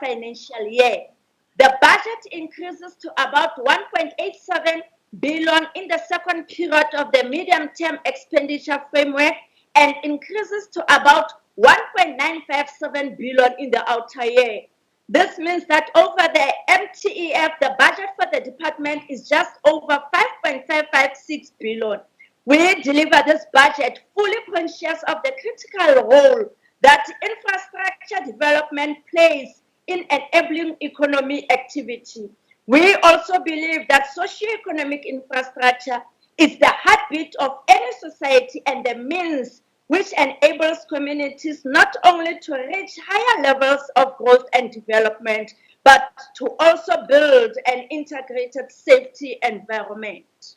financial year. The budget increases to about 1.87 billion in the second period of the medium-term expenditure framework and increases to about 1.957 billion in the outer year. This means that over the MTEF, the budget for the department is just over 5.556 billion. We deliver this budget fully conscious of the critical role that infrastructure development plays in enabling economic activity. We also believe that socio-economic infrastructure is the heartbeat of any society and the means which enables communities not only to reach higher levels of growth and development, but to also build an integrated safety environment.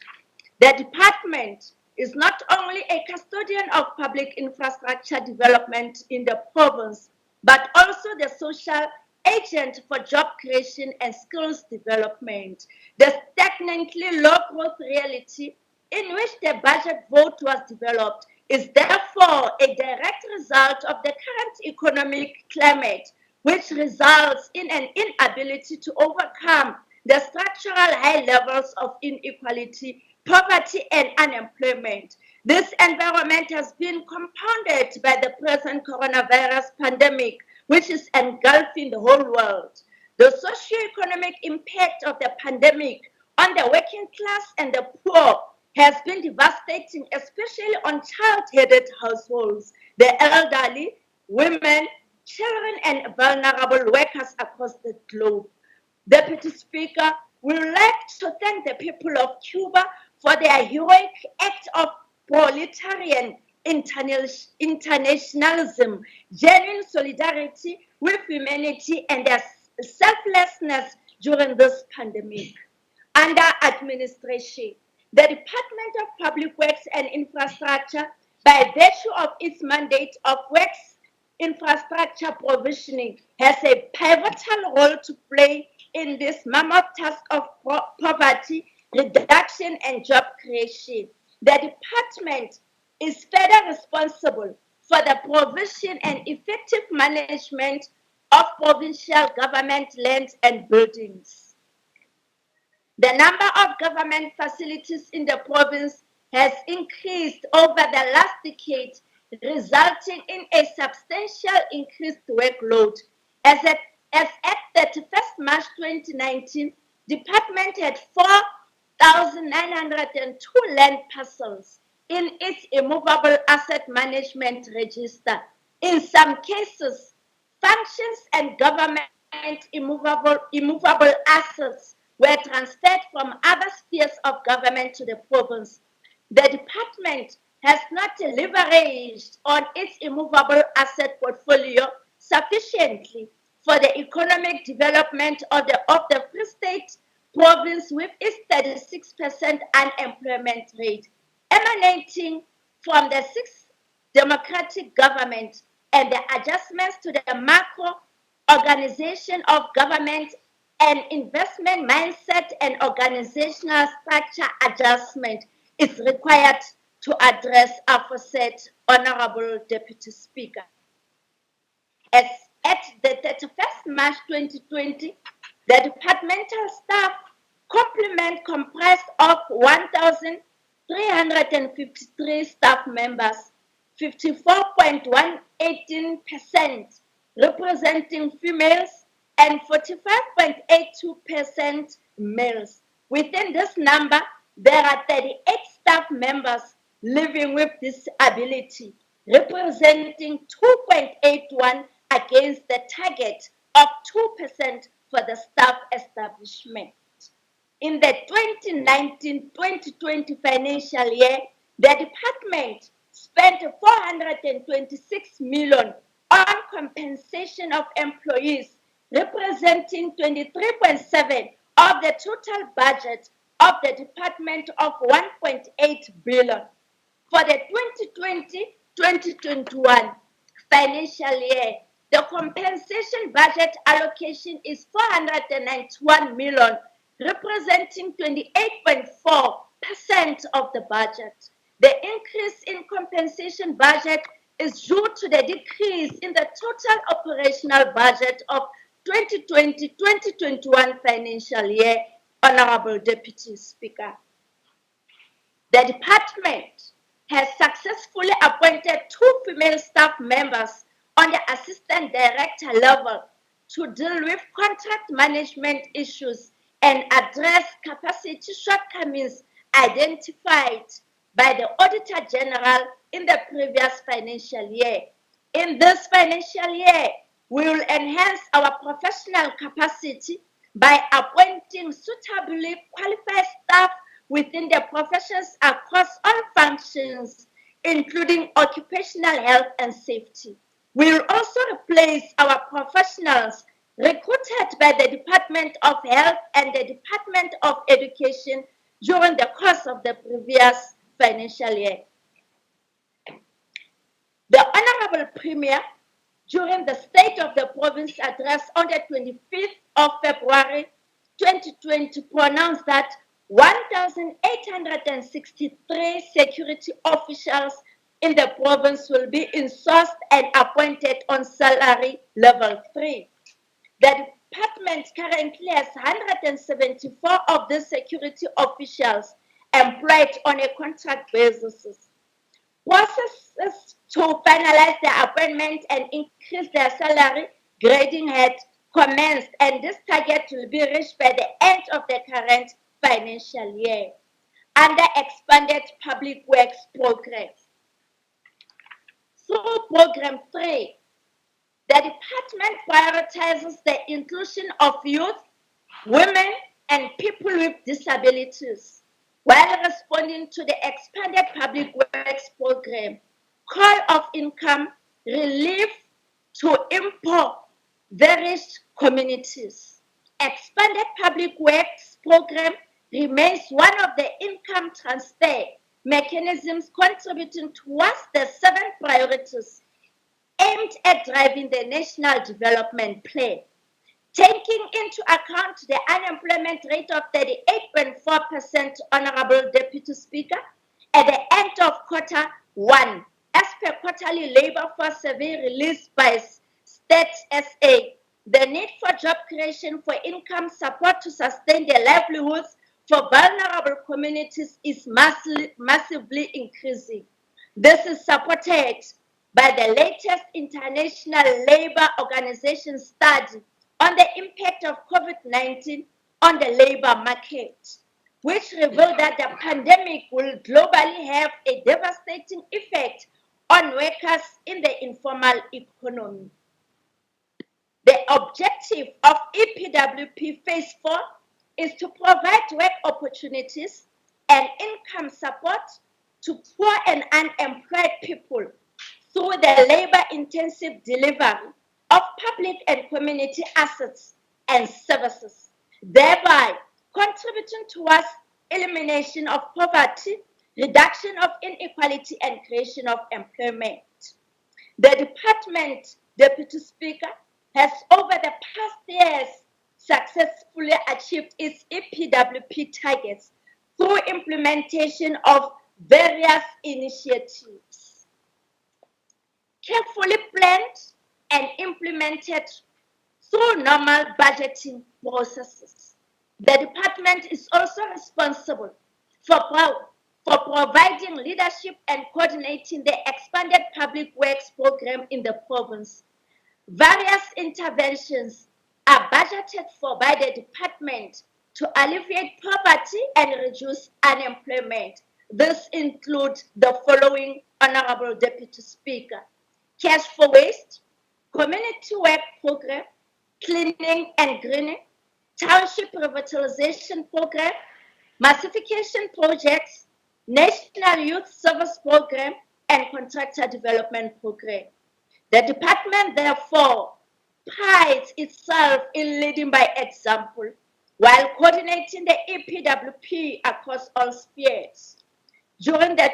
The department is not only a custodian of public infrastructure development in the province, but also the social agent for job creation and skills development. The stagnantly low growth reality in which the budget vote was developed is therefore a direct result of the current economic climate, which results in an inability to overcome the structural high levels of inequality, poverty, and unemployment. This environment has been compounded by the present coronavirus pandemic, which is engulfing the whole world. The socio-economic impact of the pandemic on the working class and the poor has been devastating, especially on child-headed households, the elderly, women, children, and vulnerable workers across the globe. Deputy Speaker, we would like to thank the people of Cuba for their heroic act of proletarian internationalism, genuine solidarity with humanity, and their selflessness during this pandemic. Under administration, the Department of Public Works and Infrastructure, by virtue of its mandate of works infrastructure provisioning, has a pivotal role to play in this mammoth task of poverty reduction and job creation. The department is further responsible for the provision and effective management of provincial government lands and buildings. The number of government facilities in the province has increased over the last decade, resulting in a substantial increased workload. As at 31st March 2019, department had 4,902 land parcels in its immovable asset management register. In some cases, functions and government immovable assets were transferred from other spheres of government to the province. The department has not leveraged on its immovable asset portfolio sufficiently for the economic development of the Free State province with its 36% unemployment rate, emanating from the sixth democratic government and the adjustments to the macro organization of government and investment mindset and organizational structure adjustment is required to address aforesaid, Honorable Deputy Speaker. As at the 31st March 2020, the departmental staff complement comprised of 1,353 staff members, 54.118% representing females and 45.82% males. Within this number, there are 38 staff members living with disability, representing 2.81 against the target of 2% for the staff establishment. In the 2019-2020 financial year, the department spent 426 million on compensation of employees, representing 23.7 of the total budget of the department of 1.8 billion. For the 2020-2021 financial year, the compensation budget allocation is 491 million, representing 28.4% of the budget. The increase in compensation budget is due to the decrease in the total operational budget of 2020-2021 financial year, Honorable Deputy Speaker. The department has successfully appointed 2 female staff members on the assistant director level to deal with contract management issues and address capacity shortcomings identified by the Auditor General in the previous financial year. In this financial year, we will enhance our professional capacity by appointing suitably qualified staff within the professions across all functions, including occupational health and safety. We will also replace our professionals recruited by the Department of Health and the Department of Education during the course of the previous financial year. The Honorable Premier, during the State of the Province address on the 25th of February 2020, pronounced that 1,863 security officials in the province will be insourced and appointed on salary level 3. The department currently has 174 of the security officials employed on a contract basis. Processes to finalize their appointment and increase their salary grading had commenced, and this target will be reached by the end of the current financial year under expanded public works program. Through program 3, the department prioritizes the inclusion of youth, women, and people with disabilities while responding to the expanded public works program call of income relief to impoverished communities. Expanded public works program remains one of the income transfer mechanisms contributing towards the 7 priorities aimed at driving the National Development Plan. Taking into account the unemployment rate of 38.4%, Honorable Deputy Speaker, at the end of quarter 1, as per quarterly labor force survey released by Stats SA, the need for job creation for income support to sustain their livelihoods for vulnerable communities is massively increasing. This is supported by the latest International Labour Organization study on the impact of COVID-19 on the labor market, which revealed that the pandemic will globally have a devastating effect on workers in the informal economy. The objective of EPWP Phase 4 is to provide work opportunities and income support to poor and unemployed people through the labor-intensive delivery of public and community assets and services, thereby contributing towards elimination of poverty, reduction of inequality, and creation of employment. The department, Deputy Speaker, has over the past years successfully achieved its EPWP targets through implementation of various initiatives. Carefully planned and implemented through normal budgeting processes. The department is also responsible for providing leadership and coordinating the expanded public works program in the province. Various interventions are budgeted for by the department to alleviate poverty and reduce unemployment. This includes the following, Honorable Deputy Speaker: Cash for Waste, Community Work Program, Cleaning and Greening, Township Revitalization Program, Massification Projects, National Youth Service Program, and Contractor Development Program. The department, therefore, prides itself in leading by example while coordinating the EPWP across all spheres. During the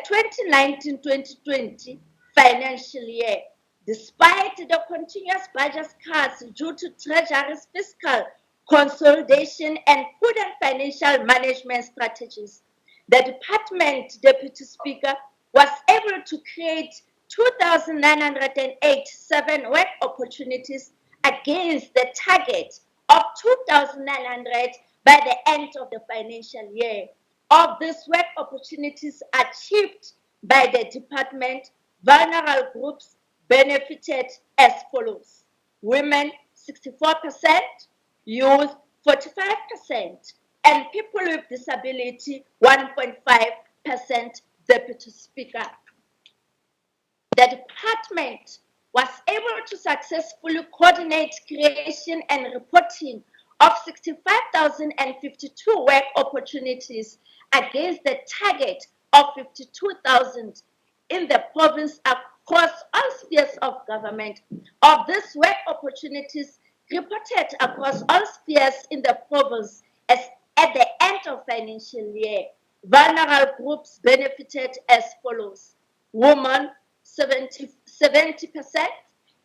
2019-2020 financial year, despite the continuous budget cuts due to Treasury's fiscal consolidation and prudent financial management strategies, the department, Deputy Speaker, was able to create 2,987 work opportunities against the target of 2,900 by the end of the financial year. Of these work opportunities achieved by the department, vulnerable groups benefited as follows: women 64%, youth 45%, and people with disability 1.5%, Deputy Speaker. The department was able to successfully coordinate creation and reporting of 65,052 work opportunities against the target of 52,000 in the province across all spheres of government. Of these work opportunities reported across all spheres in the province as at the end of financial year, vulnerable groups benefited as follows: women 70%,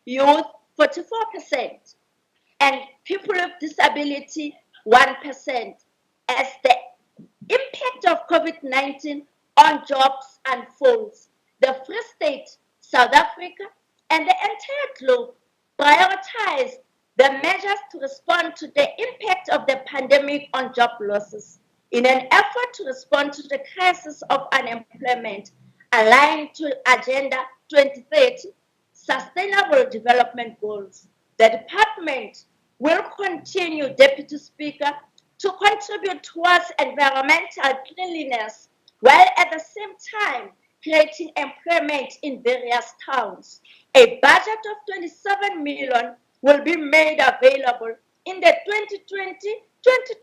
youth 44%, and people with disability 1%, as the impact of COVID-19 on jobs unfolds. The Free State, South Africa, and the entire globe prioritized the measures to respond to the impact of the pandemic on job losses in an effort to respond to the crisis of unemployment aligned to Agenda 2030 Sustainable Development Goals. The department will continue, Deputy Speaker, to contribute towards environmental cleanliness while at the same time creating employment in various towns. A budget of 27 million will be made available in the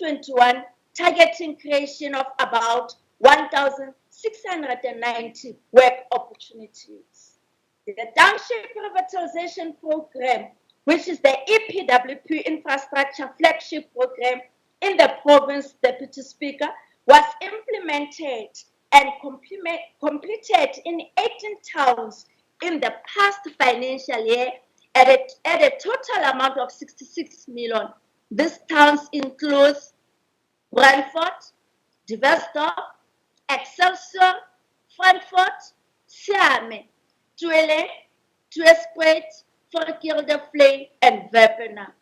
2020-2021, targeting creation of about 1,690 work opportunities. The Township Revitalization Program, which is the EPWP infrastructure flagship program in the province, Deputy Speaker, was implemented and completed in 18 towns in the past financial year at a total amount of 66 million. These towns include Brandfort, Diversdorp, Excelsior, Frankfurt, Siame, Tuele, Tuespruit, Verkeerdevlei, and Wepener.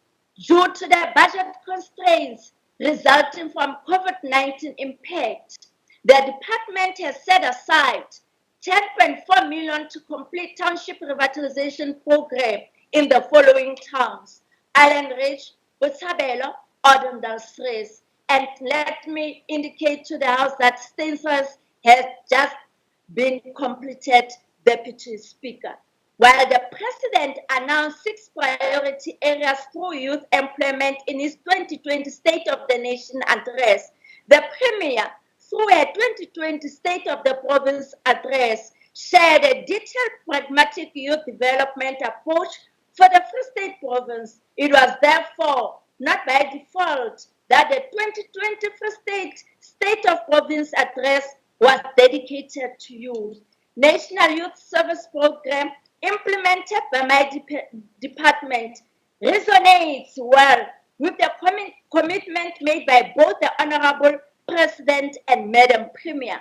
Due to the budget constraints resulting from COVID-19 impact, the department has set aside 10.4 million to complete township revitalization program in the following towns: Island Ridge, Botshabelo, Odendal-Strees. And let me indicate to the House that Stainsels has just been completed, Deputy Speaker. While the President announced 6 priority areas through youth employment in his 2020 State of the Nation address, the Premier, through a 2020 State of the Province address, shared a detailed pragmatic youth development approach for the Free State Province. It was therefore not by default that the 2020 Free State of Province address was dedicated to youth. National Youth Service Program implemented by my department resonates well with the commitment made by both the Honorable President and Madam Premier.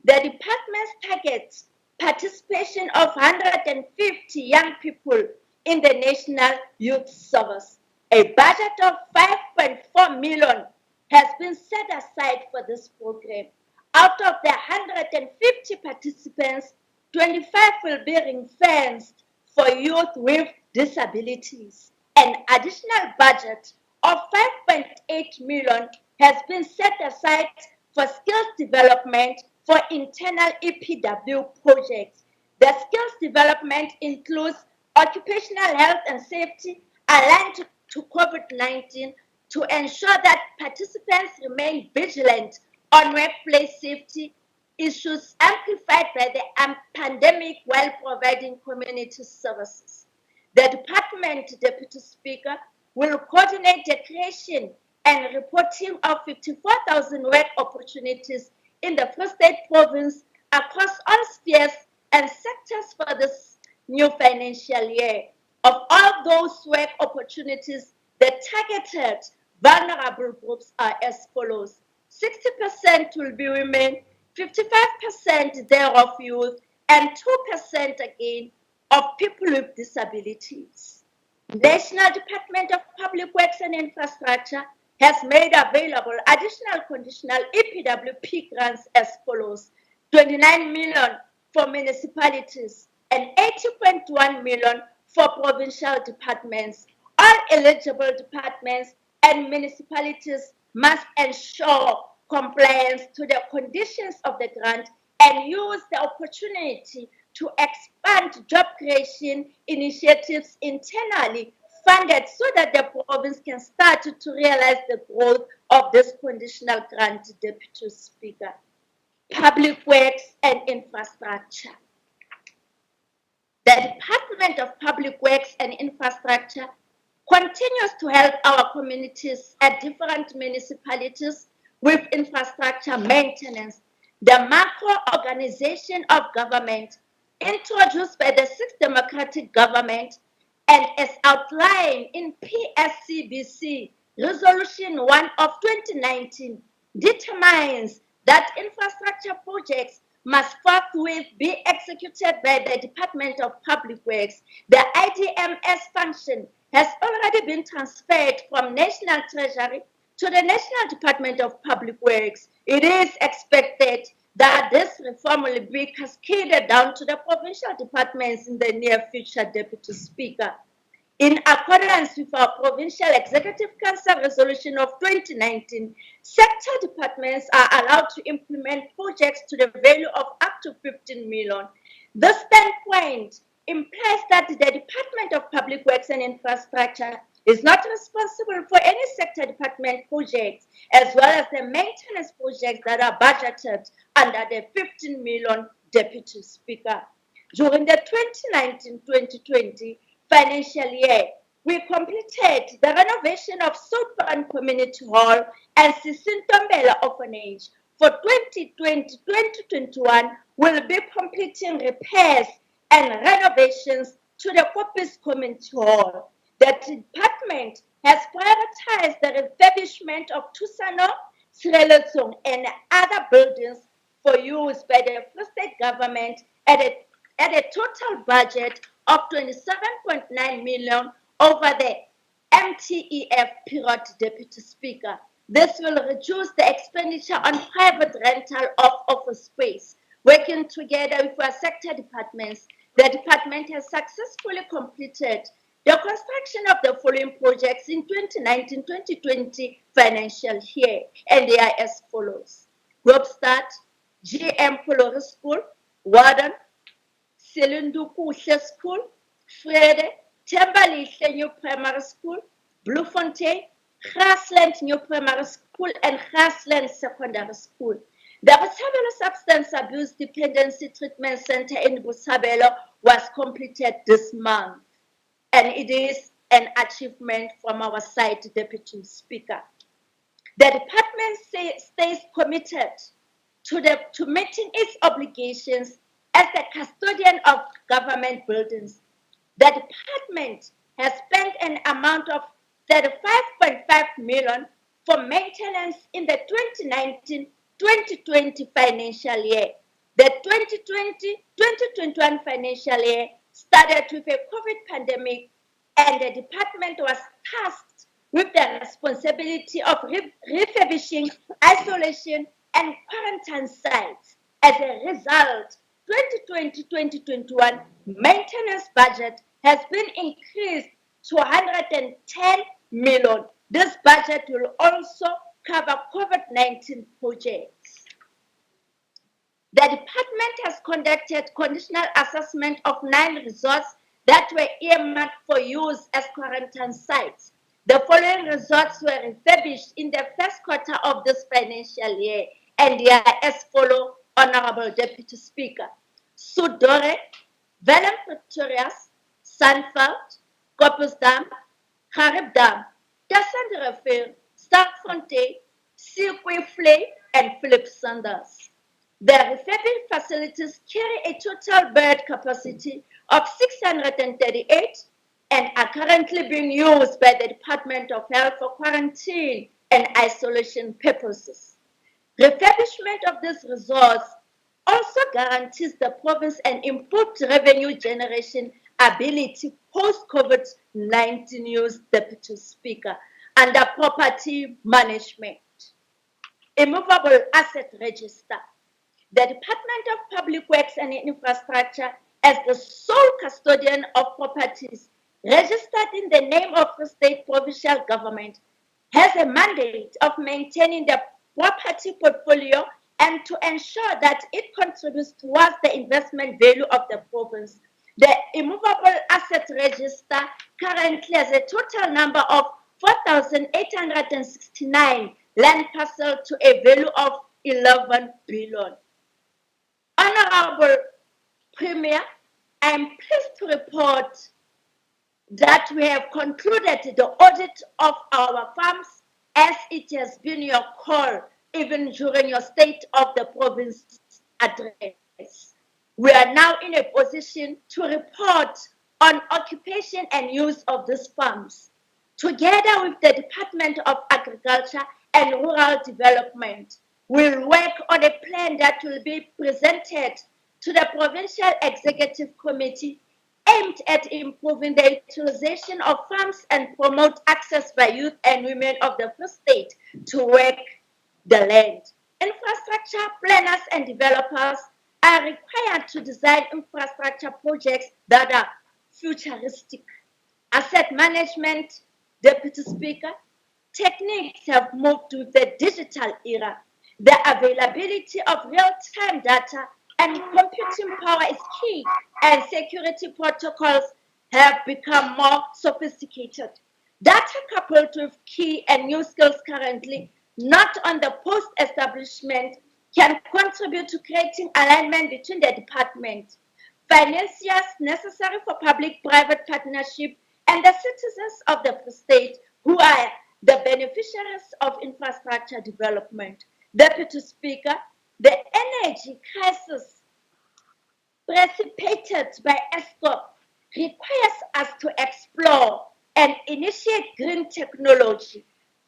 The department targets participation of 150 young people in the National Youth Service. A budget of 5.4 million has been set aside for this program. Out of the 150 participants, 25 will be ring-fenced for youth with disabilities. An additional budget of 5.8 million has been set aside for skills development for internal EPW projects. The skills development includes occupational health and safety aligned to COVID-19 to ensure that participants remain vigilant on workplace safety issues amplified by the pandemic while providing community services. The department, Deputy Speaker, will coordinate the creation and reporting of 54,000 work opportunities in the Free State Province across all spheres and sectors for this new financial year. Of all those work opportunities, the targeted vulnerable groups are as follows: 60% will be women, 55% thereof youth, and 2% again of people with disabilities. National Department of Public Works and Infrastructure has made available additional conditional EPWP grants as follows: 29 million for municipalities and 80.1 million for provincial departments. All eligible departments and municipalities must ensure compliance to the conditions of the grant and use the opportunity to expand job creation initiatives internally funded so that the province can start to realize the growth of this conditional grant, Deputy Speaker. Public Works and Infrastructure. The Department of Public Works and Infrastructure continues to help our communities at different municipalities with infrastructure maintenance. The macro organization of government, introduced by the Sixth Democratic Government and as outlined in PSCBC Resolution 1 of 2019, determines that infrastructure projects must forthwith be executed by the Department of Public Works. The IDMS function has already been transferred from National Treasury to the National Department of Public Works. It is expected that this reform will be cascaded down to the provincial departments in the near future, Deputy Speaker. In accordance with our Provincial Executive Council resolution of 2019, sector departments are allowed to implement projects to the value of up to 15 million. This standpoint implies that the Department of Public Works and Infrastructure is not responsible for any sector department projects, as well as the maintenance projects that are budgeted under the 15 million, Deputy Speaker. During the 2019-2020 financial year, we completed the renovation of Southern Community Hall and Sisintombela Orphanage. For 2020-2021, we'll be completing repairs and renovations to the Corpus Community Hall. The department has prioritized the refurbishment of Tusano, Sireletsong, and other buildings for use by the Free State government at a total budget of 27.9 million over the MTEF period, Deputy Speaker. This will reduce the expenditure on private rental of office space. Working together with our sector departments, the department has successfully completed the construction of the following projects in 2019-2020 financial year, and they are as follows: Grobstad, GM Polori School, Warden, Selindukuhle School, Frede, Tembalile New Primary School, Bluefontein, Grassland New Primary School, and Grassland Secondary School. The Botshabelo Substance Abuse Dependency Treatment Center in Botshabelo was completed this month, and it is an achievement from our side, Deputy Speaker. The department stays committed to meeting its obligations as the custodian of government buildings. The department has spent an amount of 35.5 million for maintenance in the 2019-2020 financial year. The 2020-2021 financial year started with a COVID pandemic, and the department was tasked with the responsibility of refurbishing, isolation, and quarantine sites. As a result, 2020-2021 maintenance budget has been increased to 110 million. This budget will also cover COVID-19 projects. The department has conducted conditional assessment of 9 resorts that were earmarked for use as quarantine sites. The following resorts were refurbished in the first quarter of this financial year, and they are as follow, Honorable Deputy Speaker: Sudore, Velem Pretorius, Sanfeld, Corpus Dam, Harib Dam, Tassanderefil, Starkfontein, Sequifley, and Philip Sanders. The refurbished facilities carry a total bed capacity of 638 and are currently being used by the Department of Health for quarantine and isolation purposes. Refurbishment of these resorts also guarantees the province an improved revenue generation ability post-COVID-19 use, Deputy Speaker, under property management. Immovable asset register. The Department of Public Works and Infrastructure, as the sole custodian of properties registered in the name of the state provincial government, has a mandate of maintaining the property portfolio and to ensure that it contributes towards the investment value of the province. The immovable asset register currently has a total number of 4,869 land parcels to a value of 11 billion. Honorable Premier, I am pleased to report that we have concluded the audit of our farms, as it has been your call even during your State of the Province address. We are now in a position to report on occupation and use of these farms. Together with the Department of Agriculture and Rural Development, we'll work on a plan that will be presented to the Provincial Executive Committee aimed at improving the utilization of farms and promote access by youth and women of the Free State to work the land. Infrastructure planners and developers are required to design infrastructure projects that are futuristic. Asset management, Deputy Speaker, techniques have moved to the digital era. The availability of real-time data and computing power is key, and security protocols have become more sophisticated. Data coupled with key and new skills currently not on the post-establishment can contribute to creating alignment between the department, financiers necessary for public-private partnership, and the citizens of the Free State who are the beneficiaries of infrastructure development. Deputy Speaker, the energy crisis precipitated by ESCOP requires us to explore and initiate green technology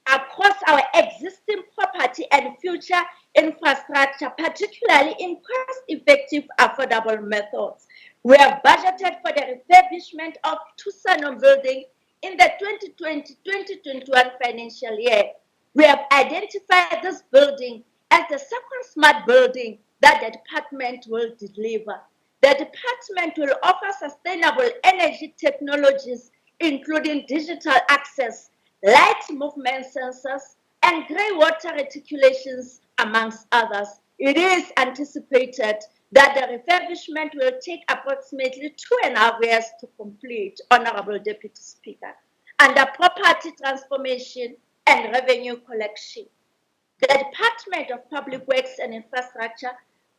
across our existing property and future infrastructure, particularly in cost-effective, affordable methods. We have budgeted for the refurbishment of Tucson building in the 2020-2021 financial year. We have identified this building as the second smart building that the department will deliver. The department will offer sustainable energy technologies, including digital access, light movement sensors, and grey water reticulations, amongst others. It is anticipated that the refurbishment will take approximately 2.5 years to complete, Honorable Deputy Speaker, under property transformation and revenue collection. The Department of Public Works and Infrastructure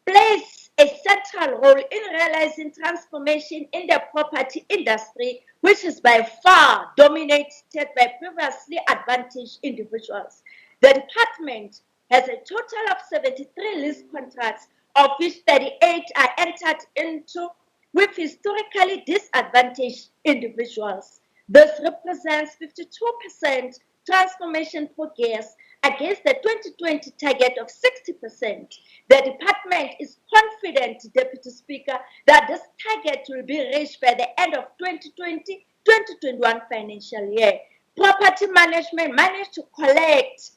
plays a central role in realizing transformation in the property industry, which is by far dominated by previously advantaged individuals. The department has a total of 73 lease contracts, of which 38 are entered into with historically disadvantaged individuals. This represents 52% transformation progress against the 2020 target of 60%. The department is confident, Deputy Speaker, that this target will be reached by the end of 2020-2021 financial year. Property management managed to collect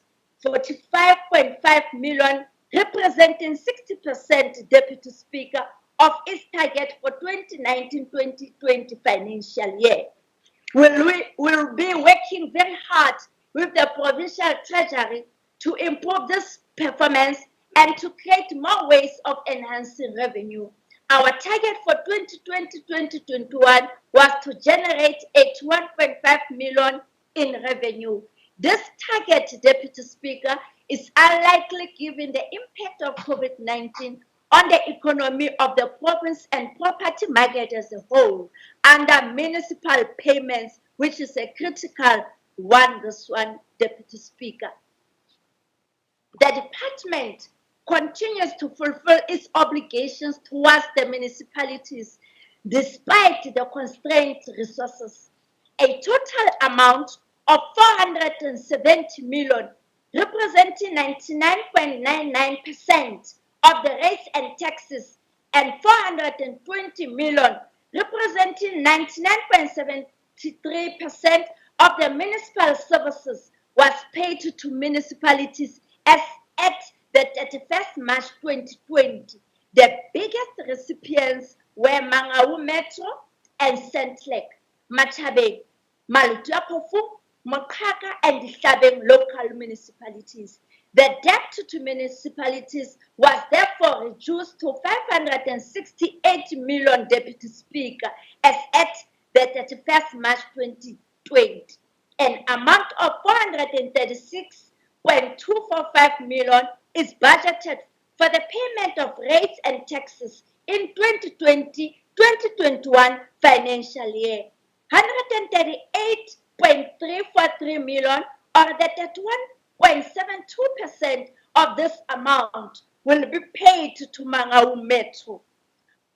45.5 million, representing 60%, Deputy Speaker, of its target for 2019-2020 financial year. We'll be working very hard with the provincial treasury to improve this performance and to create more ways of enhancing revenue. Our target for 2020-2021 was to generate 81.5 million in revenue. This target, Deputy Speaker, is unlikely given the impact of COVID-19 on the economy of the province and property market as a whole under municipal payments, which is a critical one, this one, Deputy Speaker. The department continues to fulfill its obligations towards the municipalities despite the constrained resources. A total amount of 470 million, representing 99.99% of the rates and taxes, and 420 million, representing 99.73% of the municipal services, was paid to municipalities as at the 31st March 2020. The biggest recipients were Mangaung Metro and St. Lake, Machabeng, Malutuapofu, Mokaka, and Hlabeng local municipalities. The debt to municipalities was therefore reduced to 568 million, Deputy Speaker, as at the 31st March 2020. An amount of 436.245 million is budgeted for the payment of rates and taxes in 2020-2021 financial year. 138.343 million, or the 31.72% of this amount, will be paid to Mangaung Metro.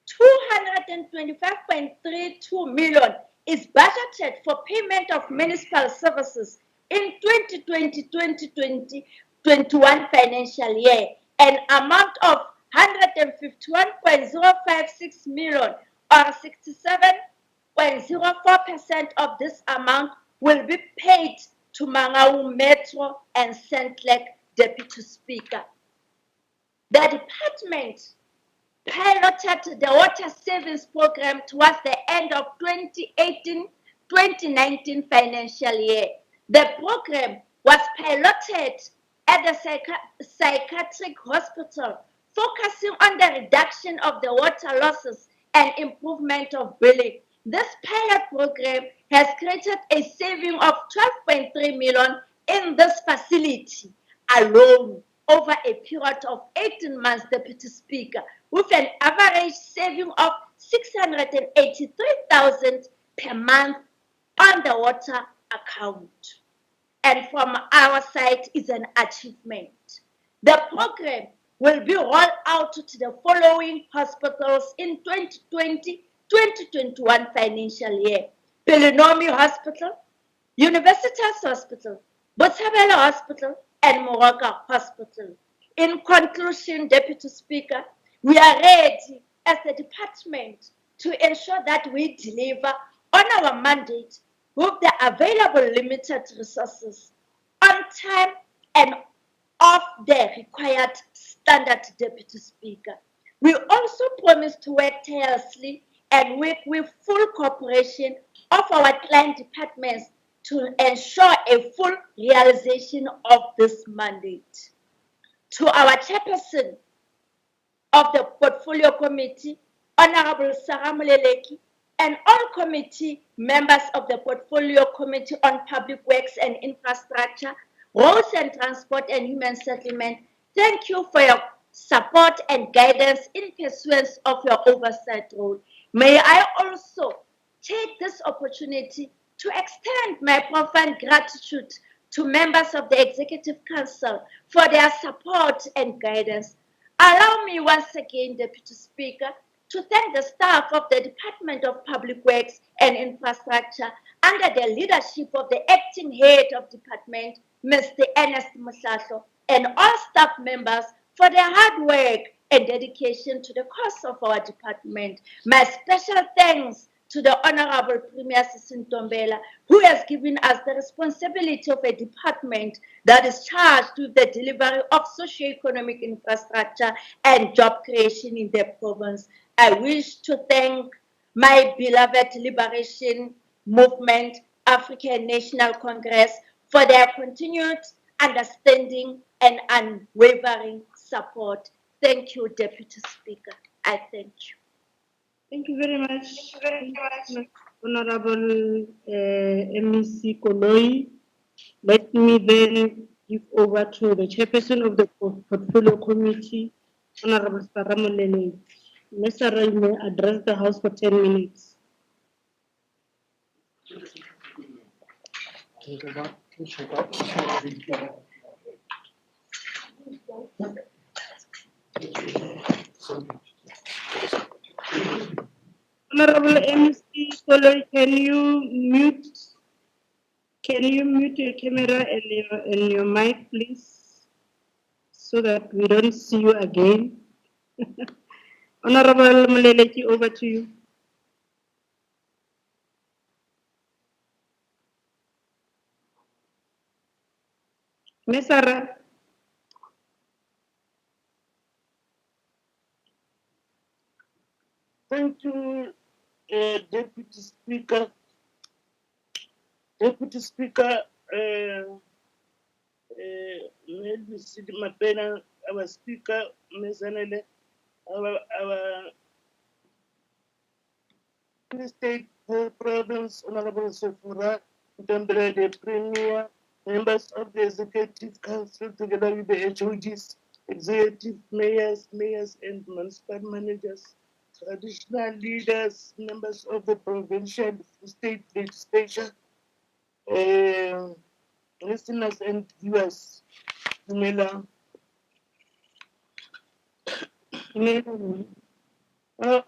225.32 million is budgeted for payment of municipal services in 2020-2021 financial year. An amount of 151.056 million, or 67.04% of this amount, will be paid to Mangaung Metro and St. Lake, Deputy Speaker. The department piloted the water savings program towards the end of 2018-2019 financial year. The program was piloted at the psychiatric hospital, focusing on the reduction of the water losses and improvement of billing. This pilot program has created a saving of 12.3 million in this facility alone over a period of 18 months, Deputy Speaker, with an average saving of 683,000 per month on the water account. And from our side is an achievement. The program will be rolled out to the following hospitals in 2020-2021 financial year: Pelinomi Hospital, Universitas Hospital, Botshabelo Hospital, and Moroka Hospital. In conclusion, Deputy Speaker, we are ready as a department to ensure that we deliver on our mandate with the available limited resources on time and of the required standard, Deputy Speaker. We also promise to work tirelessly and work with full cooperation of our client departments to ensure a full realization of this mandate. To our chairperson of the Portfolio Committee, Honorable Sarah Muleleki, and all committee members of the Portfolio Committee on Public Works and Infrastructure, Roads and Transport and Human Settlement, thank you for your support and guidance in pursuance of your oversight role. May I also take this opportunity to extend my profound gratitude to members of the Executive Council for their support and guidance. Allow me once again, Deputy Speaker, to thank the staff of the Department of Public Works and Infrastructure under the leadership of the acting head of department, Mr. Ernest Musasho, and all staff members for their hard work and dedication to the cause of our department. My special thanks to the Honorable Premier Sisintombela, who has given us the responsibility of a department that is charged with the delivery of socio-economic infrastructure and job creation in the province. I wish to thank my beloved Liberation Movement, African National Congress, for their continued understanding and unwavering support. Thank you, Deputy Speaker. I thank you. Thank you very much. Honorable MEC Koloi. Let me then give over to the chairperson of the Portfolio Committee, Honorable Sarah Muleleki. Ms. Sarah, you may address the House for 10 minutes. Honorable MC Koloi, can you mute your camera and your mic, please, so that we don't see you again? Honorable Muleleki, over to you. Mesara. Thank you, Deputy Speaker. Deputy Speaker, maybe Sidi Mapena, our Speaker, Mezanele, our State Province, Honorable Sefura, Dembele, the Premier, members of the Executive Council, together with the HOGs, executive mayors, and municipal managers, traditional leaders, members of the provincial state legislature, listeners and viewers. Dumela.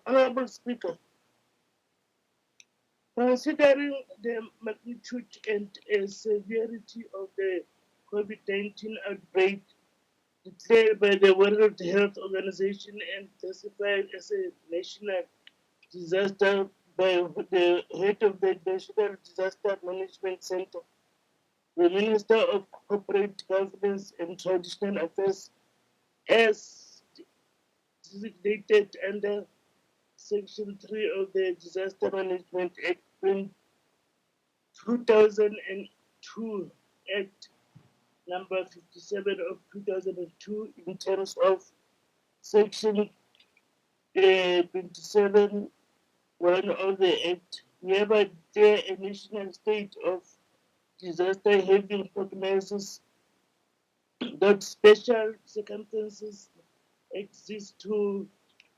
Honorable Speaker, considering the magnitude and severity of the COVID-19 outbreak declared by the World Health Organization and classified as a national disaster by the head of the National Disaster Management Center, the Minister of Corporate Governance and Traditional Affairs, as designated under Section 3 of the Disaster Management Act 2002, Act number 57 of 2002, in terms of Section 27 1 of the Act, hereby declare a national state of disaster having recognizes that special circumstances exist to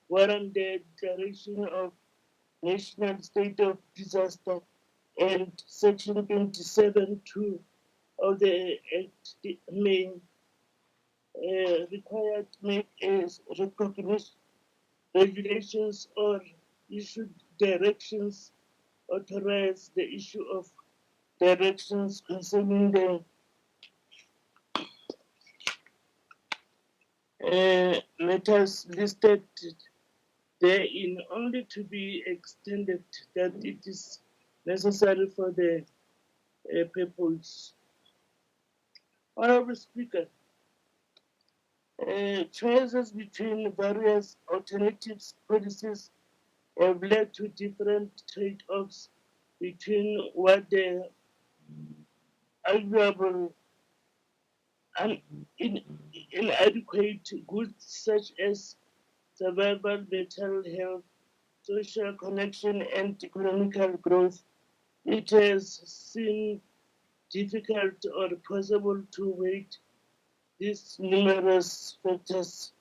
warrant the declaration of national state of disaster, and Section 27(2) of the Act may require to make a recognition, regulations, or issue directions, authorize the issue of directions concerning the matters listed therein, only to be extended that it is necessary for the purpose. Honorable Speaker, choices between various alternatives policies have led to different trade-offs between what the arguable and inadequate goods such as survival, mental health, social connection, and economical growth. It has seemed difficult or possible to weight these numerous factors,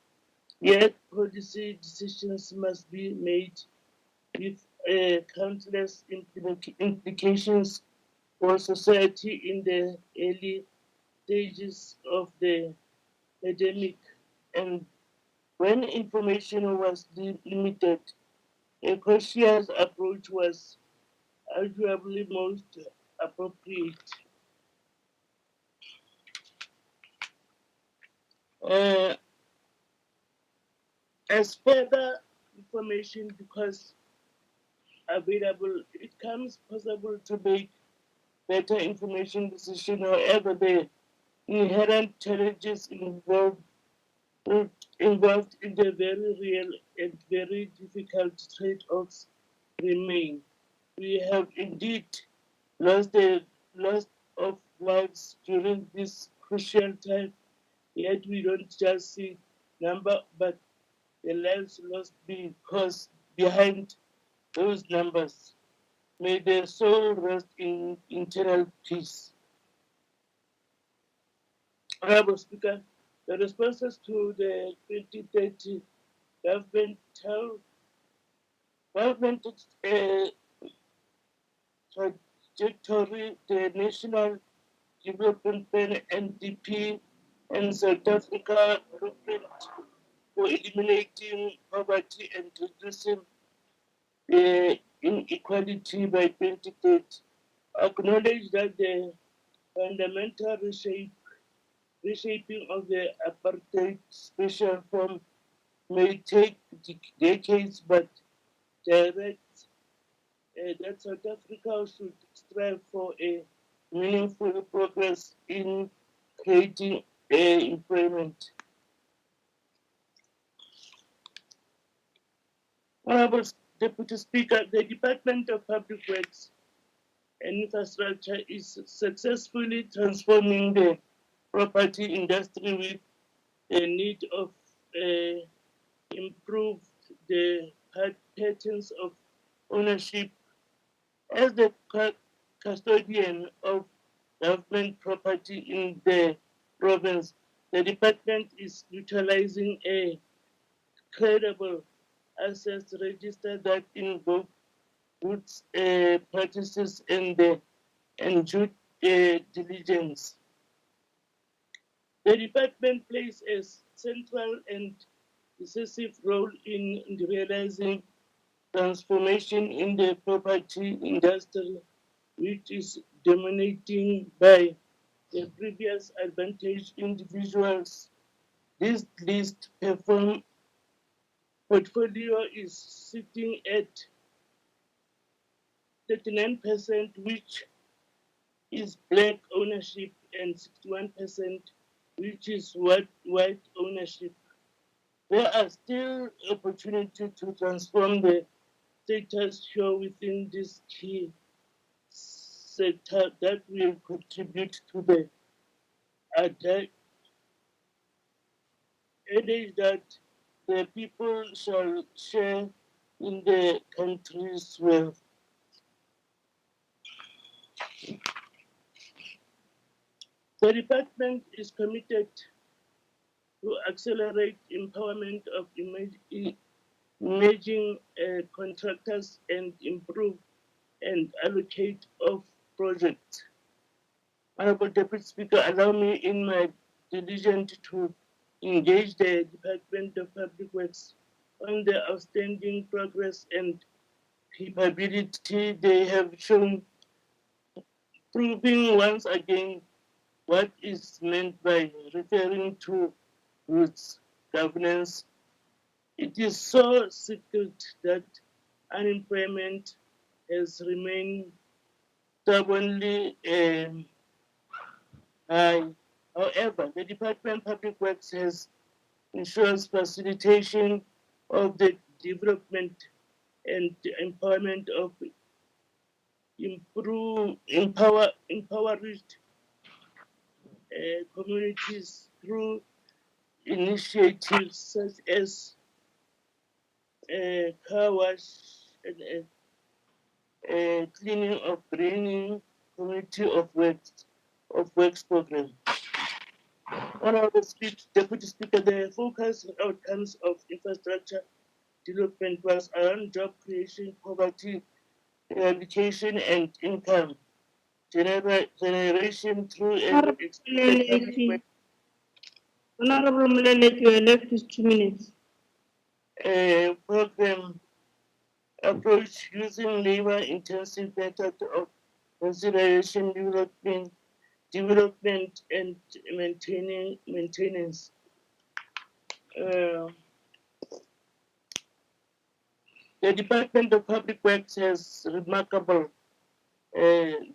yet policy decisions must be made with countless implications for society in the early stages of the pandemic, and when information was limited, a cautious approach was arguably most appropriate. Uh, as further information becomes available, it becomes possible to make better information decision. However, the inherent challenges involved in the very real and very difficult trade-offs remain. We have indeed lost the loss of lives during this crucial time, yet we don't just see number, but the lives lost because behind those numbers. May their soul rest in eternal peace. Honorable Speaker, the responses to the 2030 governmental government trajectory, the National Development Plan (NDP) and South Africa blueprint for eliminating poverty and reducing inequality by 2030 acknowledge that the fundamental reshaping of the apartheid special form may take decades, but direct that South Africa should strive for a meaningful progress in creating employment. Honorable Deputy Speaker, the Department of Public Works and Infrastructure is successfully transforming the property industry with the need of improve the patterns of ownership. As the custodian of government property in the province, the department is utilizing a credible assets register that involves goods practices and due diligence. The department plays a central and decisive role in realizing transformation in the property industry, which is dominating by the previous advantage individuals. This list portfolio is sitting at 39%, which is black ownership, and 61%, which is white ownership. There are still opportunities to transform the status quo within this key sector that will contribute to the adage that the people shall share in the country's wealth. The department is committed to accelerate empowerment of emerging contractors and improve and allocate of projects. Honorable Deputy Speaker, allow me in my diligence to engage the Department of Public Works on the outstanding progress and capability they have shown, proving once again what is meant by referring to goods governance. It is so secret that unemployment has remained stubbornly high. However, the Department of Public Works has ensures facilitation of the development and empowerment of impoverished communities through initiatives such as car wash and cleaning of greening community of works program. Honorable Deputy Speaker, the focus and outcomes of infrastructure development was around job creation, poverty eradication, and income generation through an expanded Honorable Muleleki, you are left with 2 minutes. program approach using labor-intensive method of consideration development and maintenance. The Department of Public Works has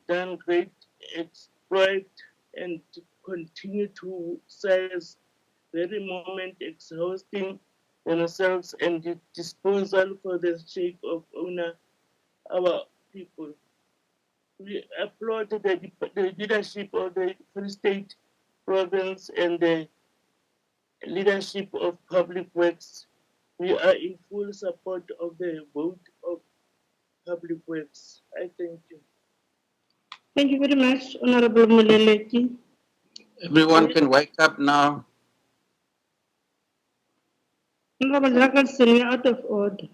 done great exploit and continue to seize very moment exhausting themselves and the disposal for the sake of our people. We applaud the leadership of the Free State province and the leadership of Public Works. We are in full support of the vote of Public Works. I thank you. Thank you very much, Honorable Muleleki. Everyone can wake up now. Honorable Jacobson, we are out of order.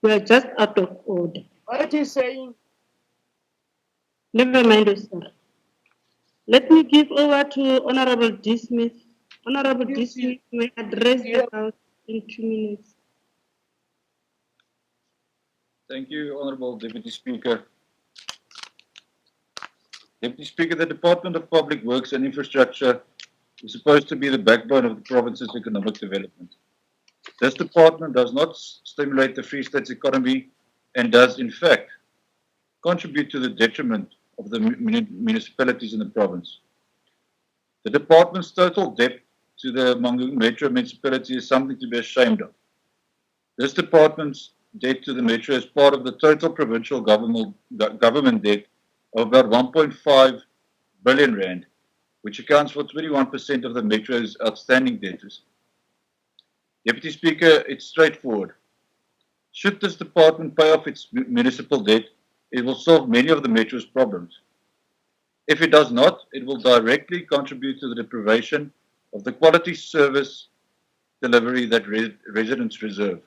We are just out of order. What is saying? Never mind, sir. Let me give over to Honorable D. Smith. Honorable D. Smith may address the House in 2 minutes. Thank you, Honorable Deputy Speaker. Deputy Speaker, the Department of Public Works and Infrastructure is supposed to be the backbone of the province's economic development. This department does not stimulate the Free State's economy and does, in fact, contribute to the detriment of the municipalities in the province. The department's total debt to the Mangaung Metro municipality is something to be ashamed of. This department's debt to the Metro is part of the total provincial government debt of about 1.5 billion rand, which accounts for 21% of the Metro's outstanding debtors. Deputy Speaker, it's straightforward. Should this department pay off its municipal debt, it will solve many of the Metro's problems. If it does not, it will directly contribute to the deprivation of the quality service delivery that residents deserve.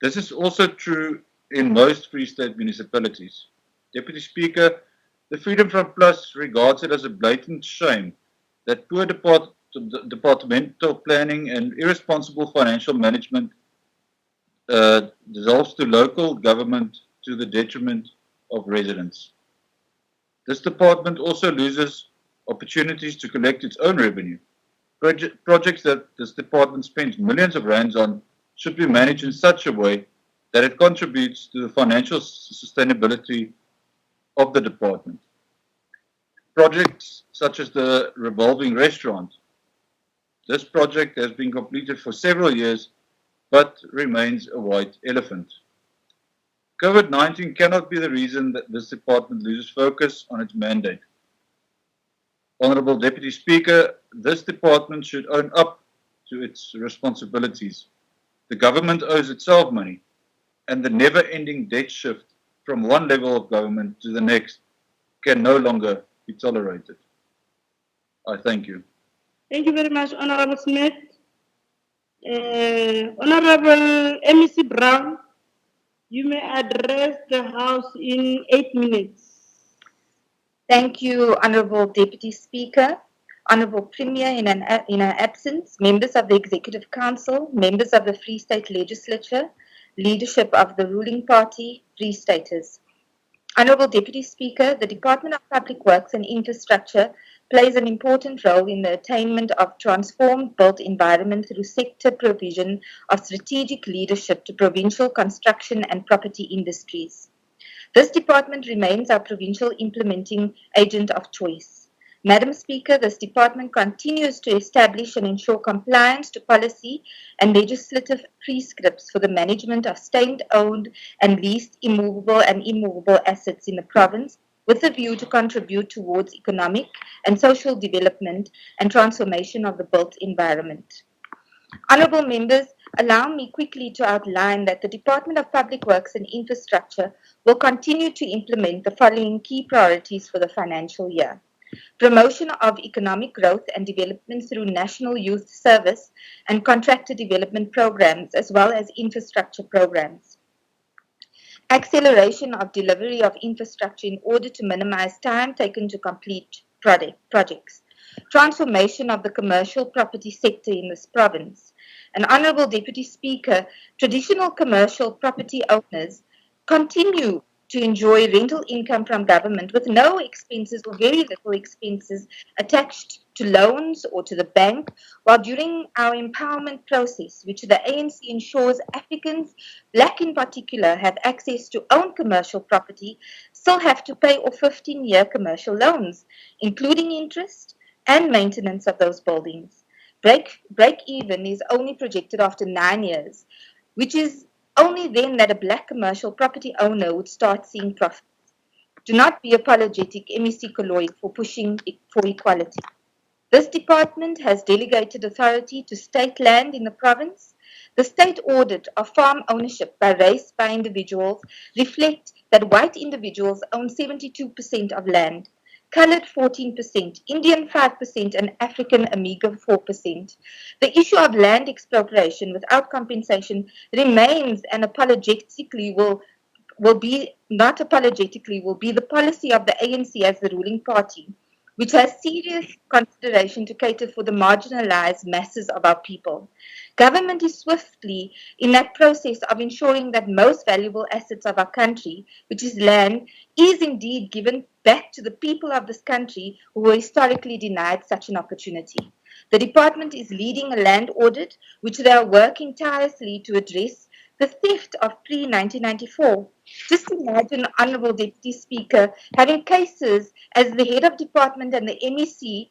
This is also true in most Free State municipalities. Deputy Speaker, the Freedom Front Plus regards it as a blatant shame that poor departmental planning and irresponsible financial management dissolves to local government to the detriment of residents. This department also loses opportunities to collect its own revenue. Projects that this department spends millions of rands on should be managed in such a way that it contributes to the financial sustainability of the department. Projects such as the revolving restaurant. This project has been completed for several years but remains a white elephant. COVID-19 cannot be the reason that this department loses focus on its mandate. Honourable Deputy Speaker, this department should own up to its responsibilities. The government owes itself money, and the never-ending debt shift from one level of government to the next can no longer be tolerated. I thank you. Thank you very much, Honorable Smith. Honorable MEC Brown, you may address the House in 8 minutes. Thank you, Honourable Deputy Speaker, Honourable Premier in her absence, members of the Executive Council, members of the Free State Legislature, leadership of the ruling party, Free Staters. Honourable Deputy Speaker, the Department of Public Works and Infrastructure plays an important role in the attainment of transformed built environment through sector provision of strategic leadership to provincial construction and property industries. This department remains our provincial implementing agent of choice. Madam Speaker, this department continues to establish and ensure compliance to policy and legislative prescripts for the management of state-owned and leased immovable and immovable assets in the province, with a view to contribute towards economic and social development and transformation of the built environment. Honourable members, allow me quickly to outline that the Department of Public Works and Infrastructure will continue to implement the following key priorities for the financial year. Promotion of economic growth and development through National Youth Service and contractor development programs, as well as infrastructure programs. Acceleration of delivery of infrastructure in order to minimize time taken to complete projects. Transformation of the commercial property sector in this province. And Honourable Deputy Speaker, traditional commercial property owners continue to enjoy rental income from government with no expenses or very little expenses attached to loans or to the bank, while during our empowerment process, which the ANC ensures Africans, black in particular, have access to own commercial property, still have to pay off 15-year commercial loans, including interest and maintenance of those buildings. Break even is only projected after 9 years, which is only then that a black commercial property owner would start seeing profits. Do not be apologetic, MEC Koloi, for pushing for equality. This department has delegated authority to state land in the province. The state audit of farm ownership by race by individuals reflect that white individuals own 72% of land, coloured 14%, Indian 5%, and African a meagre 4%. The issue of land expropriation without compensation remains and apologetically will be the policy of the ANC as the ruling party, which has serious consideration to cater for the marginalized masses of our people. Government is swiftly in that process of ensuring that most valuable assets of our country, which is land, is indeed given back to the people of this country who were historically denied such an opportunity. The department is leading a land audit, which they are working tirelessly to address the theft of pre-1994. Just imagine, Honourable Deputy Speaker, having cases as the head of department and the MEC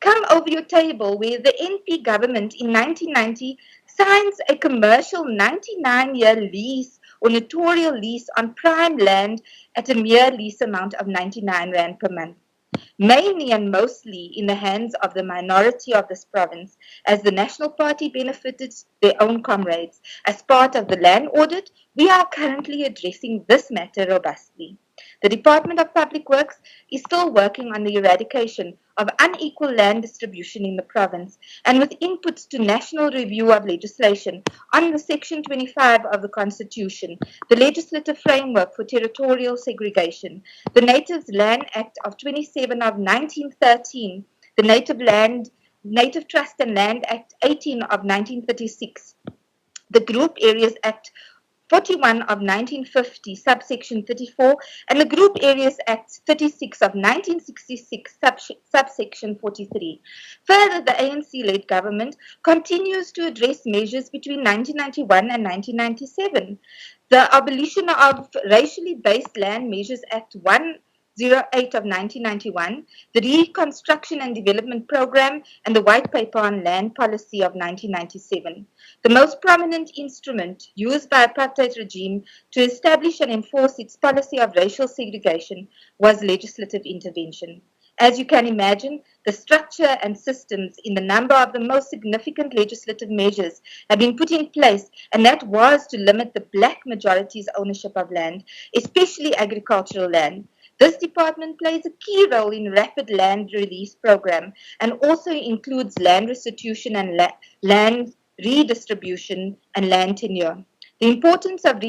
come over your table where the NP government in 1990 signs a commercial 99-year lease or notarial lease on prime land at a mere lease amount of 99 Rand per month, mainly and mostly in the hands of the minority of this province, as the National Party benefited their own comrades. As part of the land audit, we are currently addressing this matter robustly. The Department of Public Works is still working on the eradication of unequal land distribution in the province, and with inputs to national review of legislation on the Section 25 of the Constitution, the legislative framework for territorial segregation, the Natives Land Act of 27 of 1913, the Native Trust and Land Act 18 of 1936, the Group Areas Act 41 of 1950, subsection 34, and the Group Areas Act 36 of 1966, subsection 43. Further, the ANC-led government continues to address measures between 1991 and 1997. The abolition of Racially Based Land Measures Act 108 of 1991, the Reconstruction and Development Program, and the White Paper on Land Policy of 1997. The most prominent instrument used by the apartheid regime to establish and enforce its policy of racial segregation was legislative intervention. As you can imagine, the structure and systems in the number of the most significant legislative measures have been put in place, and that was to limit the black majority's ownership of land, especially agricultural land. This department plays a key role in rapid land release program and also includes land restitution and land redistribution and land tenure. The importance of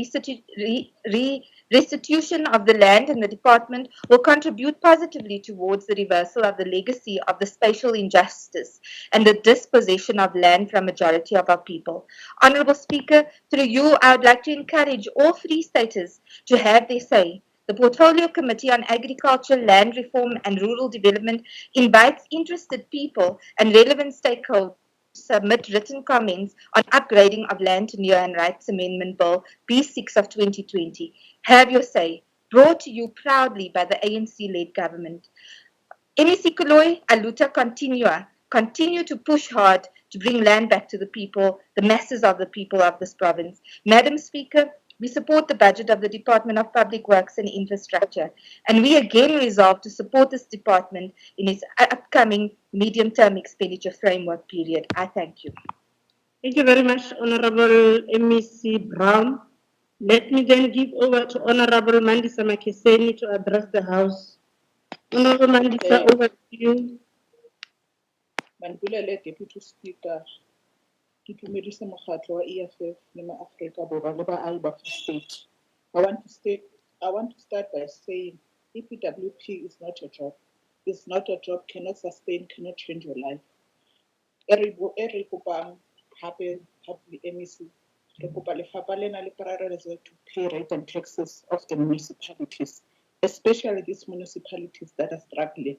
restitution of the land in the department will contribute positively towards the reversal of the legacy of the spatial injustice and the dispossession of land from a majority of our people. Honourable Speaker, through you, I would like to encourage all Free Staters to have their say. The Portfolio Committee on Agriculture, Land Reform and Rural Development invites interested people and relevant stakeholders to submit written comments on upgrading of Land Tenure and Rights Amendment Bill B6 of 2020. Have your say. Brought to you proudly by the ANC-led government. MEC Koloi, Aluta continua. Continue to push hard to bring land back to the people, the masses of the people of this province. Madam Speaker, we support the budget of the Department of Public Works and Infrastructure, and we again resolve to support this department in its upcoming medium-term expenditure framework period. I thank you. Thank you very much, Honorable MEC Brown. Let me then give over to Honorable Mandisa Makeseni to address the House. Honorable Mandisa, over to you. Mandulele Deputy Speaker, ke dumedisa mokgatlo wa EFF le ma-Afrika Borwa le baahi ba Free State. I want to start by saying EPWP is not a job. It's not a job, cannot sustain, cannot change your life. Eri kopang hape le MEC, re kopa lefapha lena le prioritize to pay rate and taxes of the municipalities, especially these municipalities that are struggling.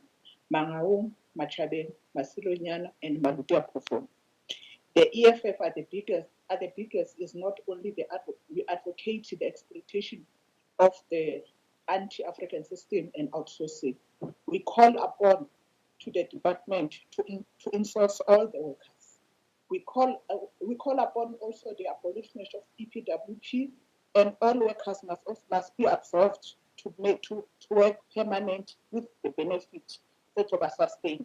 Mangaung, Machabeng, Masilonyana, and Malutia Pofo. The EFF are the biggest is not only we advocate the exploitation of the anti-African system and outsourcing. We call upon to the department to insource all the workers. We call upon also the abolishment of EPWP, and all workers must be absorbed to work permanent with the benefit that will sustain.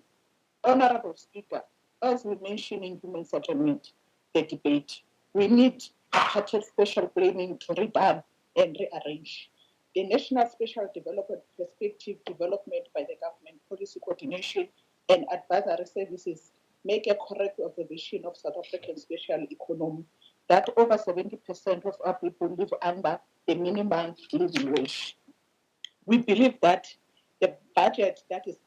Honorable Speaker, as we mentioned in human settlement, the debate, we need apartheid special planning to revamp and rearrange. The National Special Development Perspective development by the government, policy coordination and advisory services make a correct observation of South African special economy that over 70% of our people live under the minimum living wage. We believe that the budget that is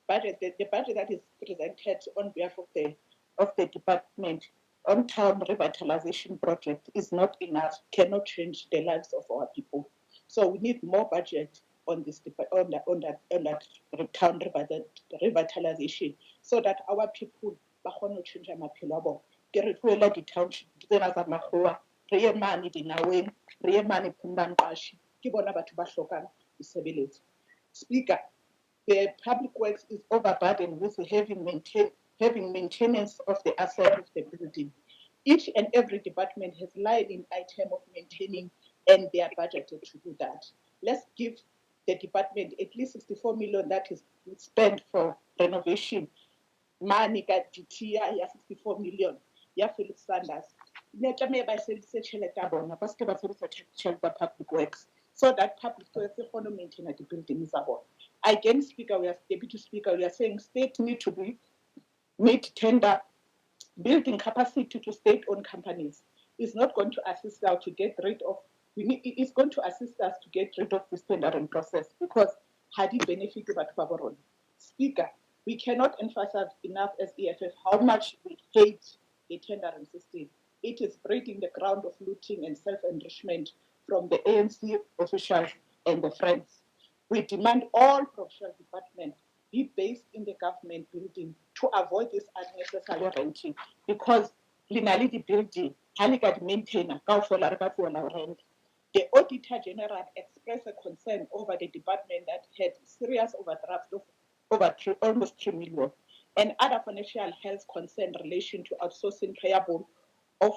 presented on behalf of the department on town revitalization project is not enough, cannot change the lives of our people. So we need more budget on this on that town revitalization, so that our people ba kgone ho change maphelo a bona. Ke re tlohela di-township tsena tsa makgowa, re ye mane dinaweng, re ye mane Phumbanqashi, ke bona batho ba hlokang disebeletso. Speaker, the public works is overburdened with having maintenance of the asset of the building. Each and every department has line in item of maintaining, and they are budgeted to do that. Let's give the department at least 64 million that is spent for renovation. Money got GTI 64 million. Ya Felix Sanders. Ne tlameha ba sebedise tjhelete ya bona, ba se ba sebedisa tjhelete ya public works, so that public works e kgone ho maintain the buildings tsa bona. Again, Speaker, Deputy Speaker, we are saying states need to be made tender building capacity to state-owned companies is not going to assist us to get rid of. It's going to assist us to get rid of this tendering process because had it benefited Batfaboron. Speaker, we cannot emphasize enough as EFF how much we hate the tendering system. It is breaking the ground of looting and self-enrichment from the ANC officials and the friends. We demand all provincial departments be based in the government building to avoid this unnecessary renting because Linality building, Haligat maintainer, rent. The Auditor General expressed a concern over the department that had serious overdraft of almost 3 million and other financial health concern in relation to outsourcing payable of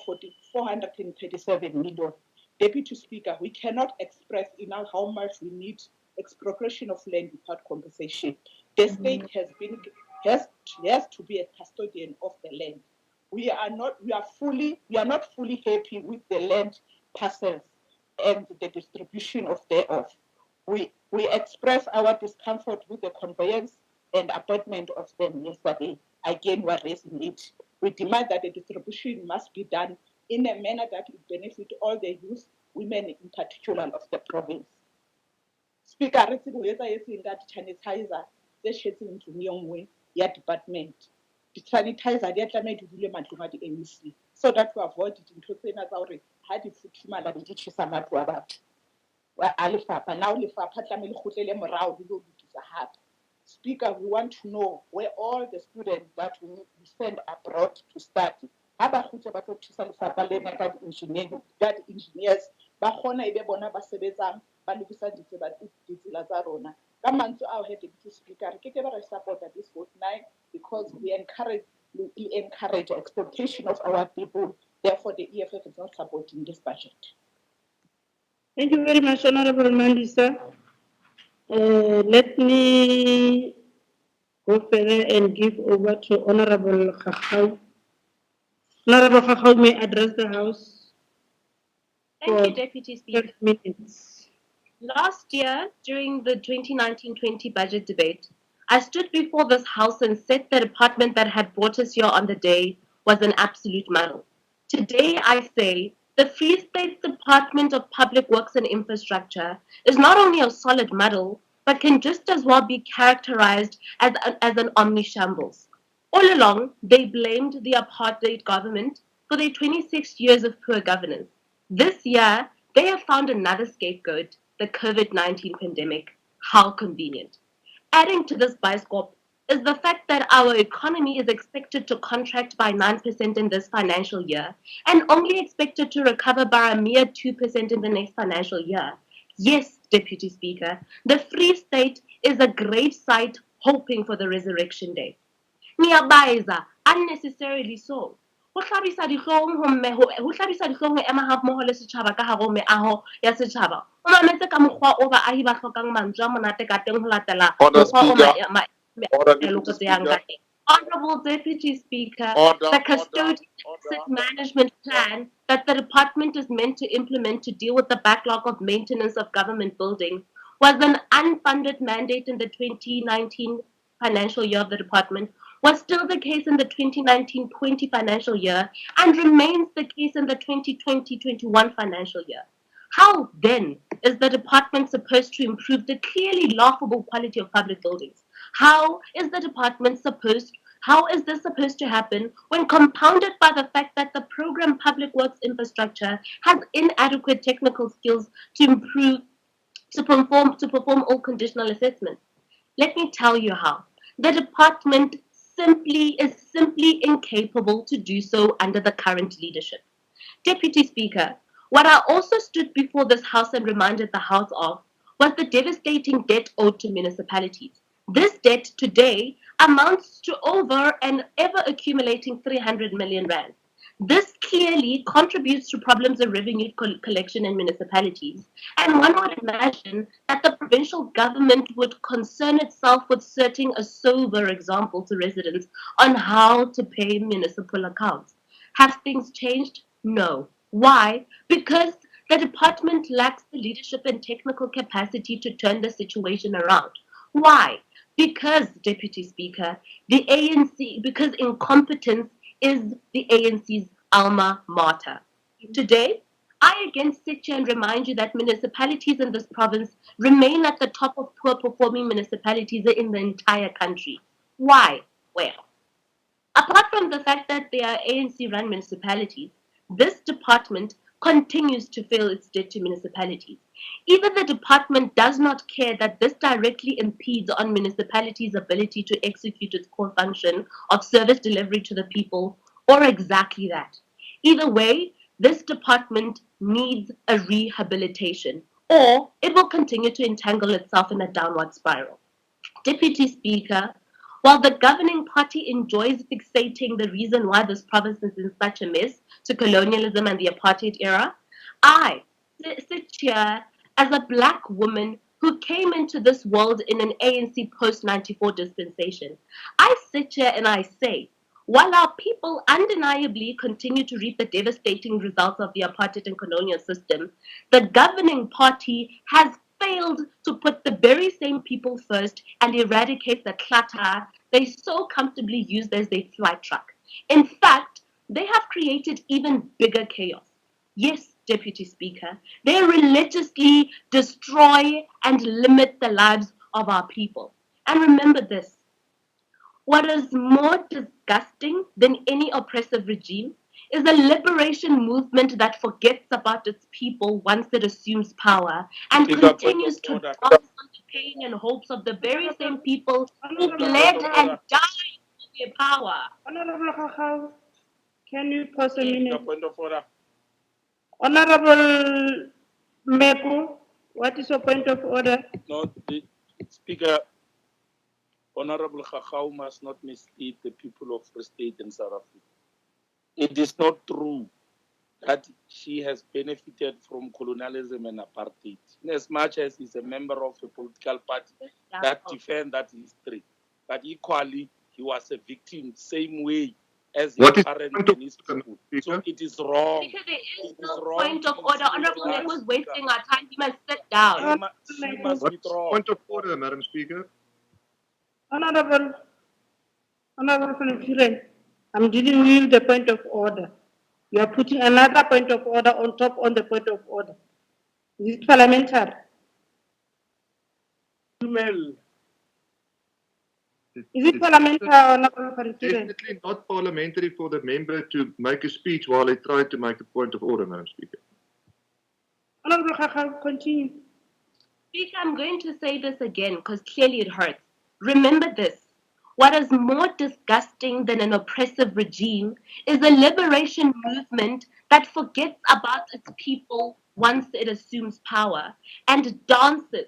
437 million. Deputy Speaker, we cannot express enough how much we need expropriation of land without compensation. The state has to be a custodian of the land. We are not fully happy with the land parcels and the distribution of thereof. We express our discomfort with the conveyance and appointment of them yesterday. Again, we are raising it. We demand that the distribution must be done in a manner that will benefit all the youth, women in particular of the province. Speaker, re tsebo etsa etseng ka di-sanitizer tse shetseng ntlong e nngwe ya department. Di-sanitizer di a tlameha di dule matlong a di-MEC so that we avoid dintho tsena tsa hore ha di futhumala di tjhesa matlo a batho. A lefapha, now lefapha tlameha le kgutlele morao le lo lokisa hape. Speaker, we want to know where all the students that we send abroad to study. Ha ba kgutla ba tlo thusa lefapha lena ka di-engineers, ba kgona ebe bona ba sebetsang ba lokisa ditsela tsa rona. Ka mantswe ao he Deputy Speaker, re keke ba re support this vote 9 because we encourage exploitation of our people. Therefore, the EFF is not supporting this budget. Thank you very much, Honorable Mandisa. Let me go further and give over to Honorable Khakau. Honorable Khakau may address the House. Thank you, Deputy Speaker. 30 minutes. Last year, during the 2019-20 budget debate, I stood before this House and said the department that had brought us here on the day was an absolute muddle. Today, I say the Free State Department of Public Works and Infrastructure is not only a solid muddle, but can just as well be characterized as an omnishambles. All along, they blamed the apartheid government for their 26 years of poor governance. This year, they have found another scapegoat, the COVID-19 pandemic. How convenient. Adding to this bioscope is the fact that our economy is expected to contract by 9% in this financial year and only expected to recover by a mere 2% in the next financial year. Yes, Deputy Speaker, the Free State is a grave site hoping for the resurrection day. Niabaiza, unnecessarily so. Ho hlabisa dihlong ho ema ha mmoho le setjhaba ka hare ho meaho ya setjhaba. O mametse ka mokgwa o baahi ba hlokang mantswe a monate ka teng ho latela mokgwa o Honorable Deputy Speaker, the custodian asset management plan that the department is meant to implement to deal with the backlog of maintenance of government buildings was an unfunded mandate in the 2019 financial year of the department, was still the case in the 2019-20 financial year, and remains the case in the 2020-21 financial year. How, then, is the department supposed to improve the clearly laughable quality of public buildings? How is this supposed to happen when compounded by the fact that the program Public Works Infrastructure has inadequate technical skills to perform all conditional assessments? Let me tell you how. The department is simply incapable to do so under the current leadership. Deputy Speaker, What I also stood before this House and reminded the House of was the devastating debt owed to municipalities. This debt today amounts to over an ever accumulating 300 million rand. This clearly contributes to problems of revenue collection in municipalities, and one would imagine that the provincial government would concern itself with setting a sober example to residents on how to pay municipal accounts. Have things changed? No. Why? Because the department lacks the leadership and technical capacity to turn the situation around. Why? Because, Deputy Speaker, because incompetence is the ANC's alma mater. Today, I again sit here and remind you that municipalities in this province remain at the top of poor performing municipalities in the entire country. Why? Well, apart from the fact that they are ANC run municipalities, this department continues to fail its debt to municipalities. Even the department does not care that this directly impedes on municipalities' ability to execute its core function of service delivery to the people, or exactly that. Either way, this department needs a rehabilitation, or it will continue to entangle itself in a downward spiral. Deputy Speaker, while the governing party enjoys fixating the reason why this province is in such a mess to colonialism and the apartheid era, I sit here as a black woman who came into this world in an ANC post 94 dispensation. I sit here and I say, while our people undeniably continue to reap the devastating results of the apartheid and colonial system, the governing party has failed to put the very same people first and eradicate the clutter they so comfortably use as their flight truck. In fact, they have created even bigger chaos. Yes, Deputy Speaker, they religiously destroy and limit the lives of our people. And remember this, what is more disgusting than any oppressive regime is a liberation movement that forgets about its people once it assumes power and continues to dance on the pain and hopes of the very same people who bled and died for their power. Honorable Kakao, can you pause a The minute? point of order. Honorable Meko, what is your point of order? No, the Speaker, Honorable Khachau must not mislead the people of Free State and South Africa. It is not true that she has benefited from colonialism and apartheid, in as much as he's a member of a political party that defends that history. But equally, he was a victim, same way as his What is parents point of and his order, people. Mr. So Speaker? it is wrong. Because there is It is no wrong point to of order. insinuate Honorable that, Nek was Speaker. wasting our time. He must sit down. She must What is withdraw. point of order, Madam Speaker? Honorable Fanfiren, I'm giving you the point of order. You are putting another point of order on top on the point of order. Is it parliamentary? Mel, Is it parliamentary, Honorable Fanfiren? Definitely not parliamentary for the member to make a speech while he tried to make a point of order, Madam Speaker. Honorable Kakao, continue. Speaker, I'm going to say this again because clearly it hurts. Remember this. What is more disgusting than an oppressive regime is a liberation movement that forgets about its people once it assumes power and dances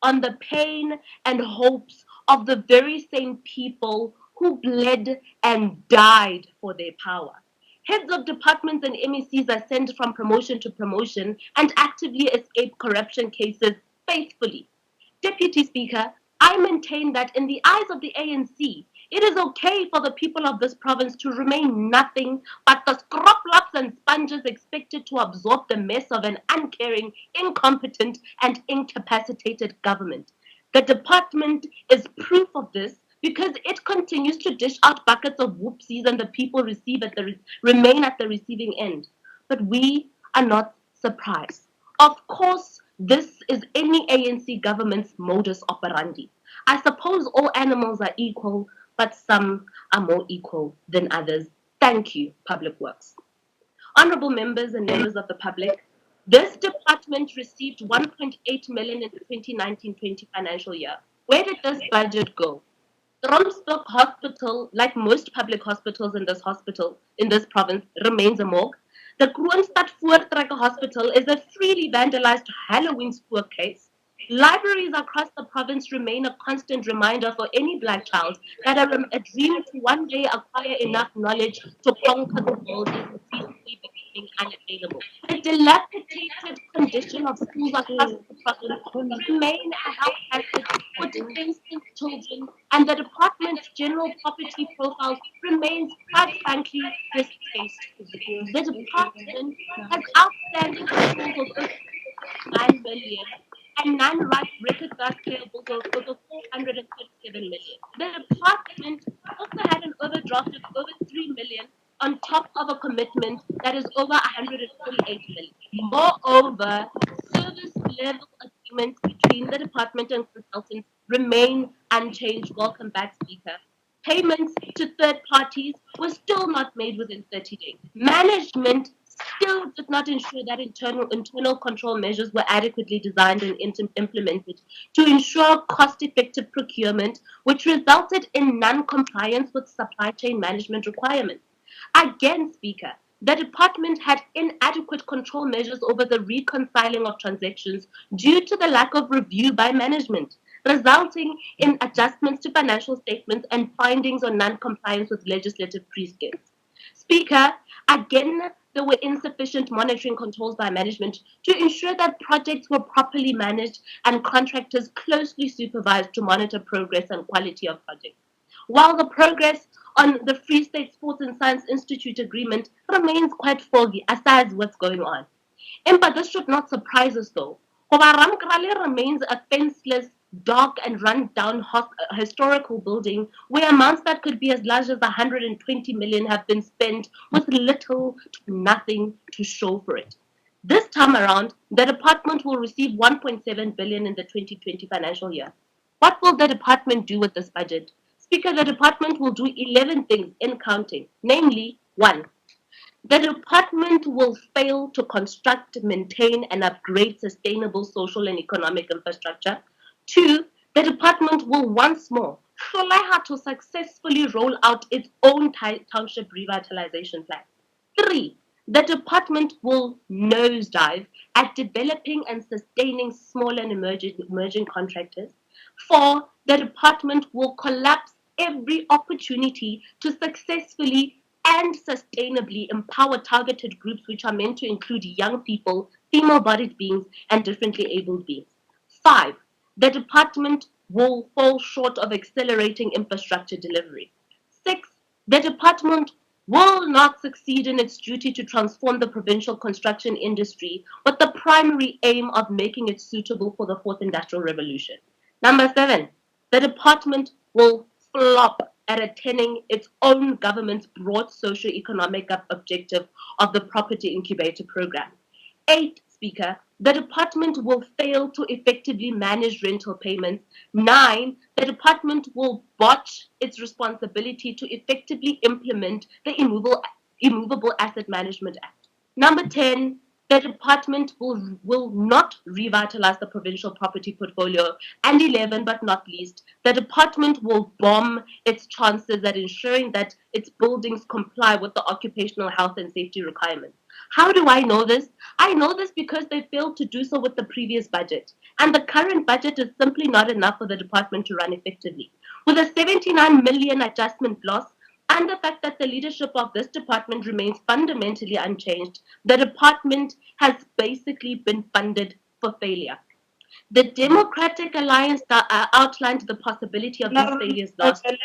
on the pain and hopes of the very same people who bled and died for their power. Heads of departments and MECs are sent from promotion to promotion and actively escape corruption cases faithfully. Deputy Speaker, I maintain that in the eyes of the ANC, it is okay for the people of this province to remain nothing but the scrophlops and sponges expected to absorb the mess of an uncaring, incompetent, and incapacitated government. The department is proof of this because it continues to dish out buckets of whoopsies and the people remain at the receiving end. But we are not surprised. Of course, this is any ANC government's modus operandi. I suppose all animals are equal, but some are more equal than others. Thank you, Public Works. Honorable members and members of the public, this department received 1.8 million in the 2019-20 financial year. Where did this budget go? The Romsburg Hospital, like most public hospitals in this province, remains a morgue. The Kroonstad Voortrekker Hospital is a freely vandalized Halloween spoor case. Libraries across the province remain a constant reminder for any black child that a dream to one day acquire enough knowledge to conquer the world is increasingly becoming unavailable. The dilapidated condition of schools across the province remain a health hazard for defenseless children, and the department's general property profile remains, quite frankly, distasteful. The department has outstanding payables of over 9 million and non-right recognized payables of over 437 million. The department also had an overdraft of over 3 million on top of a commitment that is over 148 million. Moreover, service level agreements between the department and consultants remain unchanged. Welcome back, Speaker. Payments to third parties were still not made within 30 days. Management still did not ensure that internal control measures were adequately designed and implemented to ensure cost-effective procurement, which resulted in non-compliance with supply chain management requirements. Again, Speaker, the department had inadequate control measures over the reconciling of transactions due to the lack of review by management, resulting in adjustments to financial statements and findings on non-compliance with legislative precepts. Speaker, again, there were insufficient monitoring controls by management to ensure that projects were properly managed and contractors closely supervised to monitor progress and quality of projects. While the progress on the Free State Sports and Science Institute agreement remains quite foggy, aside what's going on. But this should not surprise us though. Goba Ramkrale remains a fenceless, dark and run-down historical building where amounts that could be as large as 120 million have been spent with little to nothing to show for it. This time around, the department will receive 1.7 billion in the 2020 financial year. What will the department do with this budget? Speaker, the department will do 11 things in counting, namely, 1. The department will fail to construct, maintain, and upgrade sustainable social and economic infrastructure. 2. The department will once more try to successfully roll out its own township revitalization plan. 3. The department will nosedive at developing and sustaining small and emerging contractors. 4. The department will collapse every opportunity to successfully and sustainably empower targeted groups which are meant to include young people, female-bodied beings, and differently abled beings. 5. The department will fall short of accelerating infrastructure delivery. 6. The department will not succeed in its duty to transform the provincial construction industry with the primary aim of making it suitable for the fourth industrial revolution. Number 7, the department will flop at attaining its own government's broad socio-economic objective of the property incubator program. 8, Speaker, the department will fail to effectively manage rental payments. 9, the department will botch its responsibility to effectively implement the Immovable Asset Management Act. Number 10, the department will not revitalize the provincial property portfolio. And 11, but not least, the department will bomb its chances at ensuring that its buildings comply with the occupational health and safety requirements. How do I know this? I know this because they failed to do so with the previous budget. And the current budget is simply not enough for the department to run effectively. With a 79 million adjustment loss, and the fact that the leadership of this department remains fundamentally unchanged, the department has basically been funded for failure. The Democratic Alliance outlined the possibility of these failures last year,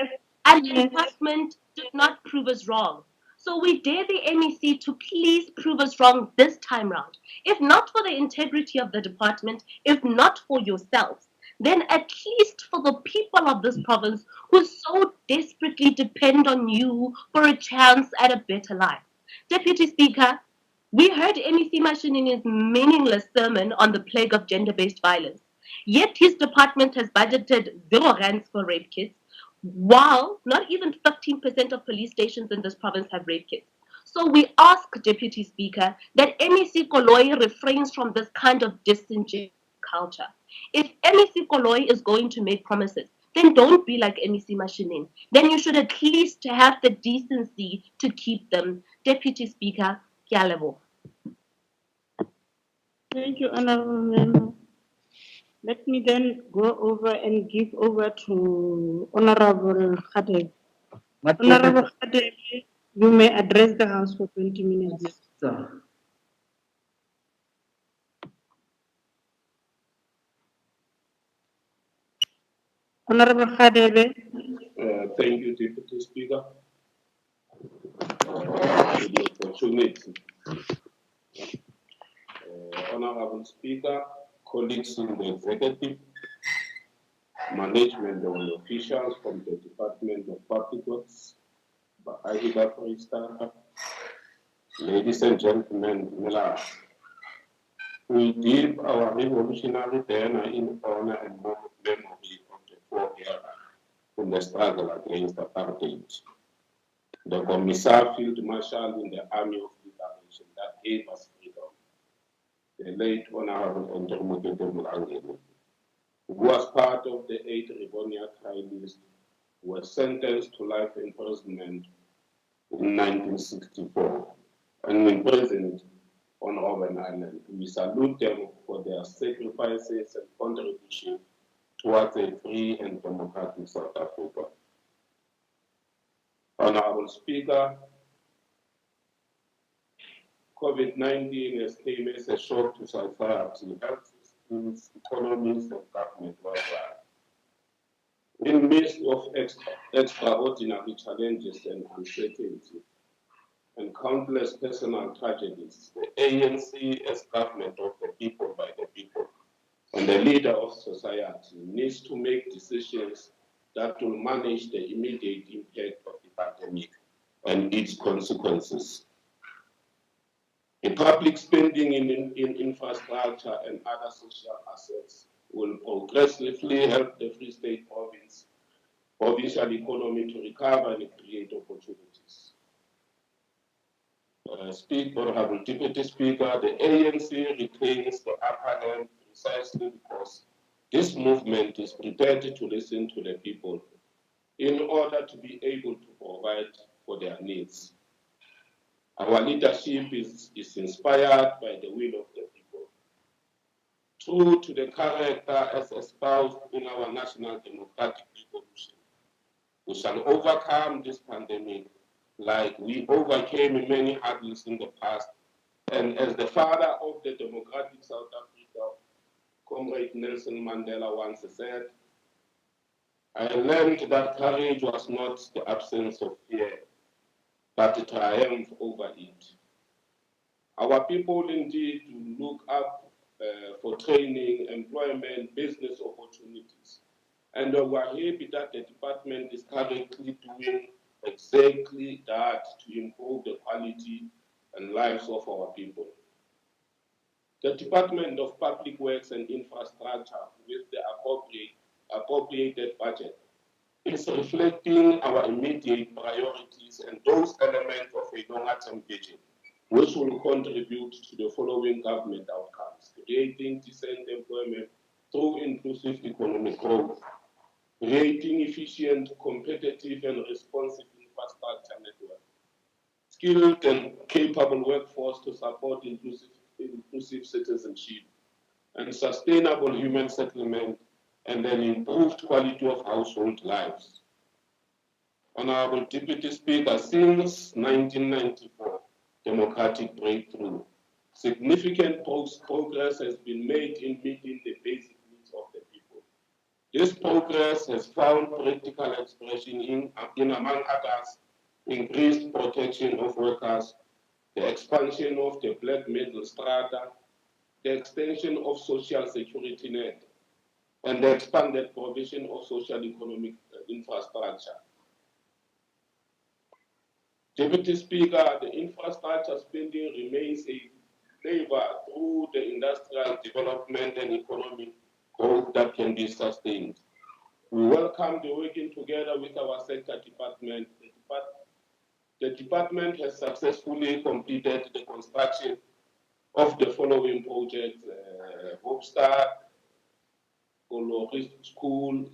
and the department did not prove us wrong. So we dare the MEC to please prove us wrong this time round. If not for the integrity of the department, if not for yourselves, then at least for the people of this province who so desperately depend on you for a chance at a better life. Deputy Speaker, we heard MEC Mashinini's meaningless sermon on the plague of gender-based violence. Yet his department has budgeted 0 rands for rape kits, while not even 15% of police stations in this province have rape kits. So we ask, Deputy Speaker, that MEC Koloi refrains from this kind of disingenuous culture. If MEC Koloi is going to make promises, then don't be like MEC Mashinin. Then you should at least have the decency to keep them. Deputy Speaker, Kialebo. Thank you, Honorable Member. Let me then go over and give over to Honorable Khadeb. Honorable Khadeb, you may address the House for 20 minutes. Honorable Khadebe. Thank you, Deputy Speaker, for the opportunity. Honorable Speaker, colleagues in the executive, management and officials from the Department of Public Works, Bahida Freestyle, ladies and gentlemen, we give our revolutionary banner in honor and memory of the four era in the struggle against apartheid. The Commissar Field Marshal in the Army of Liberation that gave us freedom, the late Honorable Ntomukete Mulangeni, who was part of the 8 Rivonia trialists, was sentenced to life imprisonment in 1964 and imprisoned on Robben Island. We salute them for their sacrifices and contribution towards a free and democratic South Africa. Honorable Speaker, COVID-19 has came as a shock to society, health systems, economies, and government worldwide. In the midst of extraordinary challenges and uncertainty, and countless personal tragedies, the ANC, as government of the people by the people, and the leader of society, needs to make decisions that will manage the immediate impact of the pandemic and its consequences. The public spending in infrastructure and other social assets will progressively help the Free State provincial economy to recover and create opportunities. Honorable Deputy Speaker, the ANC retains the upper hand precisely because this movement is prepared to listen to the people in order to be able to provide for their needs. Our leadership is inspired by the will of the people. True to the character as espoused in our national democratic revolution, we shall overcome this pandemic like we overcame many hurdles in the past. And as the father of the democratic South Africa, Comrade Nelson Mandela once said, I learned that courage was not the absence of fear, but the triumph over it. Our people indeed look up for training, employment, business opportunities. And we are happy that the department is currently doing exactly that to improve the quality and lives of our people. The Department of Public Works and Infrastructure, with the appropriated budget, is reflecting our immediate priorities and those elements of a longer-term vision, which will contribute to the following government outcomes: creating decent employment through inclusive economic growth, creating efficient, competitive, and responsive infrastructure network, skilled and capable workforce to support inclusive citizenship, and sustainable human settlement, and an improved quality of household lives. Honorable Deputy Speaker, since 1994, democratic breakthrough, significant progress has been made in meeting the basic needs of the people. This progress has found practical expression in among others, increased protection of workers, the expansion of the black middle strata, the extension of social security net, and the expanded provision of social economic infrastructure. Deputy Speaker, the infrastructure spending remains a lever through the industrial development and economic growth that can be sustained. We welcome the working together with our sector department. The department has successfully completed the construction of the following projects: Hopstar, Olori School,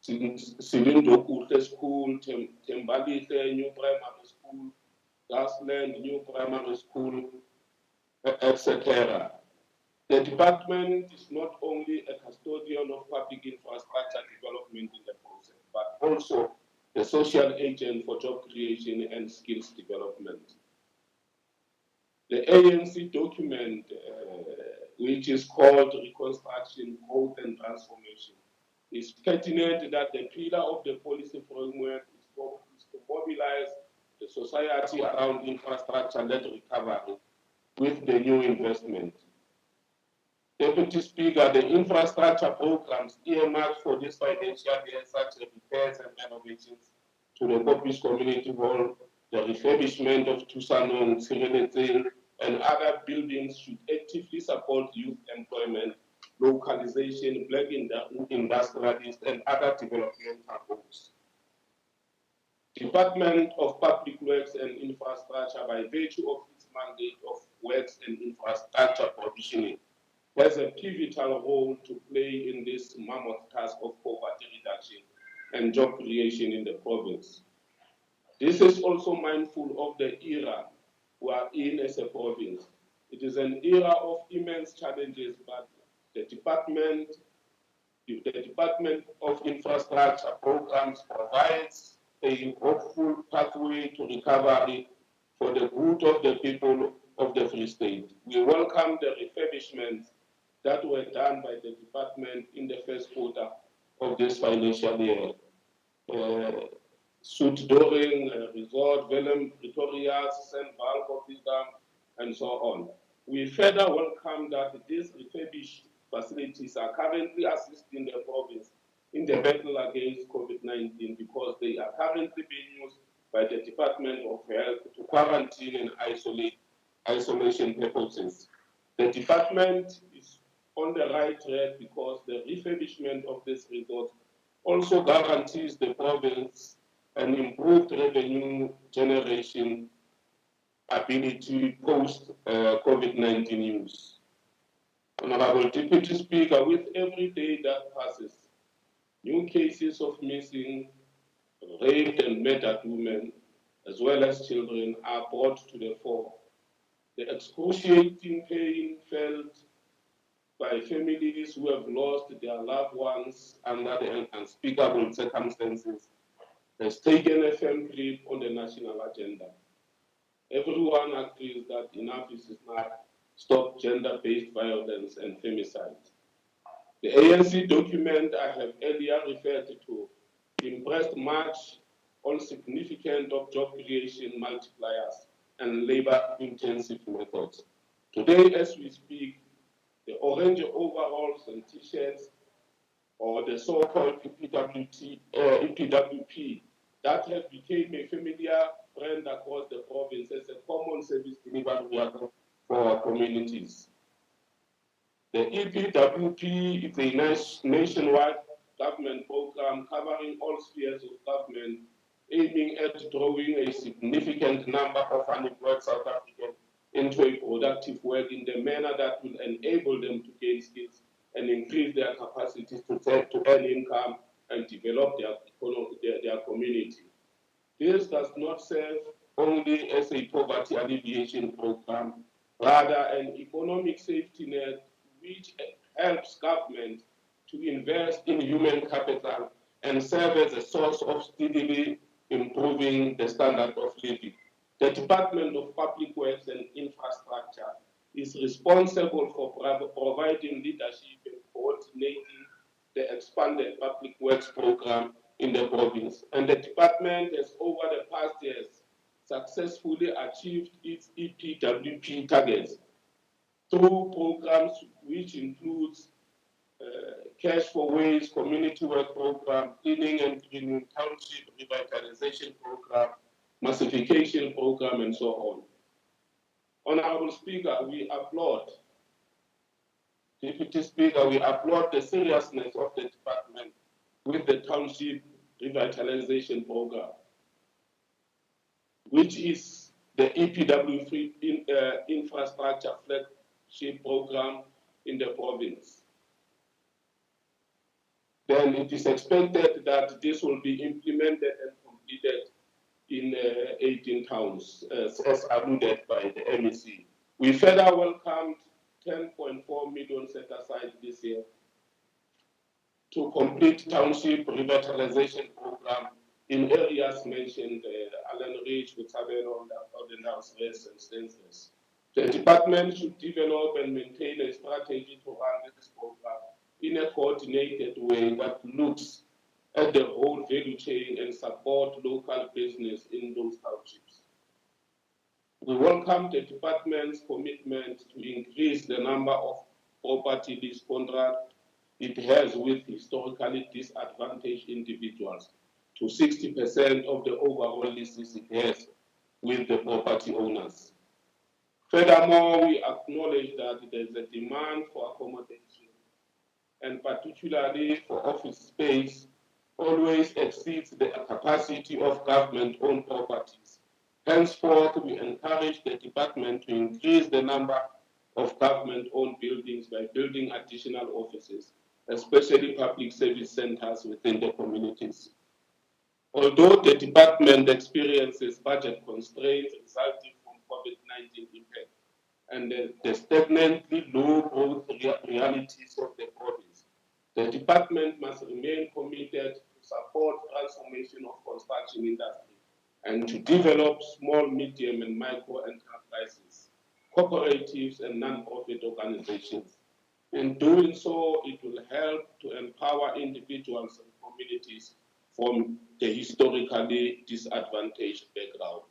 Silindo Kutle School, Tembalite New Primary School, Gasland New Primary School, etc. The department is not only a custodian of public infrastructure development in the process, but also the social agent for job creation and skills development. The ANC document, which is called Reconstruction, Growth and Transformation, is pertinent that the pillar of the policy framework is to mobilize the society around infrastructure-led recovery with the new investment. Deputy Speaker, the infrastructure programs earmarked for this financial year, such as repairs and renovations to the Corpus Community Hall, the refurbishment of Tusanong, Sirenetseng, and other buildings should actively support youth employment, localization, black industrialists, and other developmental goals. Department of Public Works and Infrastructure, by virtue of its mandate of works and infrastructure provisioning, has a pivotal role to play in this mammoth task of poverty reduction and job creation in the province. This is also mindful of the era we are in as a province. It is an era of immense challenges, but the Department of Infrastructure Programs provides a hopeful pathway to recovery for the good of the people of the Free State. We welcome the refurbishments that were done by the department in the first quarter of this financial year. Soetdoring, Resort, Velem, Pretoria, St. Val, Coffeedam, and so on. We further welcome that these refurbished facilities are currently assisting the province in the battle against COVID-19 because they are currently being used by the Department of Health to quarantine and isolation purposes. The department is on the right track because the refurbishment of this resort also guarantees the province an improved revenue generation ability post COVID-19 use. Honorable Deputy Speaker, with every day that passes, new cases of missing, raped and murdered women, as well as children, are brought to the fore. The excruciating pain felt by families who have lost their loved ones under the unspeakable circumstances has taken a firm grip on the national agenda. Everyone agrees that enough is enough. Stop gender-based violence and femicide. The ANC document I have earlier referred to impressed much on significant of job creation multipliers and labor-intensive methods. Today, as we speak, the orange overalls and t-shirts, or the so-called EPWP, that have become a familiar trend across the province as a common service delivery worker for our communities. The EPWP is a nationwide government program covering all spheres of government, aiming at drawing a significant number of unemployed South Africans into a productive work in the manner that will enable them to gain skills and increase their capacities to earn income and develop their community. This does not serve only as a poverty alleviation program, rather an economic safety net which helps government to invest in human capital and serve as a source of steadily improving the standard of living. The Department of Public Works and Infrastructure is responsible for providing leadership and coordinating the expanded public works program in the province. And the department has, over the past years, successfully achieved its EPWP targets through programs which includes Cash for Waste, Community Work Program, Cleaning and Greening Township Revitalization Program, Massification Program, and so on. Honorable Speaker, we applaud, Deputy Speaker, we applaud the seriousness of the department with the Township Revitalization Program, which is the EPW infrastructure flagship program in the province. Then it is expected that this will be implemented and completed in 18 towns, as alluded by the MEC We further welcomed 10.4 million set aside this year to complete township revitalization program in areas mentioned, Allen Ridge, Butabelo, Ordinance, West, and Stansted. The department should develop and maintain a strategy to run this program in a coordinated way that looks at the whole value chain and support local business in those townships. We welcome the department's commitment to increase the number of property lease contracts it has with historically disadvantaged individuals to 60% of the overall leases it has with the property owners. Furthermore, we acknowledge that there is a demand for accommodation, and particularly for office space, always exceeds the capacity of government-owned properties. Henceforth, we encourage the department to increase the number of government-owned buildings by building additional offices, especially public service centers within the communities. Although the department experiences budget constraints resulting from COVID-19 impact and the stagnantly low growth realities of the province, the department must remain committed to support transformation of construction industry and to develop small, medium, and micro enterprises, cooperatives, and non-profit organizations. In doing so, it will help to empower individuals and communities from the historically disadvantaged background.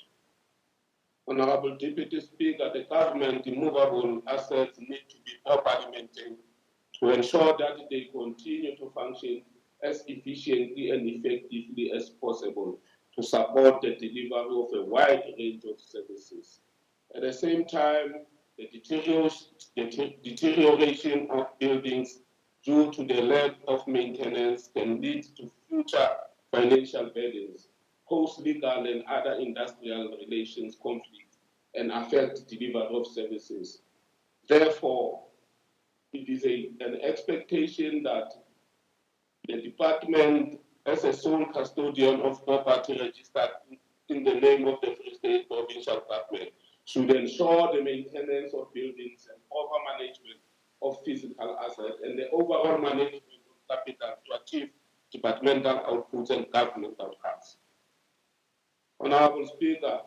Honorable Deputy Speaker, the government immovable assets need to be properly maintained to ensure that they continue to function as efficiently and effectively as possible to support the delivery of a wide range of services. At the same time, the deterioration of buildings due to the lack of maintenance can lead to future financial burdens, cause legal and other industrial relations conflicts, and affect delivery of services. Therefore, it is an expectation that the department, as a sole custodian of property registered in the name of the Free State Provincial Government, should ensure the maintenance of buildings and proper management of physical assets and the overall management of capital to achieve departmental outputs and government outcomes. Honorable Speaker,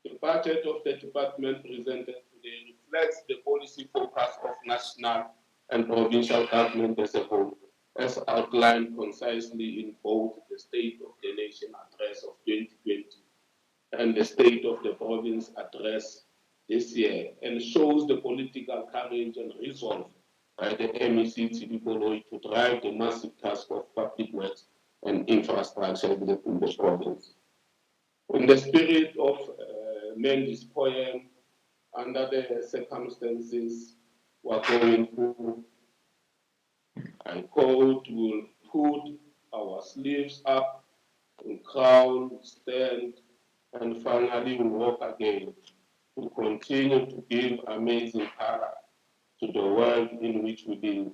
the budget of the department presented today reflects the policy focus of national and provincial government as a whole, as outlined concisely in both the State of the Nation Address of 2020 and the State of the Province Address this year, and shows the political courage and resolve by the MEC to drive the massive task of public works and infrastructure in the province. In the spirit of Mendy's poem, under the circumstances we're going through, I quote, we'll put our sleeves up, we'll crown, stand, and finally we'll walk again to continue to give amazing color to the world in which we live.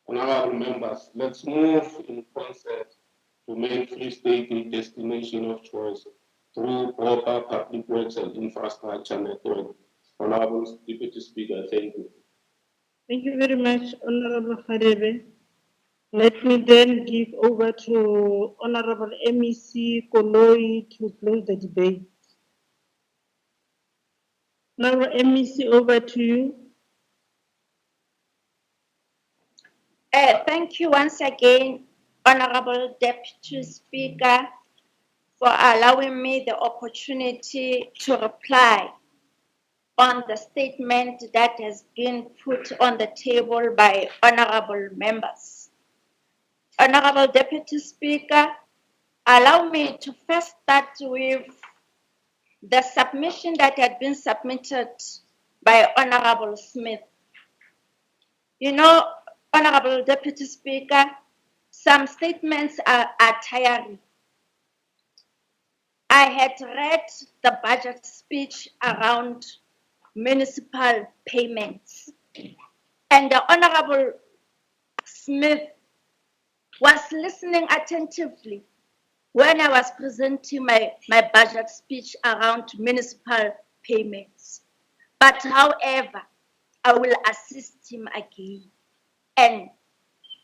Honorable members, let's move in concert to make Free State a destination of choice through proper public works and infrastructure network. Honorable Deputy Speaker, thank you. Thank you very much, Honorable Kharebe. Let me then give over to Honorable MEC Koloi to close the debate. Honorable MEC, over to you. Thank you once again, Honorable Deputy Speaker, for allowing me the opportunity to reply on the statement that has been put on the table by honorable members. Honorable Deputy Speaker, allow me to first start with the submission that had been submitted by Honorable Smith. You know, Honorable Deputy Speaker, some statements are tiring. I had read the budget speech around municipal payments, and the Honorable Smith was listening attentively when I was presenting my budget speech around municipal payments. But however, I will assist him again. And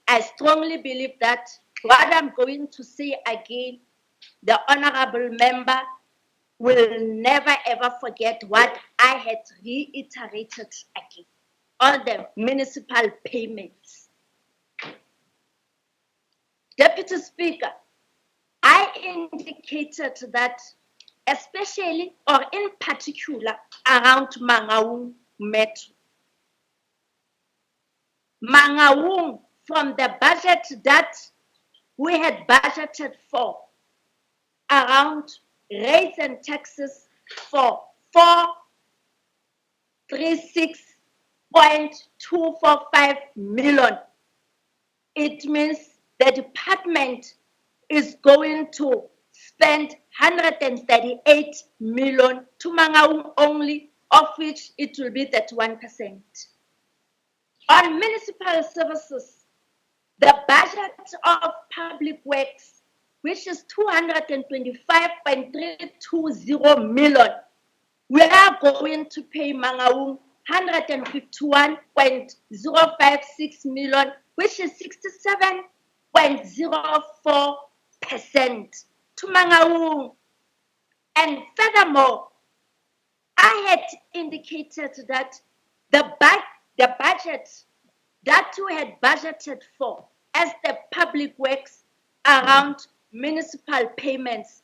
I strongly believe that what I'm going to say again, the honorable member will never ever forget what I had reiterated again on the municipal payments. Deputy Speaker, I indicated that especially or in particular around Mangaung Metro. Mangaung, from the budget that we had budgeted for, around rates and taxes for 436.245 million. It means the department is going to spend 138 million to Mangaung only, of which it will be 31%. On municipal services, the budget of public works, which is 225.320 million, we are going to pay Mangaung 151.056 million, which is 67.04% to Mangaung. And furthermore, I had indicated that the budget that we had budgeted for as the public works around municipal payments,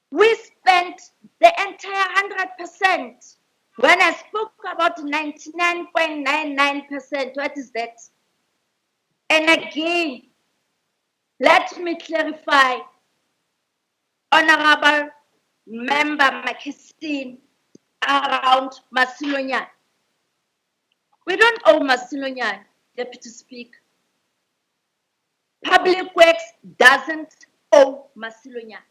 we spent the entire 100%. When I spoke about 99.99%, what is that? And again, let me clarify, Honorable Member Makistin, around Masilonyan. We don't owe Masilonyan, Deputy Speaker. Public Works doesn't owe Masilonyan.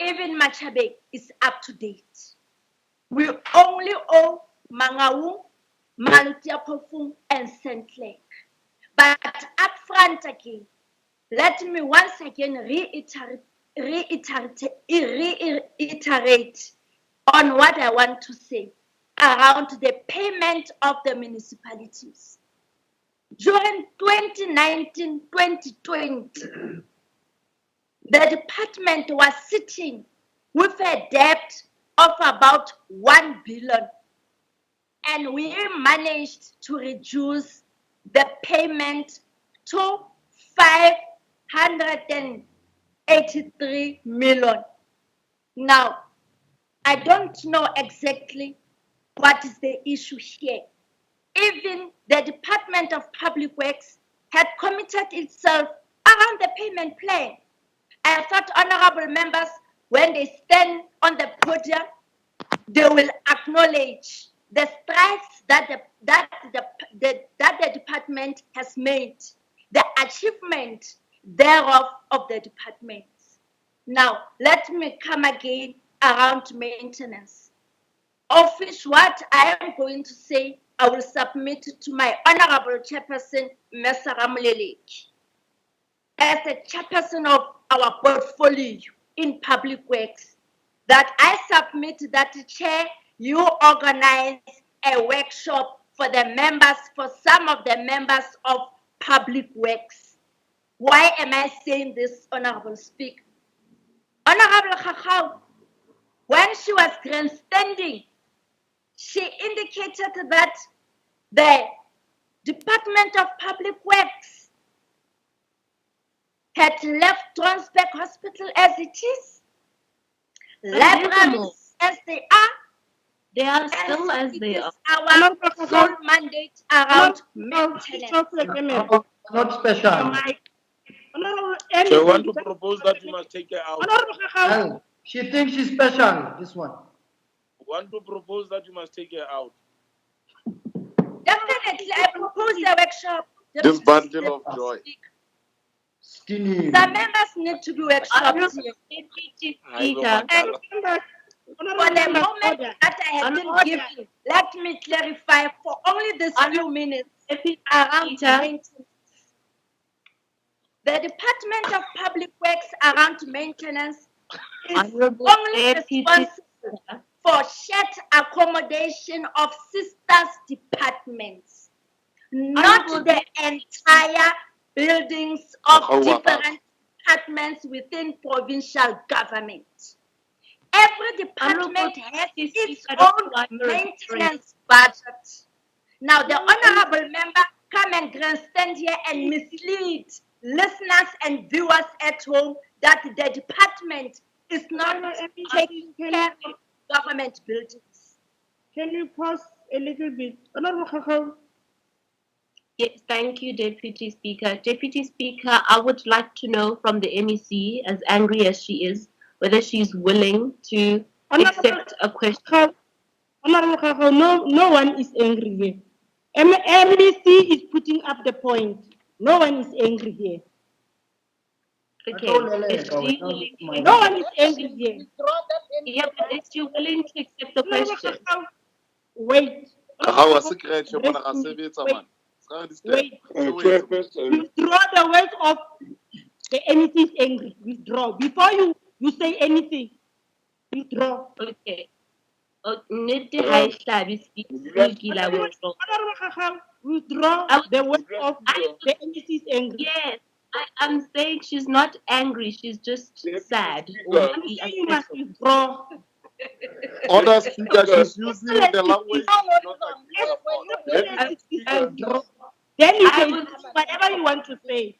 Even Machabe is up to date. We only owe Mangaung, Malutia Pofung, and St. Lake. But upfront again, let me once again reiterate on what I want to say around the payment of the municipalities. During 2019-2020, the department was sitting with a debt of about 1 billion, and we managed to reduce the payment to 583 million. Now, I don't know exactly what is the issue here. Even the Department of Public Works had committed itself around the payment plan. I thought honorable members, when they stand on the podium, they will acknowledge the strides that the department has made, the achievement thereof of the departments. Now, let me come again around maintenance, of which what I am going to say, I will submit to my honorable chairperson, Mr. Ramuleleki, as the chairperson of our portfolio in public works, that I submit that, Chair, you organize a workshop for the members, for some of the members of public works. Why am I saying this, Honorable Speaker? Honorable Khakau, when she was grandstanding, she indicated that the Department of Public Works had left Transberg Hospital as it is, libraries as they are. They are still as they are. Our sole mandate around maintenance. Not special. So I want to propose that you must take her out. And she thinks she's special, this one. I want to propose that you must take her out. Definitely, I propose the workshop. This bundle of joy. Skinny. The members need to do workshops here. And for the moment that I have been given, let me clarify for only this few minutes around maintenance. The Department of Public Works around maintenance is only responsible for shared accommodation of sisters departments, not the entire buildings of different departments within provincial government. Every department has its own maintenance budget. Now, the honorable member come and grandstand here and mislead listeners and viewers at home that the department is not taking care of government buildings. Can you pause a little bit? Honorable Khakhao. Yes, thank you, Deputy Speaker. Deputy Speaker, I would like to know from the MEC, as angry as she is, whether she's willing to accept a question. Honorable Khakhao, no one is angry here. MEC is putting up the point. No one is angry here. Okay, is she willing to No one is angry here. Yeah, but is she willing to accept the question? Wait. How was secret? You want to say it, man? Wait. Withdraw the words of the MEC is angry. Withdraw. Before you say anything, withdraw. Okay. Nnete ha e hlabe speaker la withdraw. Withdraw the words of the MEC is angry. Yes, I'm saying she's not angry. She's just sad. I'm saying you must withdraw. Other speaker, she's using the language. Then you can do whatever you want to say.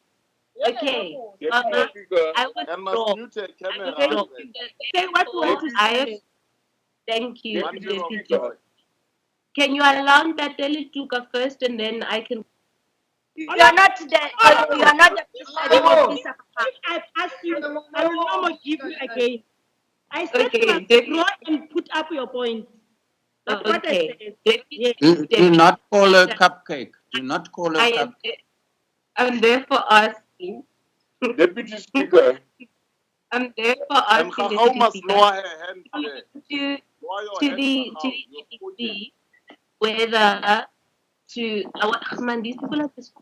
Okay, Mama, I withdraw. Say what you want to say. Thank you, Deputy. Can you allow Ntatele Tuka first, and then I can. You are not the presiding officer. I've asked you, I will no more give you again. I said Okay, you must withdraw and put up your point. That's what I said. Yes. Do not call her cupcake. Do not call her cupcake. I'm therefore asking. Deputy Speaker. I'm therefore asking the How must Speaker lower her hand there? to the EC whether to man, these people are just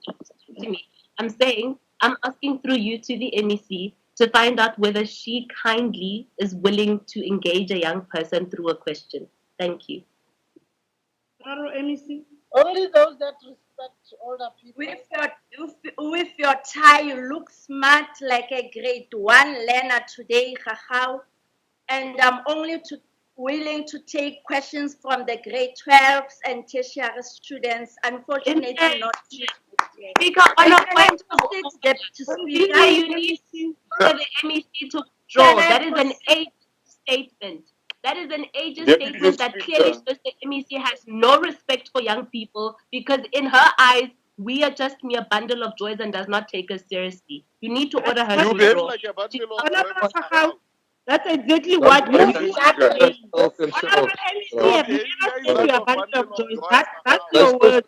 to me. I'm saying I'm asking through you to the MEC to find out whether she kindly is willing to engage a young person through a question. Thank you. MEC. Only those that respect older people. With your tie, you look smart like a grade 1 learner today, Khakhao. And I'm only willing to take questions from the grade 12s and tertiary students. Unfortunately, not you. Speaker, on a point Speaker, you need for the MEC to withdraw. That is an age statement. That is an age statement that clearly shows the MEC has no respect for young people because in her eyes, we are just mere bundle of joys and does not take us seriously. You need to order her to withdraw. Like a bundle of joys. That's exactly what you do. Honorable MEC, have you ever said you are a bunch of joys? That's your word.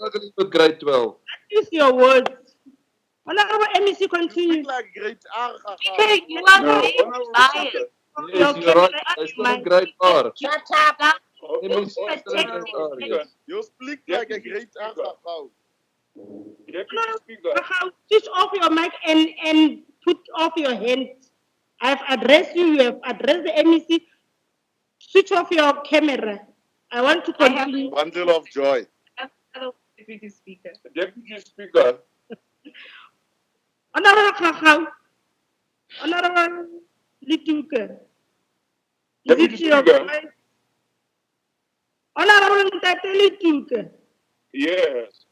Grade 12. That is your word. Honorable MEC, continue. Like grade R. Okay, you are being biased. Yes, you're right. I still in grade R. Shut up. You speak like a great answer. Switch off your mic and put off your hand. I've addressed you. You have addressed the MEC. Switch off your camera. I want to continue. Bundle of joy. Deputy Speaker. Deputy Speaker. Honorable Khakhao. Honorable Lituka. Deputy Speaker. Honorable Lituka. Yes.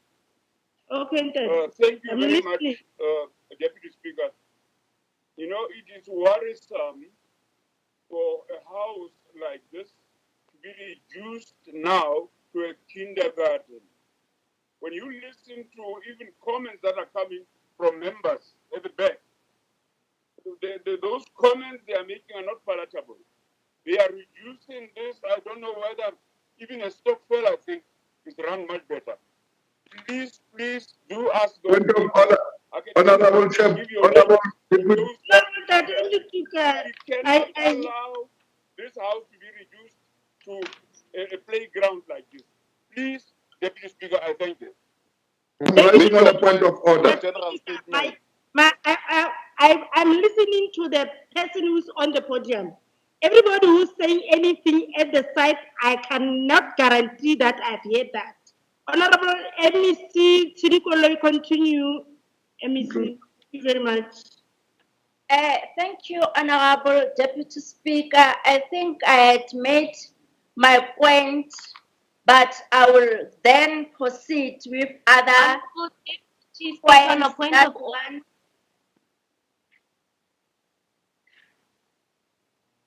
Okay, thank you very much, Deputy Speaker. You know, it is worrisome for a house like this to be reduced now to a kindergarten. When you listen to even comments that are coming from members at the back, those comments they are making are not palatable. They are reducing this. I don't know whether even a Stockfell, I think, is run much better. Please do ask those people. Honorable Chair, Honorable Deputy. We cannot allow this house to be reduced to a playground like this. Please, Deputy Speaker, I thank you. Raising on a point of order. I'm listening to the person who's on the podium. Everybody who's saying anything at the side, I cannot guarantee that I've heard that. Honorable MEC Chirikoloi, continue. MEC, thank you very much. Thank you, Honorable Deputy Speaker. I think I had made my point, but I will then proceed with other Honorable Deputy Speaker, on a points point that of order. one.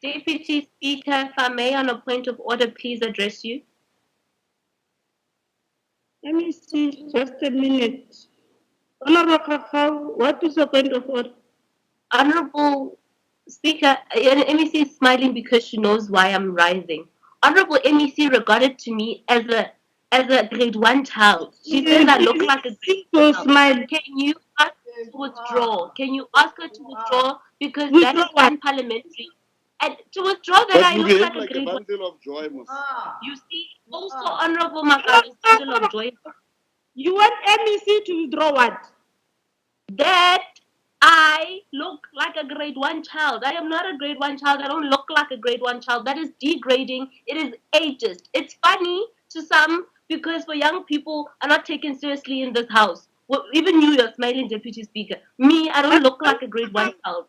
Deputy Speaker, if I may, on a point of order, please address you. Let me see, just a minute. Honorable Kakao, what is the point of order? Honorable Speaker, MEC is smiling because she knows why I'm rising. Honorable MEC regarded to me as a grade 1 child. She says I look like a grade 1 child. Can you ask her to withdraw? Can you ask her to withdraw? Because that is unparliamentary. And to withdraw that But I you look behave like a like a grade 1. bundle of joy, Mus. You see, also Honorable Maga's bundle of joy. You want MEC to withdraw what? That I look like a grade 1 child. I am not a grade 1 child. I don't look like a grade 1 child. That is degrading. It is ageist. It's funny to some because for young people are not taken seriously in this house. Well, even you're smiling, Deputy Speaker. Me, I don't look like a grade 1 child.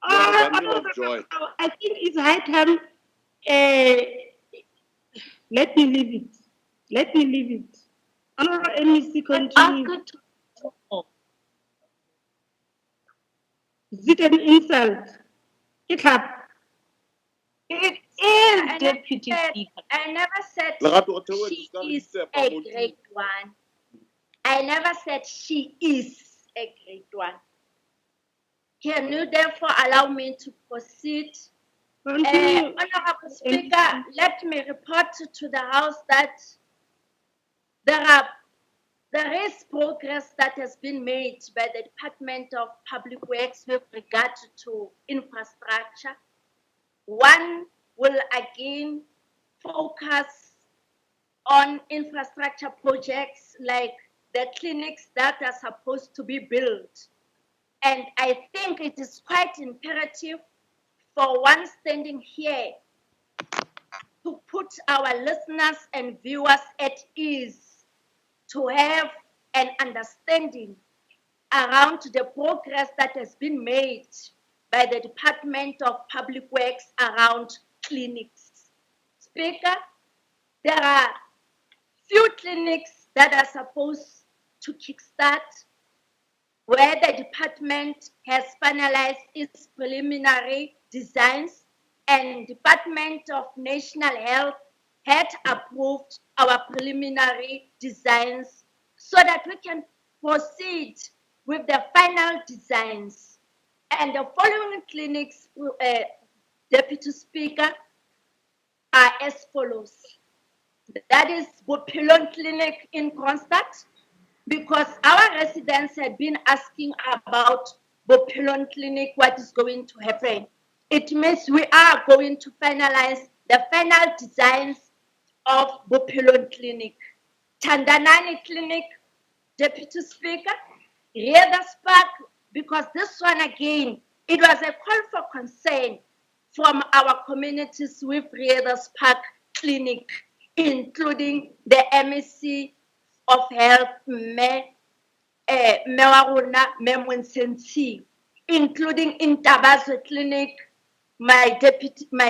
You are a bundle of joy. I think it's high time. Let me leave it. Let me leave it. Honorable MEC, continue. Ask her to withdraw. Is it an insult? Kick up. It is, Deputy Speaker. I never said Lerato, she is a grade 1. I never said she is a grade 1. Can you therefore allow me to proceed? Honorable Speaker, let me report to the House that there is progress that has been made by the Department of Public Works with regard to infrastructure. One will again focus on infrastructure projects like the clinics that are supposed to be built. And I think it is quite imperative for one standing here to put our listeners and viewers at ease, to have an understanding around the progress that has been made by the Department of Public Works around clinics. Speaker, there are few clinics that are supposed to kickstart where the department has finalized its preliminary designs and Department of National Health had approved our preliminary designs so that we can proceed with the final designs. And the following clinics, Deputy Speaker, are as follows. That is Bopilon Clinic in Kronstadt, because our residents had been asking about Bopilon Clinic, what is going to happen. It means we are going to finalize the final designs of Bopilon Clinic. Tandanani Clinic, Deputy Speaker, Readers Park, because this one again, it was a call for concern from our communities with Readers Park Clinic, including the MEC of Health, Mewaruna Memwensensi, including in Tabazo Clinic, my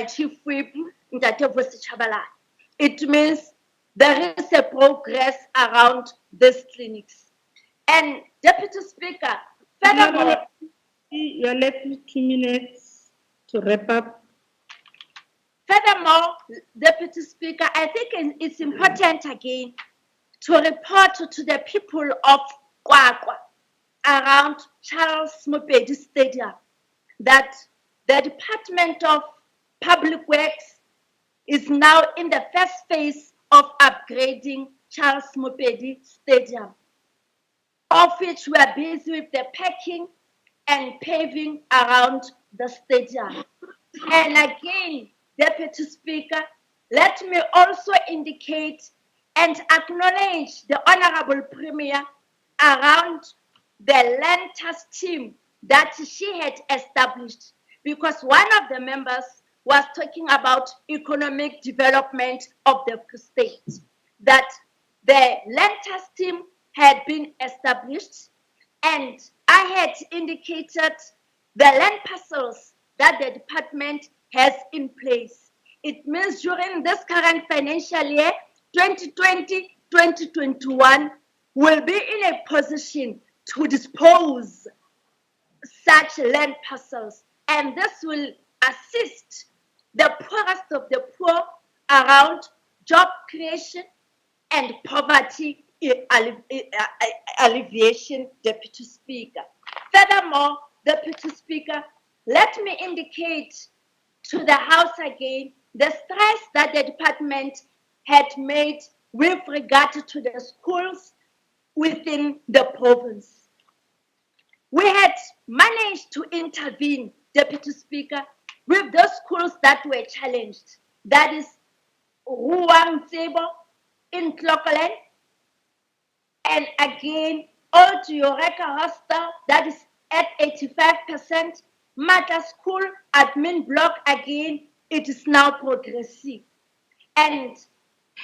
chief whip, Ntatevo Chabala. It means there is a progress around these clinics. And Deputy Speaker, furthermore, you are left with 2 minutes to wrap up. Furthermore, Deputy Speaker, I think it's important again to report to the people of Kwakwa around Charles Mopedi Stadium that the Department of Public Works is now in the first phase of upgrading Charles Mopedi Stadium, of which we are busy with the packing and paving around the stadium. And again, Deputy Speaker, let me also indicate and acknowledge the Honorable Premier around the land trust team that she had established, because one of the members was talking about economic development of the state, that the land trust team had been established, and I had indicated the land parcels that the department has in place. It means during this current financial year, 2020-2021, will be in a position to dispose such land parcels, and this will assist the poorest of the poor around job creation and poverty alleviation, Deputy Speaker. Furthermore, Deputy Speaker, let me indicate to the House again the strides that the department had made with regard to the schools within the province. We had managed to intervene, Deputy Speaker, with those schools that were challenged. That is Ruang Tsebo in Clocolan, and again, Old Yoreka Hostel, that is at 85%. Mata School, admin block, again, it is now progressive. And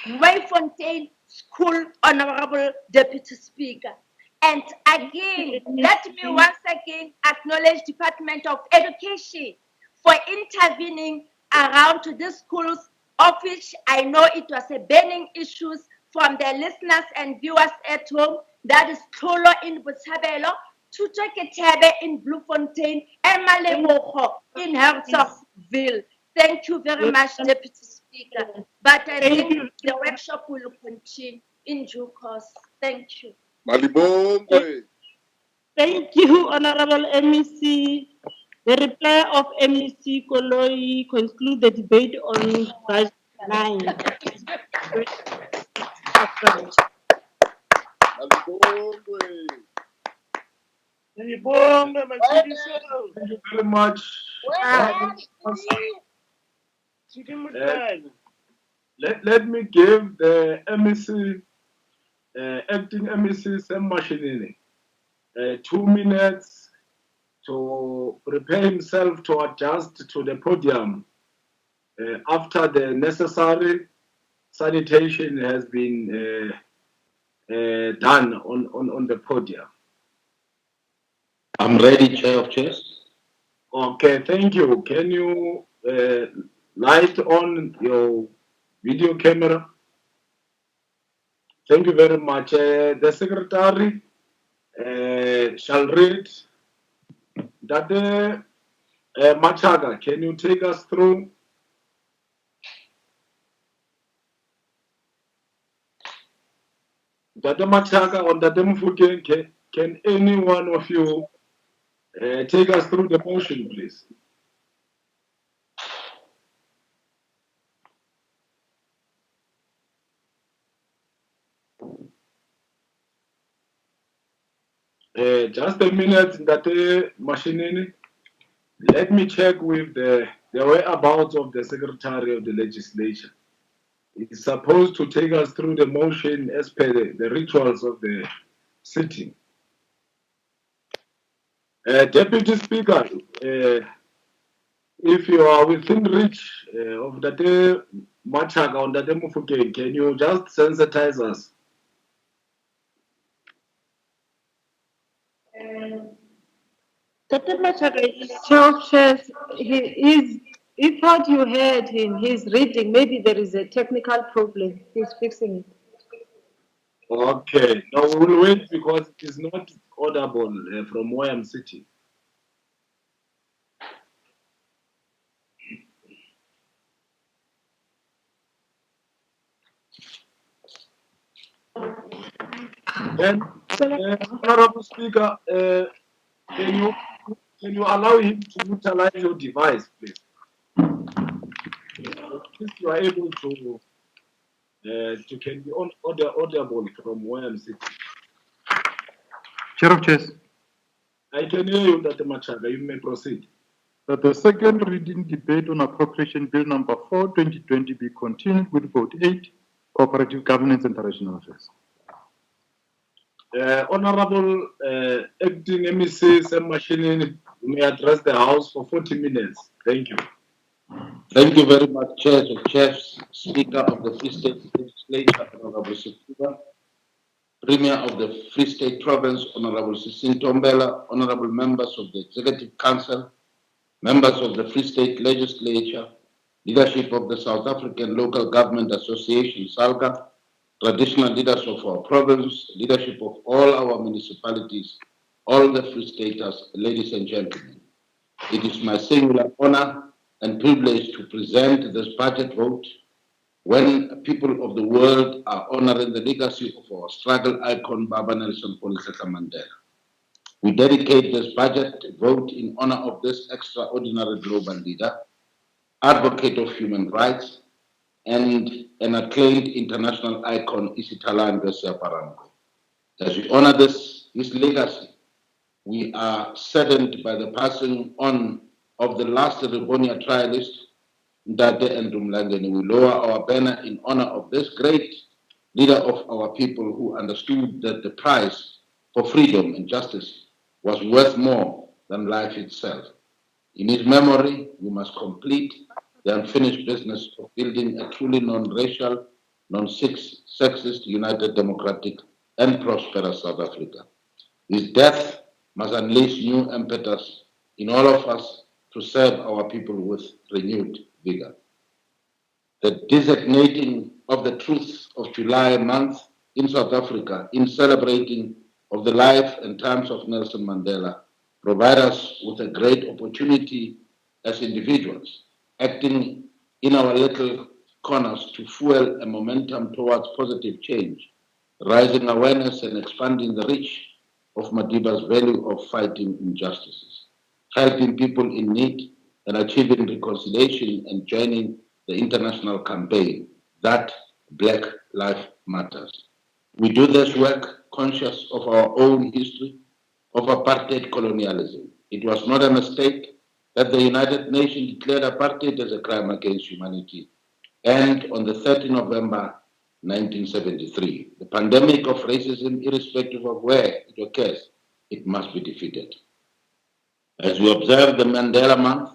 Wayfontein School, Honorable Deputy Speaker. And again, let me once again acknowledge Department of Education for intervening around to the schools, of which I know it was a burning issue from the listeners and viewers at home. That is Tolo in Botshabelo, Tuto Ketebe in Bloemfontein, and Malebogo in Herzogsville. Thank you very much, Deputy Speaker. But I think the workshop will continue in due course. Thank you. Malibongwe. Thank you, Honorable MEC. The reply of MEC Koloi conclude the debate on Budget 9. Malibongwe. Thank you very much. Let me give the MEC, acting MEC Sam Mashinini, 2 minutes to prepare himself to adjust to the podium after the necessary sanitation has been done on the podium. I'm ready, Chair of Chairs. Okay, thank you. Can you light on your video camera? Thank you very much. The Secretary shall read that Machaga, can you take us through? Dade Machaga or Dade Mfuke, can any one of you take us through the motion, please? Just a minute, Date Machinini. Let me check with the whereabouts of the Secretary of the Legislature. He's supposed to take us through the motion as per the rituals of the sitting. Deputy Speaker, if you are within reach of Date Machaga or Date Mufuke, can you just sensitize us? Dr. Machaga is chairs. He thought you heard him. He's reading. Maybe there is a technical problem. He's fixing it. Okay, now we'll wait because it is not audible from where I'm sitting. Then, Honorable Speaker, can you allow him to utilize your device, please? If you are able to can be audible from where I'm sitting. Chair of Chairs, I can hear you, Dr. Machaga. You may proceed. that the second reading debate on appropriation bill number 4, 2020 be continued with vote 8, cooperative governance and international affairs. Honorable Acting MEC Sam Mashinini, you may address the House for 40 minutes. Thank you. Thank you very much, Chair of Chairs, Speaker of the Free State Legislature, Honorable Sifuba, Premier of the Free State Province, Honorable Sisintombela, Honorable Members of the Executive Council, members of the Free State Legislature, leadership of the South African Local Government Association, SALGA, traditional leaders of our province, leadership of all our municipalities, all the Free Staters, ladies and gentlemen. It is my singular honor and privilege to present this budget vote when people of the world are honoring the legacy of our struggle icon, Baba Nelson Rolihlahla Mandela. We dedicate this budget vote in honor of this extraordinary global leader, advocate of human rights, and an acclaimed international icon, Isitala Ndosia Parango. As we honor his legacy, we are saddened by the passing on of the last Ribonia trialist, Ndate Ndumlangeni. We lower our banner in honor of this great leader of our people who understood that the price for freedom and justice was worth more than life itself. In his memory, we must complete the unfinished business of building a truly non-racial, non-sexist, united, democratic, and prosperous South Africa. His death must unleash new impetus in all of us to serve our people with renewed vigor. The designating of the truth of July month in South Africa in celebrating of the life and times of Nelson Mandela provide us with a great opportunity as individuals acting in our little corners to fuel a momentum towards positive change, raising awareness and expanding the reach of Madiba's value of fighting injustices, helping people in need and achieving reconciliation and joining the international campaign that Black Lives Matters. We do this work conscious of our own history of apartheid colonialism. It was not a mistake that the United Nations declared apartheid as a crime against humanity. And on the 30th November 1973, the pandemic of racism, irrespective of where it occurs, it must be defeated. As we observe the Mandela Month,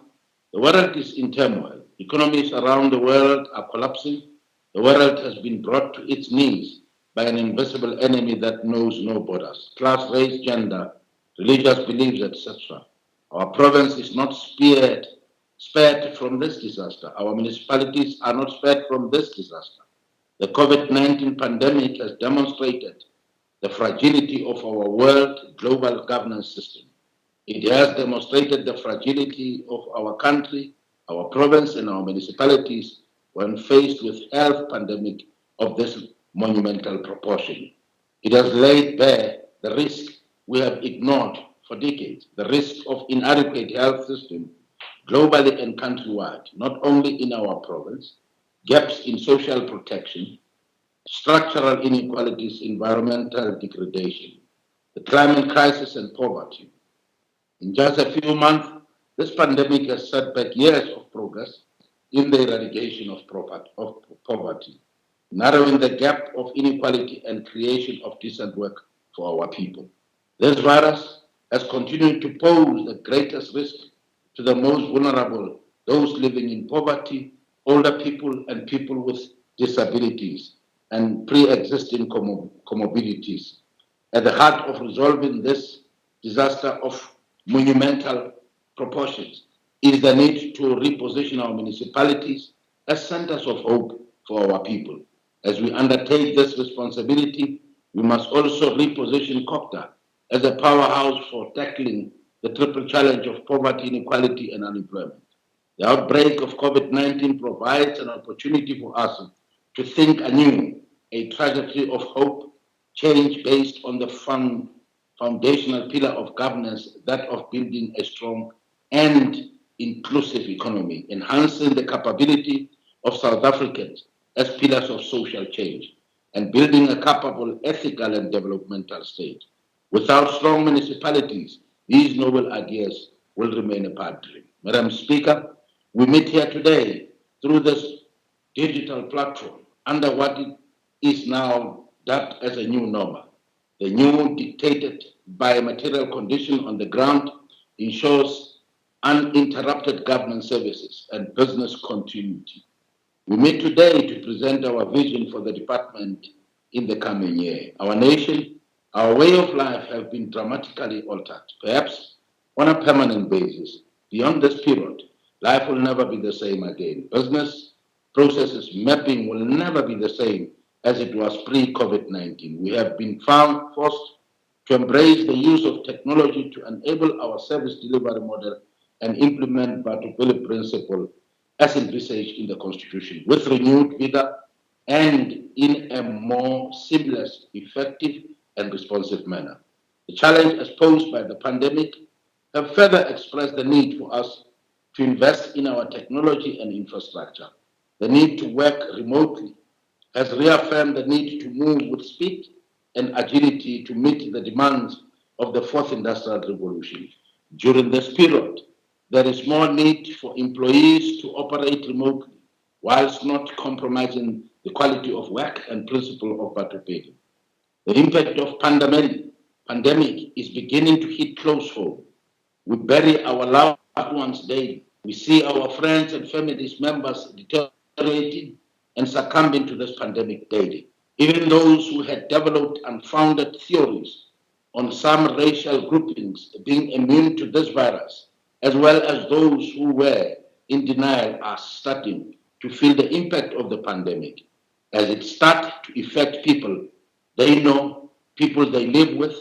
the world is in turmoil. Economies around the world are collapsing. The world has been brought to its knees by an invisible enemy that knows no borders, class, race, gender, religious beliefs, etc. Our province is not spared from this disaster. Our municipalities are not spared from this disaster. The COVID-19 pandemic has demonstrated the fragility of our world global governance system. It has demonstrated the fragility of our country, our province, and our municipalities when faced with health pandemic of this monumental proportion. It has laid bare the risk we have ignored for decades, the risk of inadequate health system globally and countrywide, not only in our province, gaps in social protection, structural inequalities, environmental degradation, the climate crisis, and poverty. In just a few months, this pandemic has set back years of progress in the eradication of poverty, narrowing the gap of inequality and creation of decent work for our people. This virus has continued to pose the greatest risk to the most vulnerable, those living in poverty, older people, and people with disabilities and pre-existing comorbidities. At the heart of resolving this disaster of monumental proportions is the need to reposition our municipalities as centers of hope for our people. As we undertake this responsibility, we must also reposition COPTA as a powerhouse for tackling the triple challenge of poverty, inequality, and unemployment. The outbreak of COVID-19 provides an opportunity for us to think anew, a trajectory of hope, change based on the foundational pillar of governance, that of building a strong and inclusive economy, enhancing the capability of South Africans as pillars of social change, and building a capable, ethical, and developmental state. Without strong municipalities, these noble ideas will remain a pipe dream. Madam Speaker, we meet here today through this digital platform under what is now dubbed as a new normal. The new dictated by a material condition on the ground ensures uninterrupted government services, and business continuity. We meet today to present our vision for the department in the coming year. Our nation, our way of life have been dramatically altered, perhaps on a permanent basis. Beyond this period, life will never be the same again. Business processes mapping will never be the same as it was pre-COVID-19. We have been found forced to embrace the use of technology to enable our service delivery model and implement Batupele principle as envisaged in the Constitution with renewed vigor and in a more seamless, effective, and responsive manner. The challenge as posed by the pandemic have further expressed the need for us to invest in our technology and infrastructure. The need to work remotely has reaffirmed the need to move with speed and agility to meet the demands of the fourth industrial revolution. During this period, there is more need for employees to operate remotely whilst not compromising the quality of work and principle of Batupele. The impact of pandemic is beginning to hit close home. We bury our loved ones daily. We see our friends and families members deteriorating and succumbing to this pandemic daily. Even those who had developed unfounded theories on some racial groupings being immune to this virus, as well as those who were in denial, are starting to feel the impact of the pandemic as it starts to affect people they know, people they live with,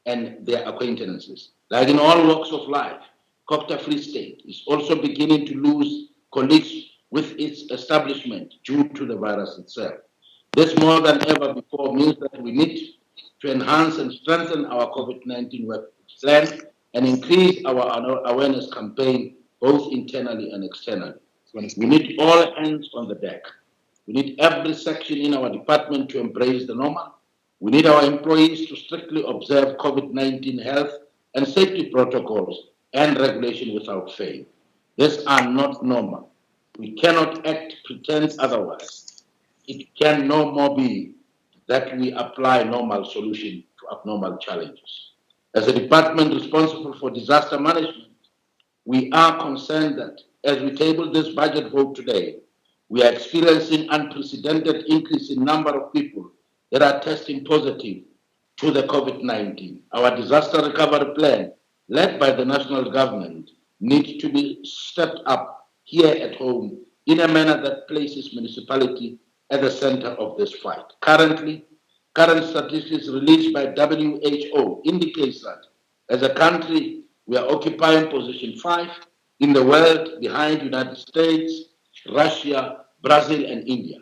and their acquaintances. Like in all walks of life, Copter Free State is also beginning to lose colleagues with its establishment due to the virus itself. This more than ever before means that we need to enhance and strengthen our COVID-19 work plan and increase our awareness campaign both internally and externally. We need all hands on the deck. We need every section in our department to embrace the normal. We need our employees to strictly observe COVID-19 health and safety protocols and regulation without fail. These are not normal. We cannot pretend otherwise. It can no more be that we apply normal solution to abnormal challenges. As a department responsible for disaster management, we are concerned that as we table this budget vote today, we are experiencing unprecedented increase in number of people that are testing positive to the COVID-19. Our disaster recovery plan, led by the national government, needs to be stepped up here at home in a manner that places municipality at the center of this fight. Current statistics released by WHO indicates that as a country, we are occupying position 5 in the world behind United States, Russia, Brazil, and India.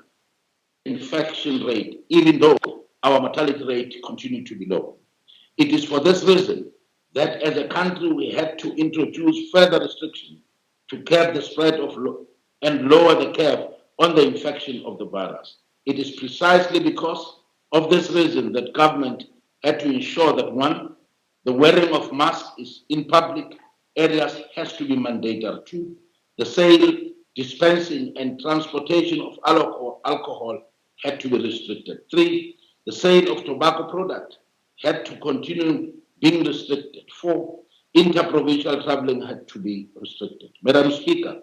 Infection rate, even though our mortality rate continues to be low. It is for this reason that as a country we had to introduce further restrictions to curb the spread of and lower the curve on the infection of the virus. It is precisely because of this reason that government had to ensure that 1, the wearing of masks is in public areas has to be mandatory. 2, the sale, dispensing, and transportation of alcohol had to be restricted. 3, the sale of tobacco product had to continue being restricted. 4, interprovincial traveling had to be restricted. Madam Speaker,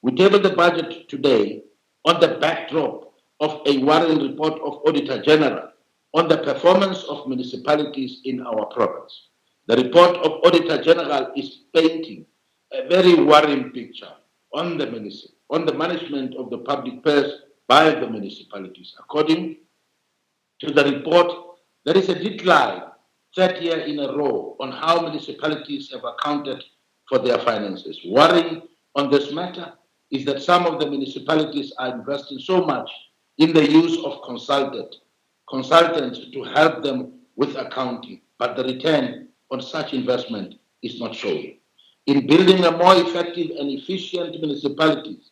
we table the budget today on the backdrop of a worrying report of Auditor General on the performance of municipalities in our province. The report of Auditor General is painting a very worrying picture on the management of the public purse by the municipalities. According to the report, there is a decline 3rd year in a row on how municipalities have accounted for their finances. Worrying on this matter is that some of the municipalities are investing so much in the use of consultants to help them with accounting, but the return on such investment is not showing. In building a more effective and efficient municipalities,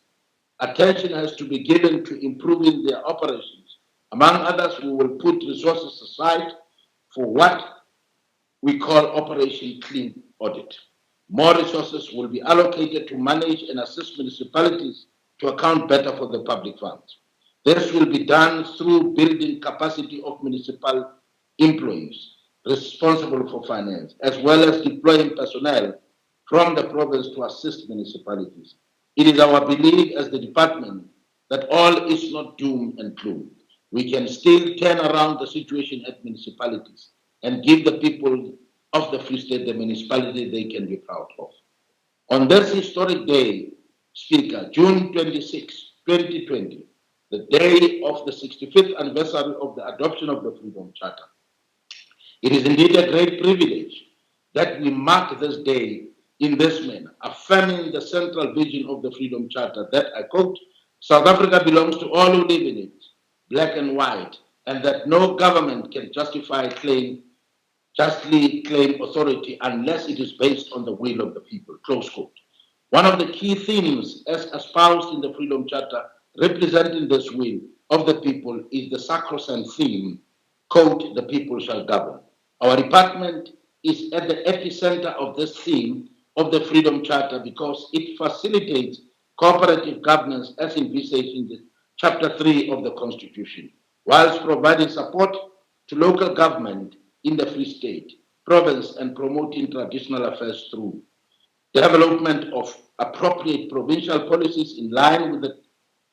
attention has to be given to improving their operations. Among others, we will put resources aside for what we call Operation Clean Audit. More resources will be allocated to manage and assist municipalities to account better for the public funds. This will be done through building capacity of municipal employees responsible for finance, as well as deploying personnel from the province to assist municipalities. It is our belief as the department that all is not doom and gloom. We can still turn around the situation at municipalities and give the people of the Free State the municipality they can be proud of. On this historic day, Speaker, June 26, 2020, the day of the 65th anniversary of the adoption of the Freedom Charter, it is indeed a great privilege that we mark this day in this manner, affirming the central vision of the Freedom Charter that, I quote, South Africa belongs to all who live in it, black and white, and that no government can justly claim authority unless it is based on the will of the people, close quote. One of the key themes as espoused in the Freedom Charter representing this will of the people is the sacrosanct theme, quote, the people shall govern. Our department is at the epicenter of this theme of the Freedom Charter because it facilitates cooperative governance as envisaged in the Chapter 3 of the Constitution, whilst providing support to local government in the Free State, province, and promoting traditional affairs through development of appropriate provincial policies in line with the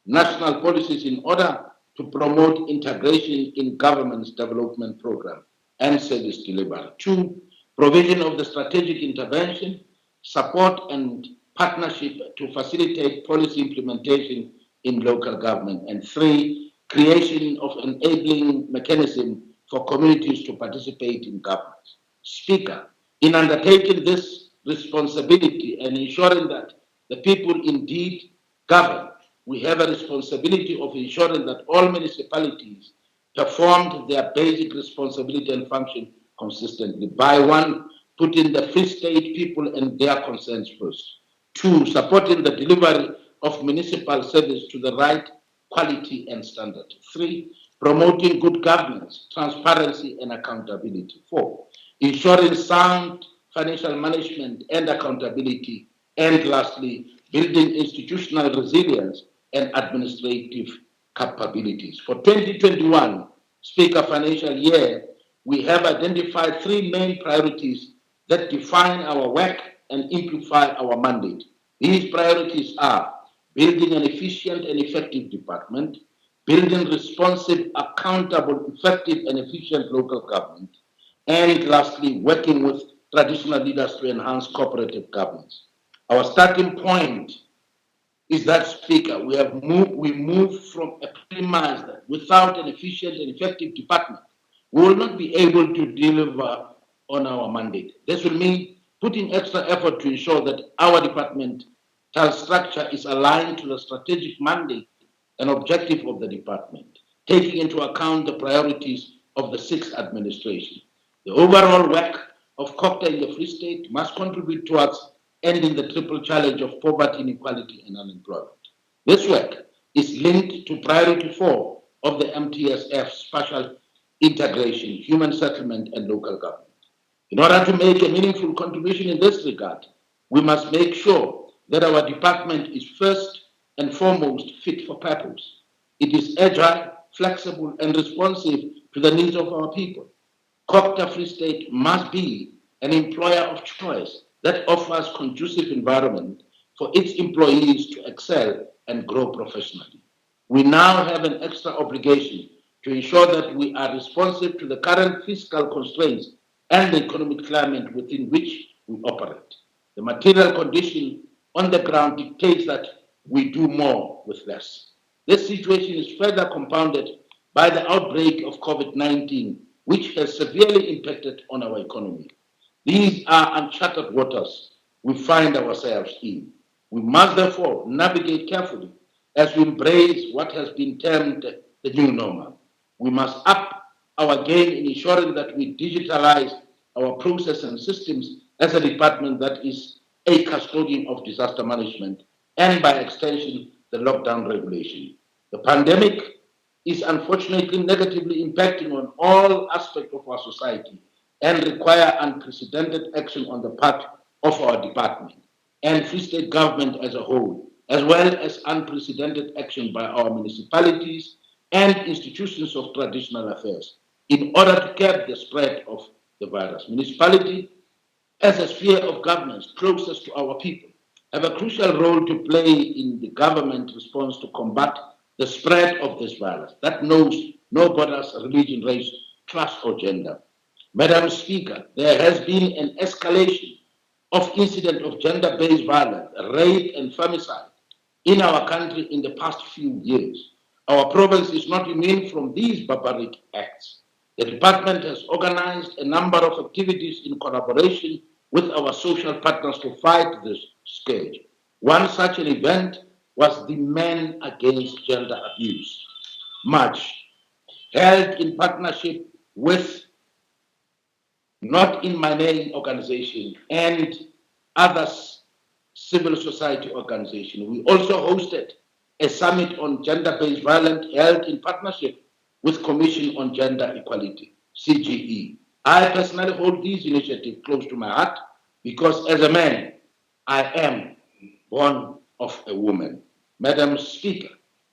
national policies in order to promote integration in government's development program and service delivery. 2, provision of the strategic intervention, support and partnership to facilitate policy implementation in local government. And 3, creation of enabling mechanism for communities to participate in governance. Speaker, in undertaking this responsibility and ensuring that the people indeed govern, we have a responsibility of ensuring that all municipalities performed their basic responsibility and function consistently. By 1, putting the Free State people and their concerns first. 2, supporting the delivery of municipal service to the right quality and standard. 3, promoting good governance, transparency, and accountability. 4, ensuring sound financial management and accountability. And lastly, building institutional resilience and administrative capabilities. For 2021, Speaker, financial year, we have identified 3 main priorities that define our work and amplify our mandate. These priorities are building an efficient and effective department, building responsive, accountable, effective, and efficient local government, and lastly, working with traditional leaders to enhance cooperative governance. Our starting point is that, Speaker, we move from a premise that without an efficient and effective department, we will not be able to deliver on our mandate. This will mean putting extra effort to ensure that our departmental structure is aligned to the strategic mandate and objective of the department, taking into account the priorities of the 6th administration. The overall work of COPTA in the Free State must contribute towards ending the triple challenge of poverty, inequality, and unemployment. This work is linked to priority 4 of the MTSF spatial integration, human settlement, and local government. In order to make a meaningful contribution in this regard, we must make sure that our department is first and foremost fit for purpose. It is agile, flexible, and responsive to the needs of our people. COPTA Free State must be an employer of choice that offers conducive environment for its employees to excel and grow professionally. We now have an extra obligation to ensure that we are responsive to the current fiscal constraints and the economic climate within which we operate. The material condition on the ground dictates that we do more with less. This situation is further compounded by the outbreak of COVID-19, which has severely impacted on our economy. These are uncharted waters we find ourselves in. We must therefore navigate carefully as we embrace what has been termed the new normal. We must up our game in ensuring that we digitalize our process and systems as a department that is a custodian of disaster management and by extension, the lockdown regulation. The pandemic is unfortunately negatively impacting on all aspects of our society and require unprecedented action on the part of our department and Free State government as a whole, as well as unprecedented action by our municipalities and institutions of traditional affairs in order to curb the spread of the virus. Municipality as a sphere of governance closest to our people, have a crucial role to play in the government response to combat the spread of this virus that knows no borders, religion, race, class, or gender. Madam Speaker, there has been an escalation of incident of gender-based violence, rape, and femicide in our country in the past few years. Our province is not immune from these barbaric acts. The department has organized a number of activities in collaboration with our social partners to fight this scourge. One such an event was the Men Against Gender Abuse March, held in partnership with Not in My Name organization and other civil society organizations. We also hosted a summit on gender-based violence held in partnership with Commission on Gender Equality, CGE. I personally hold these initiatives close to my heart because as a man, I am born of a woman. Madam Speaker,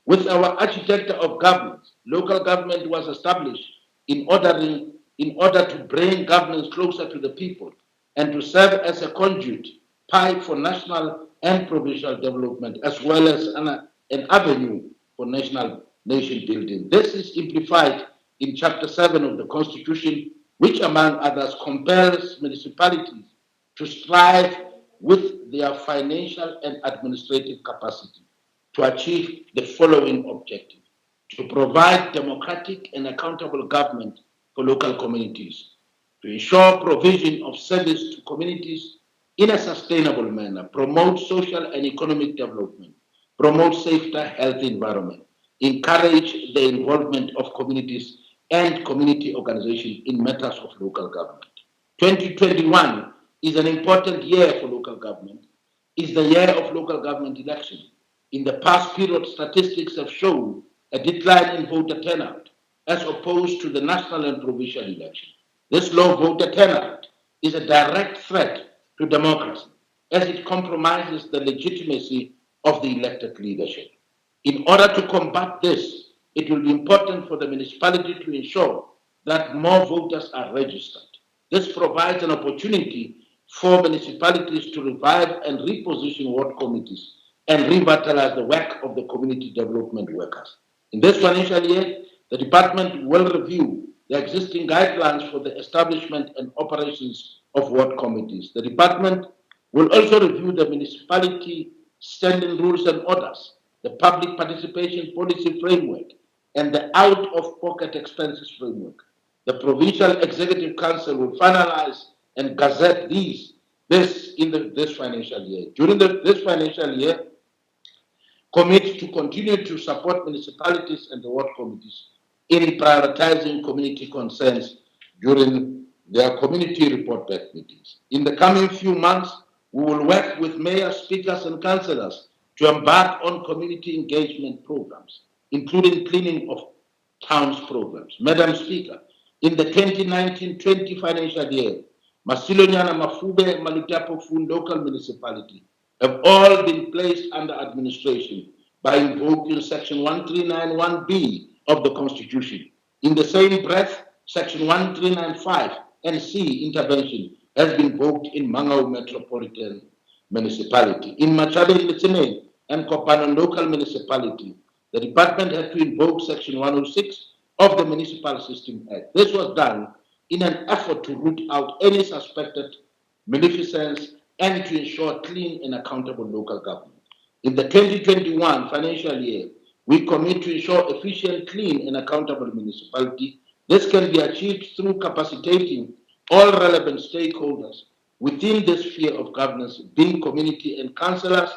with our architecture of governance, local government was established in order to bring governance closer to the people and to serve as a conduit pipe for national and provincial development, as well as an avenue for nation building. This is simplified in Chapter 7 of the Constitution, which, among others, compels municipalities to strive with their financial and administrative capacity to achieve the following objective: to provide democratic and accountable government for local communities, to ensure provision of service to communities in a sustainable manner, promote social and economic development, promote safer, healthy environment, encourage the involvement of communities and community organizations in matters of local government. 2021 is an important year for local government. It's the year of local government election. In the past period, statistics have shown a decline in voter turnout as opposed to the national and provincial election. This low voter turnout is a direct threat to democracy as it compromises the legitimacy of the elected leadership. In order to combat this, it will be important for the municipality to ensure that more voters are registered. This provides an opportunity for municipalities to revive and reposition ward committees and revitalize the work of the community development workers. In this financial year, the department will review the existing guidelines for the establishment and operations of ward committees. The department will also review the municipality standing rules and orders, the public participation policy framework, and the out-of-pocket expenses framework. The Provincial Executive Council will finalize and gazette this financial year. During this financial year, commit to continue to support municipalities and the ward committees in prioritizing community concerns during their community report back meetings. In the coming few months, we will work with mayors, speakers, and councillors to embark on community engagement programs, including cleaning of towns programs. Madam Speaker, in the 2019-20 financial year, Masilonyana, Mafube, Malutapo Fun local municipality have all been placed under administration by invoking Section 1391B of the Constitution. In the same breath, Section 1395 and C intervention has been invoked in Mangau Metropolitan Municipality. In Machade, Litsine, and Kopano local municipality, the department had to invoke Section 106 of the Municipal System Act. This was done in an effort to root out any suspected maleficence and to ensure clean and accountable local government. In the 2021 financial year, we commit to ensure efficient, clean, and accountable municipality. This can be achieved through capacitating all relevant stakeholders within this sphere of governance, being community and councillors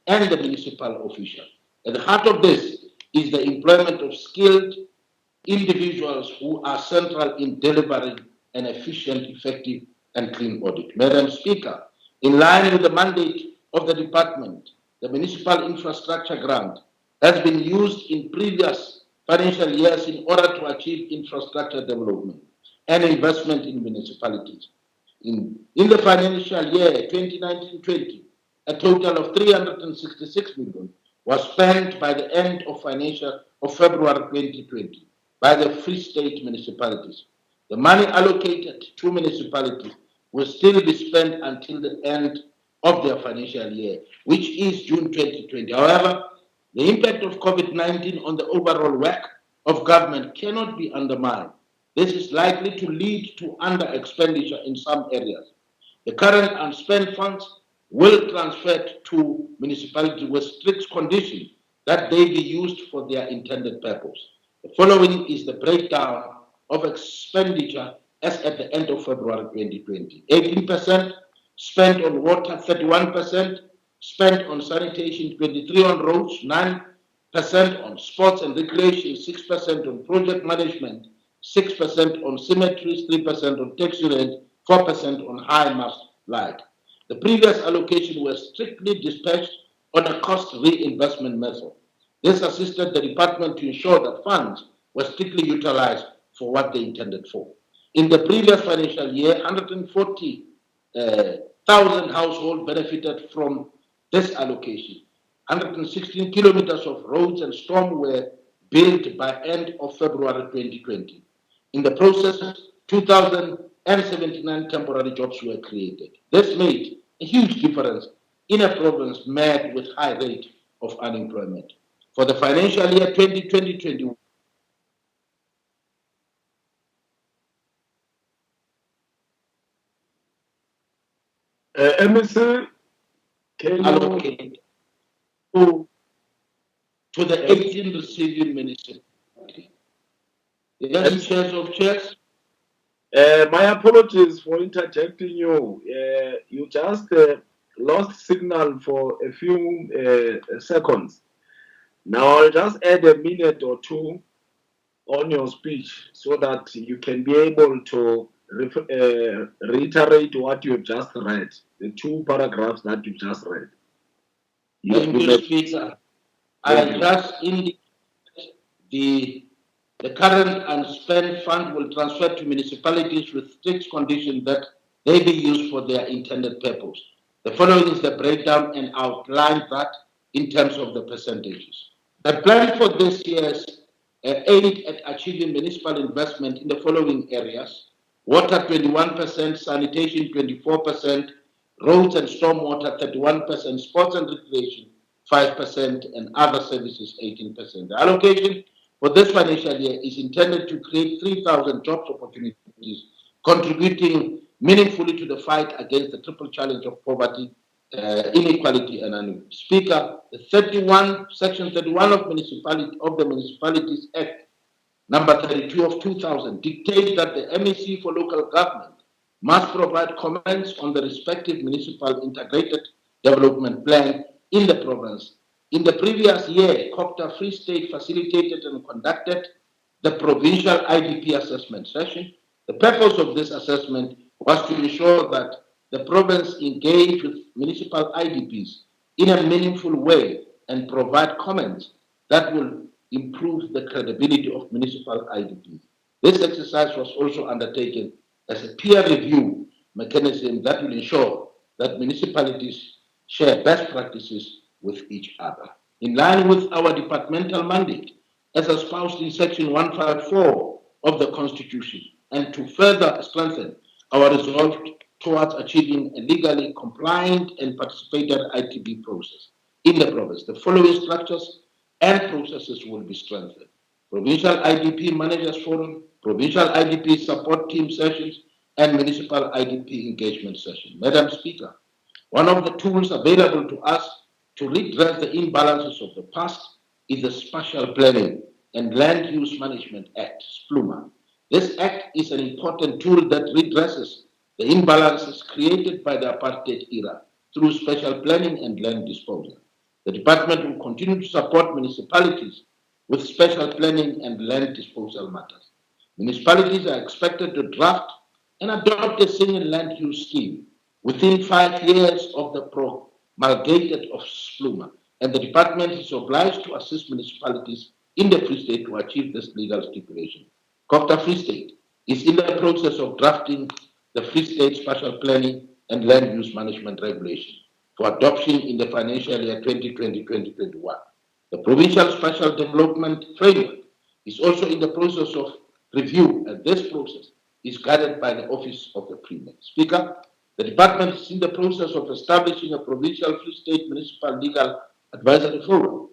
and the municipal official. At the heart of this is the employment of skilled individuals who are central in delivering an efficient, effective, and clean audit. Madam Speaker, in line with the mandate of the department, the municipal infrastructure grant has been used in previous financial years in order to achieve infrastructure development and investment in municipalities. In the financial year 2019-20, a total of 366 million was spent by the end of February 2020 by the Free State municipalities. The money allocated to municipalities will still be spent until the end of their financial year, which is June 2020. However, the impact of COVID-19 on the overall work of government cannot be undermined. This is likely to lead to under-expenditure in some areas. The current unspent funds will transfer to municipalities with strict condition that they be used for their intended purpose. The following is the breakdown of expenditure as at the end of February 2020. 18% spent on water, 31% spent on sanitation, 23% on roads, 9% on sports and recreation, 6% on project management, 6% on cemeteries, 3% on taxi rent, 4% on high mast light. The previous allocation was strictly dispatched on a cost reinvestment method. This assisted the department to ensure that funds were strictly utilized for what they intended for. In the previous financial year, 140,000 households benefited from this allocation. 116 kilometers of roads and storm were built by end of February 2020. In the process, 2,079 temporary jobs were created. This made a huge difference in a province met with high rate of unemployment. For the financial year 2020-21, MEC, can you allocate to the 18 receiving municipalities. Yes, chairs of chairs. My apologies for interjecting you. You just lost signal for a few seconds. Now I'll just add a minute or two on your speech so that you can be able to reiterate what you have just read, the two paragraphs that you just read. Thank you, Speaker. I just indicate the current unspent fund will transfer to municipalities with strict condition that they be used for their intended purpose. The following is the breakdown and outline that in terms of the percentages. The plan for this year's aid at achieving municipal investment in the following areas: water 21%, sanitation 24%, roads and stormwater 31%, sports and recreation 5%, and other services 18%. The allocation for this financial year is intended to create 3,000 jobs opportunities, contributing meaningfully to the fight against the triple challenge of poverty, inequality, and unemployment. Speaker, Section 31 of the Municipalities Act, number 32 of 2000, dictates that the MEC for local government must provide comments on the respective municipal integrated development plan in the province. In the previous year, COPTA Free State facilitated and conducted the Provincial IDP assessment session. The purpose of this assessment was to ensure that the province engaged with municipal IDPs in a meaningful way and provide comments that will improve the credibility of municipal IDPs. This exercise was also undertaken as a peer review mechanism that will ensure that municipalities share best practices with each other. In line with our departmental mandate, as espoused in Section 154 of the Constitution, and to further strengthen our resolve towards achieving a legally compliant and participatory ITB process in the province, the following structures and processes will be strengthened: Provincial IDP Managers Forum, Provincial IDP Support Team Sessions, and Municipal IDP Engagement Session. Madam Speaker, one of the tools available to us to redress the imbalances of the past is the Spatial Planning and Land Use Management Act, SPLUMA. This act is an important tool that redresses the imbalances created by the apartheid era through spatial planning and land disposal. The department will continue to support municipalities with spatial planning and land disposal matters. Municipalities are expected to draft and adopt a single land use scheme within 5 years of the promulgated of SPLUMA, and the department is obliged to assist municipalities in the Free State to achieve this legal stipulation. COPTA Free State is in the process of drafting the Free State Spatial Planning and Land Use Management Regulation for adoption in the financial year 2020-2021. The Provincial Spatial Development Framework is also in the process of review, and this process is guided by the Office of the Premier. Speaker, the department is in the process of establishing a provincial Free State Municipal Legal Advisory Forum.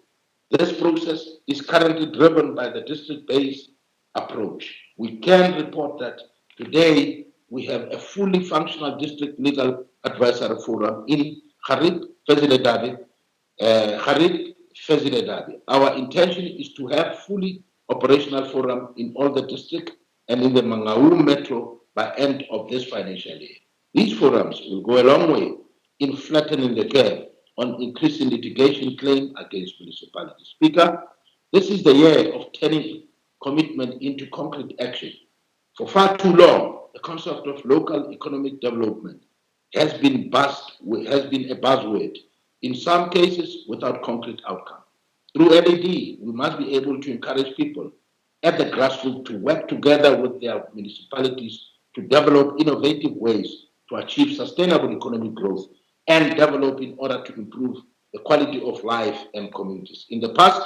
This process is currently driven by the district-based approach. We can report that today we have a fully functional district legal advisory forum in Harib, Fezile Dabi. Our intention is to have fully operational forum in all the district and in the Mangaung Metro by end of this financial year. These forums will go a long way in flattening the curve on increasing litigation claim against municipalities. Speaker, this is the year of turning commitment into concrete action. For far too long, the concept of local economic development has been a buzzword, in some cases without concrete outcome. Through LED, we must be able to encourage people at the grassroots to work together with their municipalities to develop innovative ways to achieve sustainable economic growth and develop in order to improve the quality of life and communities. In the past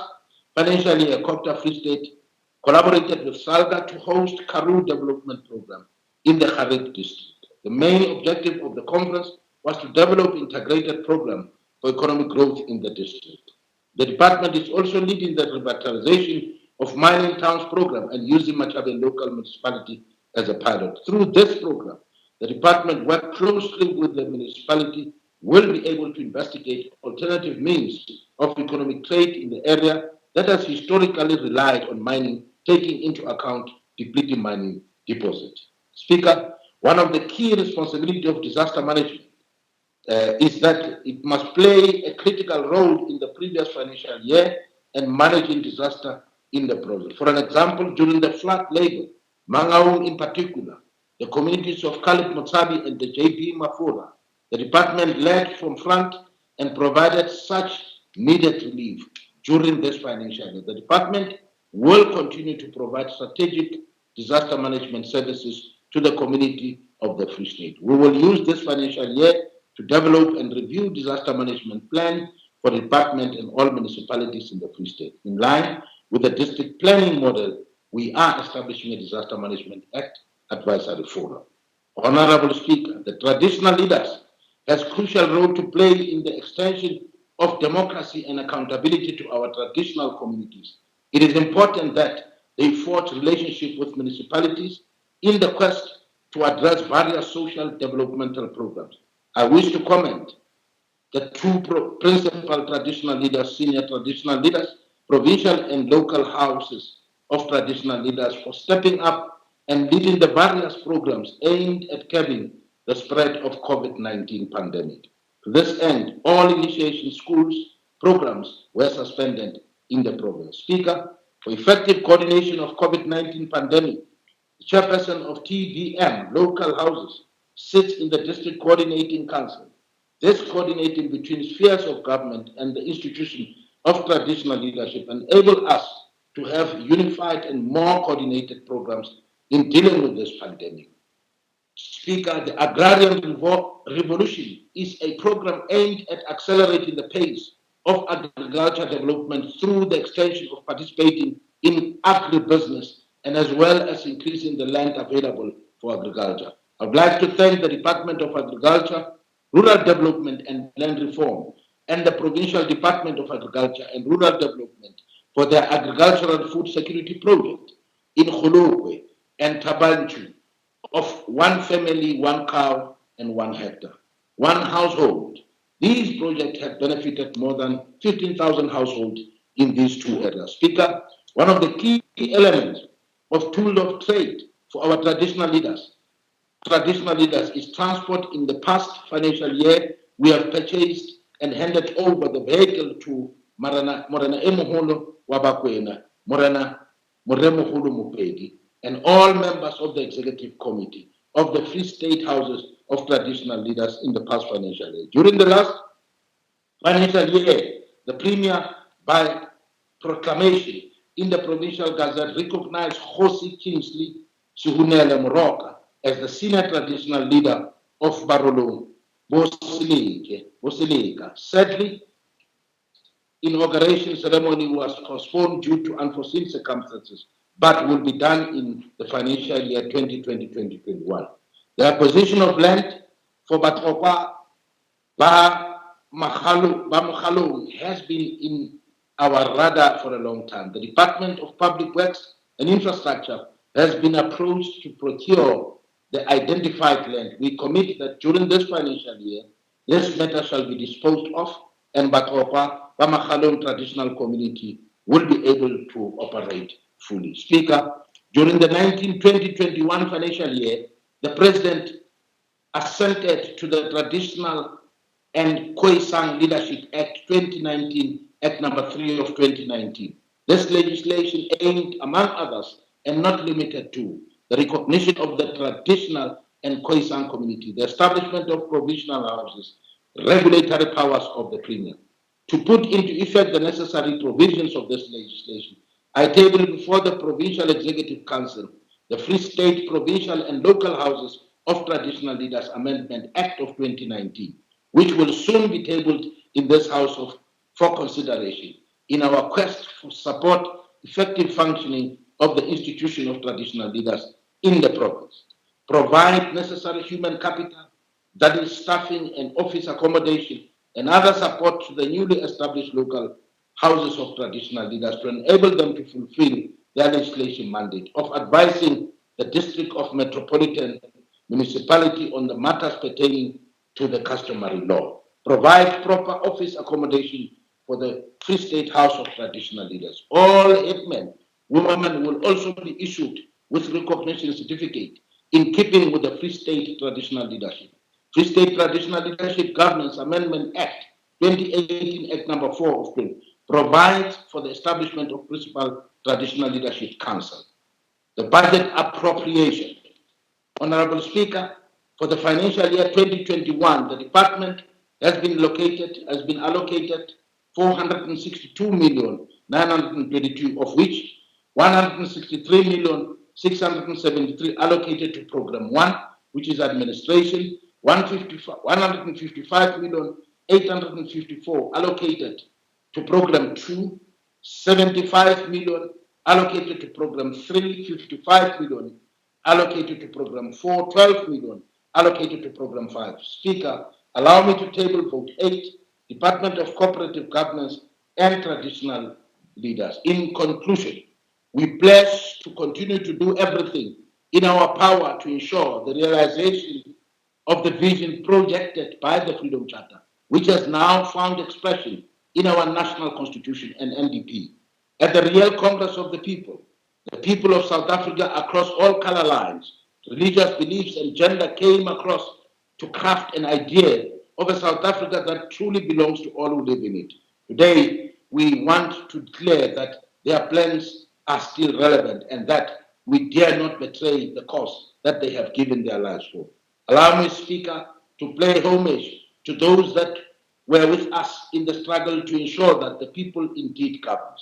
financial year, COPTA Free State collaborated with SALGA to host Karoo Development Program in the Harib district. The main objective of the conference was to develop integrated program for economic growth in the district. The department is also leading the revitalization of mining towns program and using Machabe local municipality as a pilot. Through this program, the department worked closely with the municipality will be able to investigate alternative means of economic trade in the area that has historically relied on mining, taking into account depleting mining deposits. Speaker, one of the key responsibilities of disaster management is that it must play a critical role in the previous financial year and managing disaster in the process. For an example, during the flood labor, Mangaung in particular, the communities of Kalip Motsabi and the JB Mafura, the department led from front and provided such needed relief during this financial year. The department will continue to provide strategic disaster management services to the community of the Free State. We will use this financial year to develop and review disaster management plan for the department and all municipalities in the Free State. In line with the district planning model, we are establishing a disaster management act advisory forum. Honorable Speaker, the traditional leaders has crucial role to play in the extension of democracy and accountability to our traditional communities. It is important that they forge relationship with municipalities in the quest to address various social developmental programs. I wish to commend the two principal traditional leaders, senior traditional leaders, provincial and local houses of traditional leaders for stepping up and leading the various programs aimed at curbing the spread of COVID-19 pandemic. To this end, all initiation schools programs were suspended in the province. Speaker, for effective coordination of COVID-19 pandemic, the chairperson of TDM local houses sits in the district coordinating council. This coordinating between spheres of government and the institution of traditional leadership enable us to have unified and more coordinated programs in dealing with this pandemic. Speaker, the Agrarian Revolution is a program aimed at accelerating the pace of agriculture development through the extension of participating in agribusiness and as well as increasing the land available for agriculture. I would like to thank the Department of Agriculture, Rural Development and Land Reform and the Provincial Department of Agriculture and Rural Development for their agricultural food security project in Khulukwe and Tabanchu of one family, one cow, and 1 hectare, one household. These projects have benefited more than 15,000 households in these two areas. Speaker, one of the key elements of tool of trade for our traditional leaders is transport. In the past financial year, we have purchased and handed over the vehicle to Morena Emuhulu Wabakwena, Morena Moremuhulu Mupedi, and all members of the executive committee of the Free State Houses of Traditional Leaders in the past financial year. During the last financial year, the Premier, by proclamation in the Provincial Gazette, recognized Khosi Kingsley Sihunele Moroka as the senior traditional leader of Barolo Bosilika. Sadly, inauguration ceremony was postponed due to unforeseen circumstances but will be done in the financial year 2020-2021. The acquisition of land for Batropa Mokgalong has been in our radar for a long time. The Department of Public Works and Infrastructure has been approached to procure the identified land. We commit that during this financial year, this matter shall be disposed of, and Batropa Mokgalong traditional community will be able to operate fully. Speaker, during the 2020-21 financial year, the President assented to the Traditional and Khoisan Leadership Act 2019, Act number 3 of 2019. This legislation aimed, among others, and not limited to, the recognition of the traditional and Khoisan community, the establishment of provisional houses, regulatory powers of the Premier. To put into effect the necessary provisions of this legislation, I table before the Provincial Executive Council the Free State Provincial and Local Houses of Traditional Leaders Amendment Act of 2019, which will soon be tabled in this House for consideration in our quest for support effective functioning of the institution of traditional leaders in the province. Provide necessary human capital, that is staffing and office accommodation and other support to the newly established local houses of traditional leaders to enable them to fulfill their legislation mandate of advising the District of Metropolitan Municipality on the matters pertaining to the customary law. Provide proper office accommodation for the Free State House of Traditional Leaders. All hitmen, women will also be issued with recognition certificate in keeping with the Free State Traditional Leadership. Free State Traditional Leadership Governance Amendment Act 2018, Act number 4 of 20, provides for the establishment of Principal Traditional Leadership Council. The budget appropriation. Honorable Speaker, for the financial year 2021, the department has been allocated 462,922, of which 163,673 allocated to Program 1, which is administration, 155,854 allocated to Program 2, 75 million allocated to Program 3, 55 million allocated to Program 4, 12 million allocated to Program 5. Speaker, allow me to table vote 8, Department of Cooperative Governance and Traditional Leaders. In conclusion, we pledge to continue to do everything in our power to ensure the realization of the vision projected by the Freedom Charter, which has now found expression in our national constitution and NDP. At the real Congress of the people of South Africa across all color lines, religious beliefs and gender came across to craft an idea of a South Africa that truly belongs to all who live in it. Today, we want to declare that their plans are still relevant and that we dare not betray the cause that they have given their lives for. Allow me, Speaker, to pay homage to those that were with us in the struggle to ensure that the people indeed govern.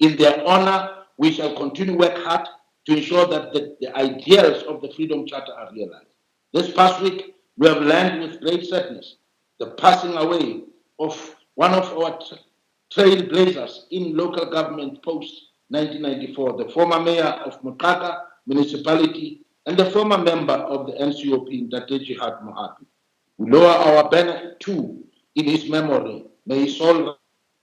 In their honor, we shall continue to work hard to ensure that the ideals of the Freedom Charter are realized. This past week, we have learned with great sadness the passing away of one of our trailblazers in local government post-1994, the former mayor of Mokaka Municipality and the former member of the NCOP, Dr. Jihad Mohapi. We lower our banner too in his memory. May his soul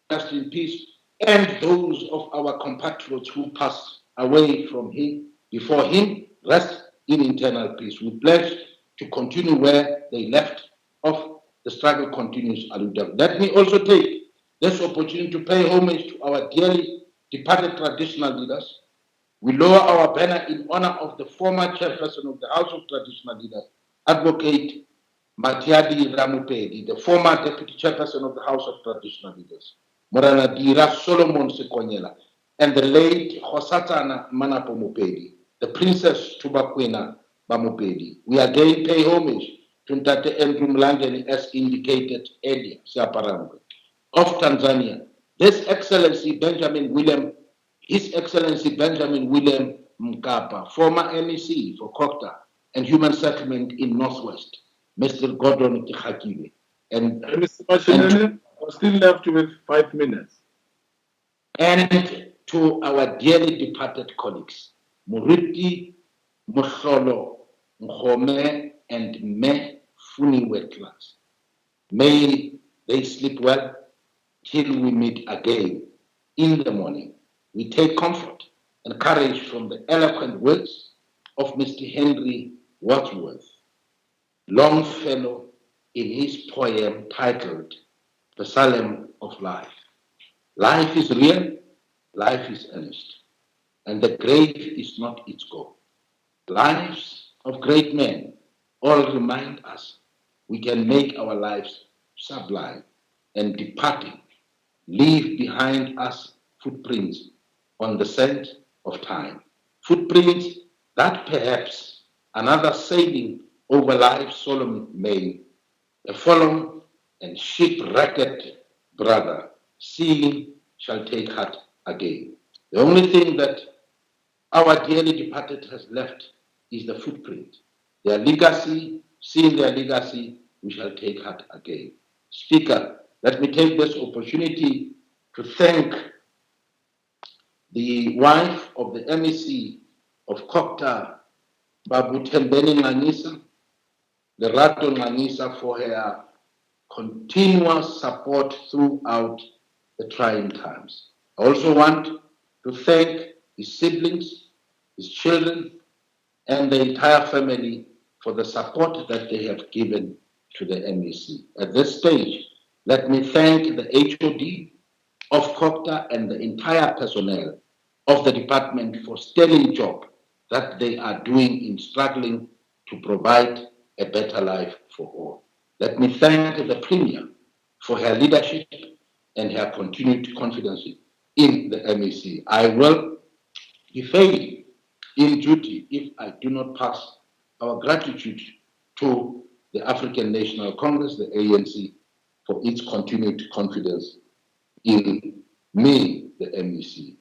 rest in peace, and those of our compatriots who passed away from him before him rest in eternal peace. We pledge to continue where they left off. The struggle continues. Let me also take this opportunity to pay homage to our dearly departed traditional leaders. We lower our banner in honor of the former chairperson of the House of Traditional Leaders, Advocate Matiadi Ramupedi, the former deputy chairperson of the House of Traditional Leaders, Morana Dira Solomon Sekonyela, and the late Hosatana Manapo Mupedi, the Princess Tubakwina Bamupedi. We again pay homage to Ntate Andrew Mlangeni, as indicated earlier, Siaparangwe, of Tanzania. His Excellency Benjamin William Mkapa, former MEC for Kokta and Human Settlement in Northwest, Mr. Gordon Tihakiwe. And Mr. Mashinele, we're still left with 5 minutes. And to our dearly departed colleagues, Muriti, Mohlolo, Ngome, and Me Funi wetlands. May they sleep well till we meet again in the morning. We take comfort and courage from the eloquent words of Mr. Henry Wadsworth, Longfellow, in his poem titled The Psalm of Life. Life is real, life is earnest, and the grave is not its goal. Lives of great men all remind us we can make our lives sublime, and departing, leave behind us footprints on the sand of time. Footprints that perhaps another sailing over life's solemn main, a fallen and shipwrecked brother, seeing shall take heart again. The only thing that our dearly departed has left is the footprint. Their legacy, seeing their legacy, we shall take heart again. Speaker, let me take this opportunity to thank the wife of the MEC of Kokta, Babu Tembeni Ngangisa, Lerato Ngangisa, for her continuous support throughout the trying times. I also want to thank his siblings, his children, and the entire family for the support that they have given to the MEC. At this stage, let me thank the HOD of Kokta and the entire personnel of the department for sterling job that they are doing in struggling to provide a better life for all. Let me thank the Premier for her leadership and her continued confidence in the MEC. I will be failing in duty if I do not pass our gratitude to the African National Congress, the ANC, for its continued confidence in me, the MEC.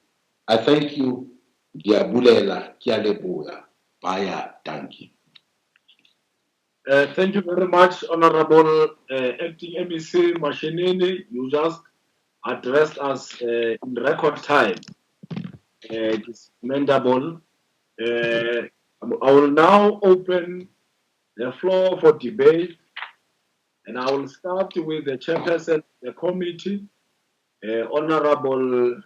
I thank you, Diabulela Kialeboya, Baya Danki. Thank you very much, Honorable Acting MEC Mashinini. You just addressed us in record time. It is commendable. I will now open the floor for debate, and I will start with the chairperson of the committee, Honorable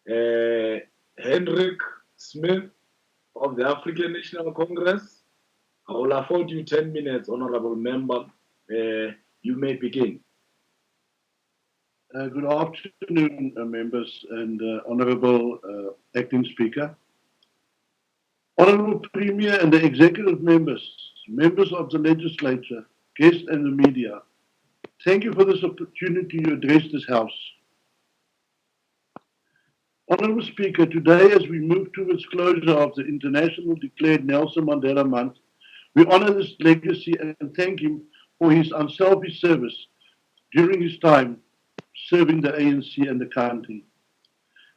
Hendrik Smith of the African National Congress. I will afford you 10 minutes, Honorable Member. You may begin. Good afternoon, members and Honorable Acting Speaker. Honorable Premier and the executive members, members of the legislature, guests and the media, thank you for this opportunity to address this House. Honorable Speaker, today as we move towards closure of the international declared Nelson Mandela Month, we honor this legacy and thank him for his unselfish service during his time serving the ANC and the country.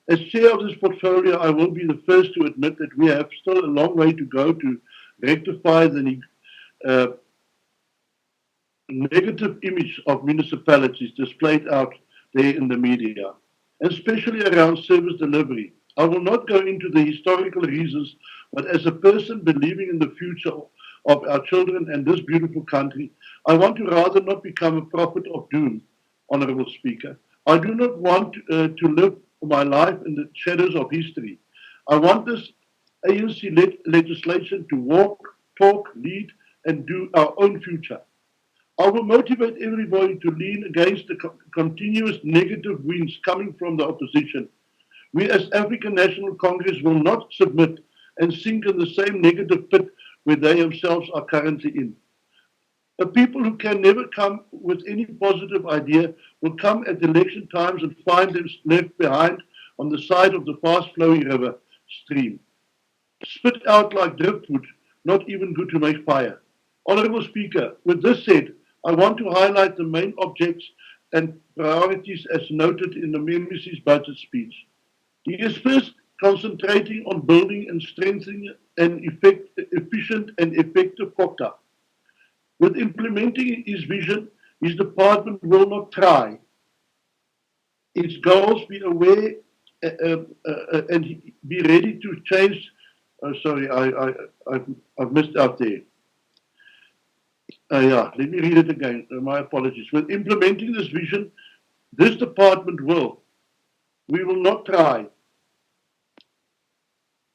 As chair of this portfolio, I will be the first to admit that we have still a long way to go to rectify the negative image of municipalities displayed out there in the media, especially around service delivery. I will not go into the historical reasons, but as a person believing in the future of our children and this beautiful country, I want to rather not become a prophet of doom, Honorable Speaker. I do not want to live my life in the shadows of history. I want this ANC legislation to walk, talk, lead, and do our own future. I will motivate everybody to lean against the continuous negative winds coming from the opposition. We as African National Congress will not submit and sink in the same negative pit where they themselves are currently in. The people who can never come with any positive idea will come at election times and find them left behind on the side of the fast-flowing river stream. Spit out like driftwood, not even good to make fire. Honorable Speaker, with this said, I want to highlight the main objects and priorities as noted in the MEC's budget speech. He is first concentrating on building and strengthening an efficient and effective COOPERATIve. With implementing his vision, his department will not try its goals, be aware and be ready to change Oh, sorry, I've missed out there. Yeah, let me read it again. My apologies. With implementing this vision, this department we will not try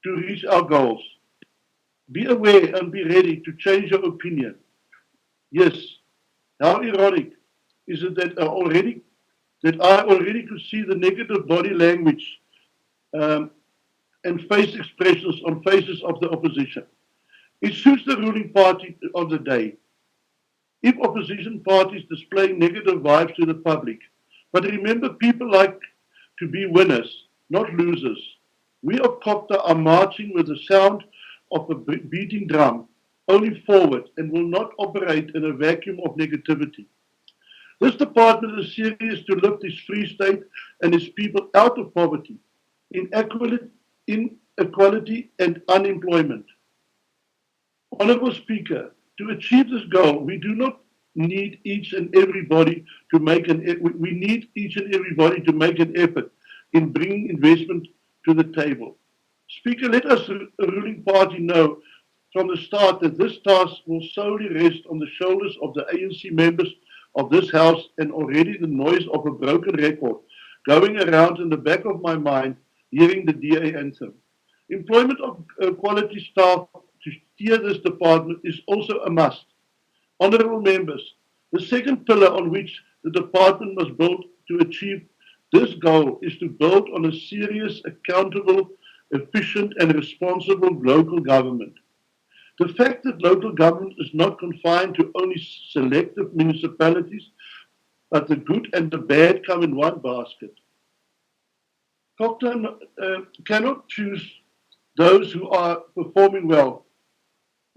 to reach our goals. Be aware and be ready to change your opinion. Yes, how ironic is it that I already could see the negative body language and face expressions on faces of the opposition. It suits the ruling party of the day. If opposition parties display negative vibes to the public, but remember, people like to be winners, not losers. We of COPTA are marching with the sound of a beating drum, only forward, and will not operate in a vacuum of negativity. This department is serious to lift this free state and its people out of poverty, inequality and unemployment. Honourable Speaker, to achieve this goal, we do not need each and everybody to make we need each and everybody to make an effort in bringing investment to the table. Speaker, let us, the ruling party, know from the start that this task will solely rest on the shoulders of the ANC members of this House, and already the noise of a broken record going around in the back of my mind hearing the DA anthem. Employment of quality staff to steer this department is also a must. Honourable members, the second pillar on which the department must build to achieve this goal is to build on a serious, accountable, efficient and responsible local government. The fact that local government is not confined to only selective municipalities, but the good and the bad come in one basket. COPTA cannot choose those who are performing well.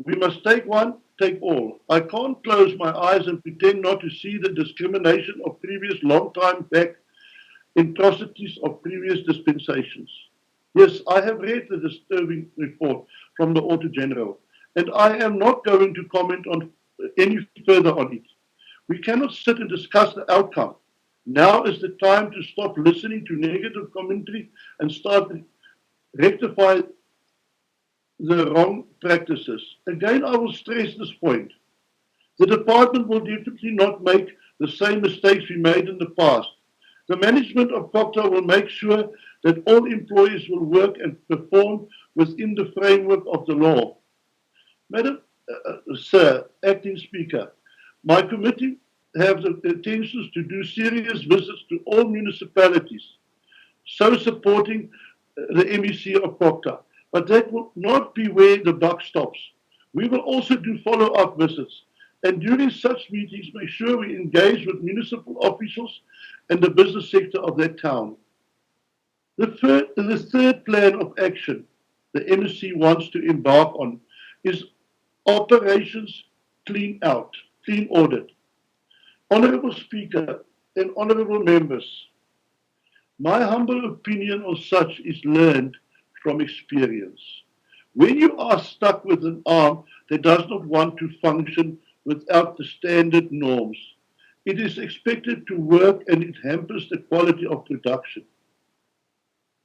We must take one, take all. I can't close my eyes and pretend not to see the discrimination of previous long time back atrocities of previous dispensations. Yes, I have read the disturbing report from the Auditor General, and I am not going to comment on any further on it. We cannot sit and discuss the outcome. Now is the time to stop listening to negative commentary and start rectify the wrong practices. Again, I will stress this point. The department will definitely not make the same mistakes we made in the past. The management of COPTA will make sure that all employees will work and perform within the framework of the law. Madam, Sir, Acting Speaker, my committee have the intentions to do serious visits to all municipalities, so supporting the MEC of COPTA. But that will not be where the buck stops. We will also do follow-up visits, and during such meetings make sure we engage with municipal officials and the business sector of that town. The third plan of action the MEC wants to embark on is Operations Clean Out, Clean Audit. Honourable Speaker and honourable members, my humble opinion on such is learned from experience. When you are stuck with an arm that does not want to function without the standard norms, it is expected to work and it hampers the quality of production.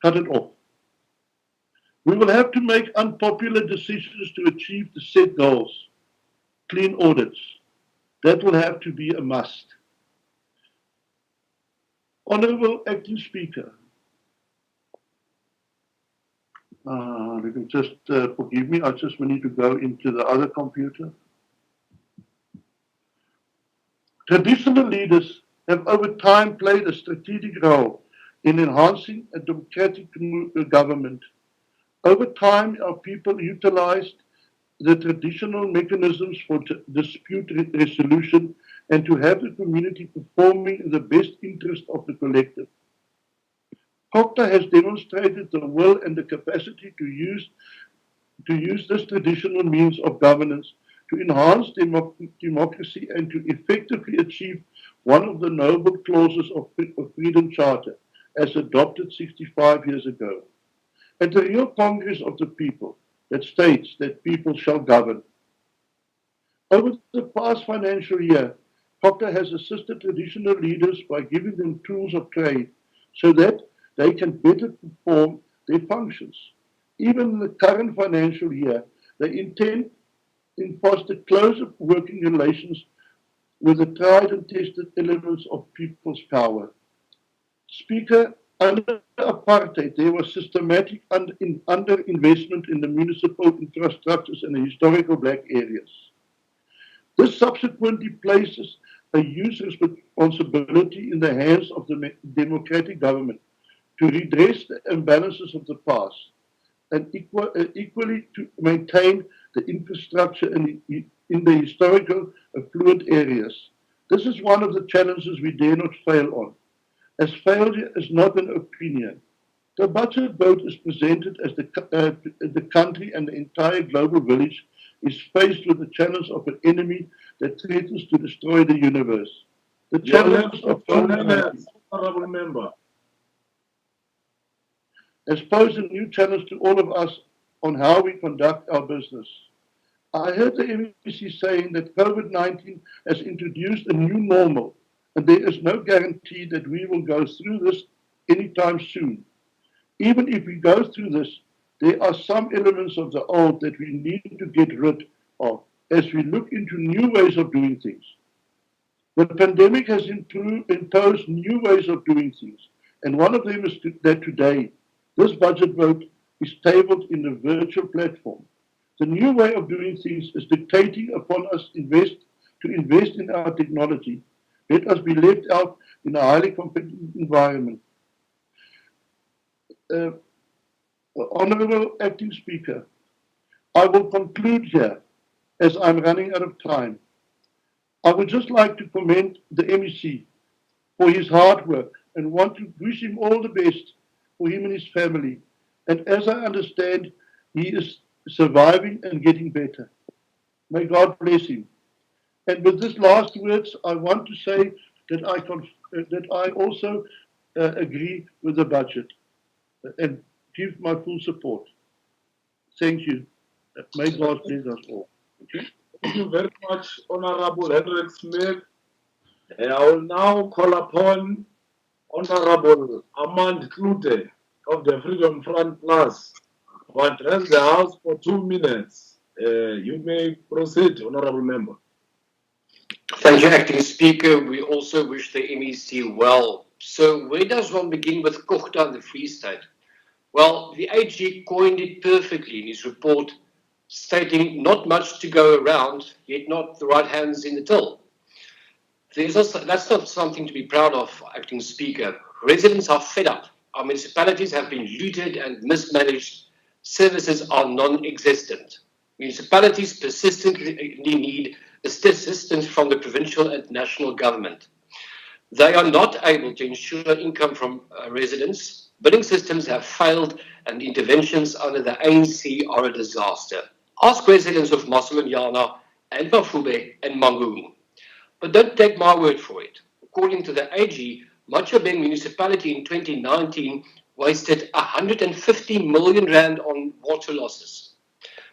Cut it off. We will have to make unpopular decisions to achieve the set goals. Clean audits. That will have to be a must. Honourable Acting Speaker, you can just forgive me, I just need to go into the other computer. Traditional leaders have over time played a strategic role in enhancing a democratic government. Over time, our people utilized the traditional mechanisms for dispute resolution and to have the community performing in the best interest of the collective. COPTA has demonstrated the will and the capacity to use this traditional means of governance to enhance democracy and to effectively achieve one of the noble clauses of Freedom Charter as adopted 65 years ago. At the real Congress of the people that states that people shall govern. Over the past financial year, COPTA has assisted traditional leaders by giving them tools of trade so that they can better perform their functions. Even in the current financial year, they intend to foster closer working relations with the tried and tested elements of people's power. Speaker, under apartheid, there was systematic underinvestment in the municipal infrastructures in the historical black areas. This subsequently places a huge responsibility in the hands of the democratic government to redress the imbalances of the past and equally to maintain the infrastructure in the historical affluent areas. This is one of the challenges we dare not fail on, as failure is not an opinion. The budget vote is presented as the country and the entire global village is faced with the challenge of an enemy that threatens to destroy the universe. The challenge of honorable member, has posed a new challenge to all of us on how we conduct our business. I heard the MEC saying that COVID-19 has introduced a new normal, and there is no guarantee that we will go through this anytime soon. Even if we go through this, there are some elements of the old that we need to get rid of as we look into new ways of doing things. The pandemic has imposed new ways of doing things, and one of them is that today, this budget vote is tabled in a virtual platform. The new way of doing things is dictating upon us to invest in our technology. Let us be left out in a highly competitive environment. Honorable Acting Speaker, I will conclude here as I'm running out of time. I would just like to commend the MEC for his hard work and want to wish him all the best for him and his family. And as I understand, he is surviving and getting better. May God bless him. And with these last words, I want to say that I also agree with the budget and give my full support. Thank you. May God bless us all. Okay? Thank you very much, Honorable Hendrik Smith. I will now call upon Honorable Amand Klute of the Freedom Front Plus to address the House for 2 minutes. You may proceed, Honorable Member. Thank you, Acting Speaker. We also wish the MEC well. So where does one begin with Kochta and the Free State? Well, the AG coined it perfectly in his report, stating not much to go around, yet not the right hands in the till. That's not something to be proud of, Acting Speaker. Residents are fed up. Our municipalities have been looted and mismanaged. Services are non-existent. Municipalities persistently need assistance from the provincial and national government. They are not able to ensure income from residents. Billing systems have failed and interventions under the ANC are a disaster. Ask residents of Masimanyana and Mafube and Mangumu. But don't take my word for it. According to the AG, Machobeng municipality in 2019 wasted 150 million rand on water losses.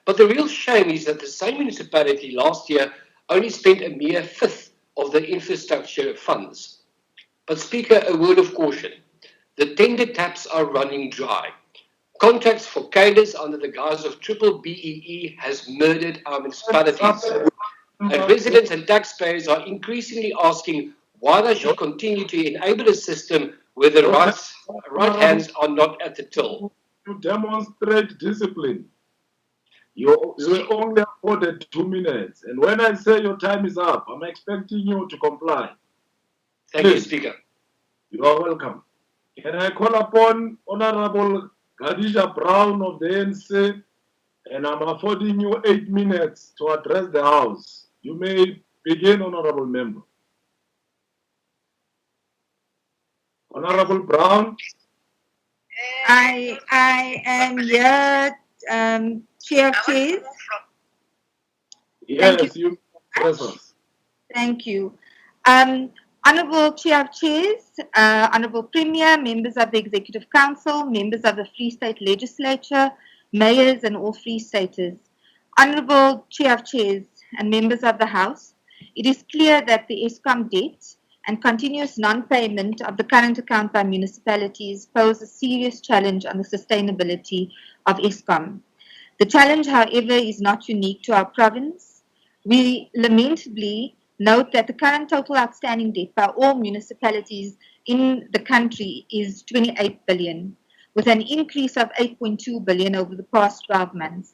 But the real shame is that the same municipality last year only spent a mere fifth of the infrastructure funds. But Speaker, a word of caution. The tender taps are running dry. Contracts for cadres under the guise of triple BEE has murdered our municipalities. And residents and taxpayers are increasingly asking why they should continue to enable a system where the right hands are not at the till. To demonstrate discipline. You only afforded 2 minutes. And when I say your time is up, I'm expecting you to comply. Thank you, Speaker. You are welcome. Can I call upon Honorable Khadija Brown of the ANC? And I'm affording you 8 minutes to address the House. You may begin, Honorable Member. Honorable Brown. I am here, Chair of Chairs. Yes, you address us. Thank you. Honorable Chair of Chairs, Honorable Premier, members of the Executive Council, members of the Free State Legislature, mayors and all Free Staters. Honorable Chair of Chairs and members of the House, it is clear that the ESCOM debt and continuous non-payment of the current account by municipalities pose a serious challenge on the sustainability of Eskom. The challenge, however, is not unique to our province. We lamentably note that the current total outstanding debt by all municipalities in the country is 28 billion, with an increase of 8.2 billion over the past 12 months.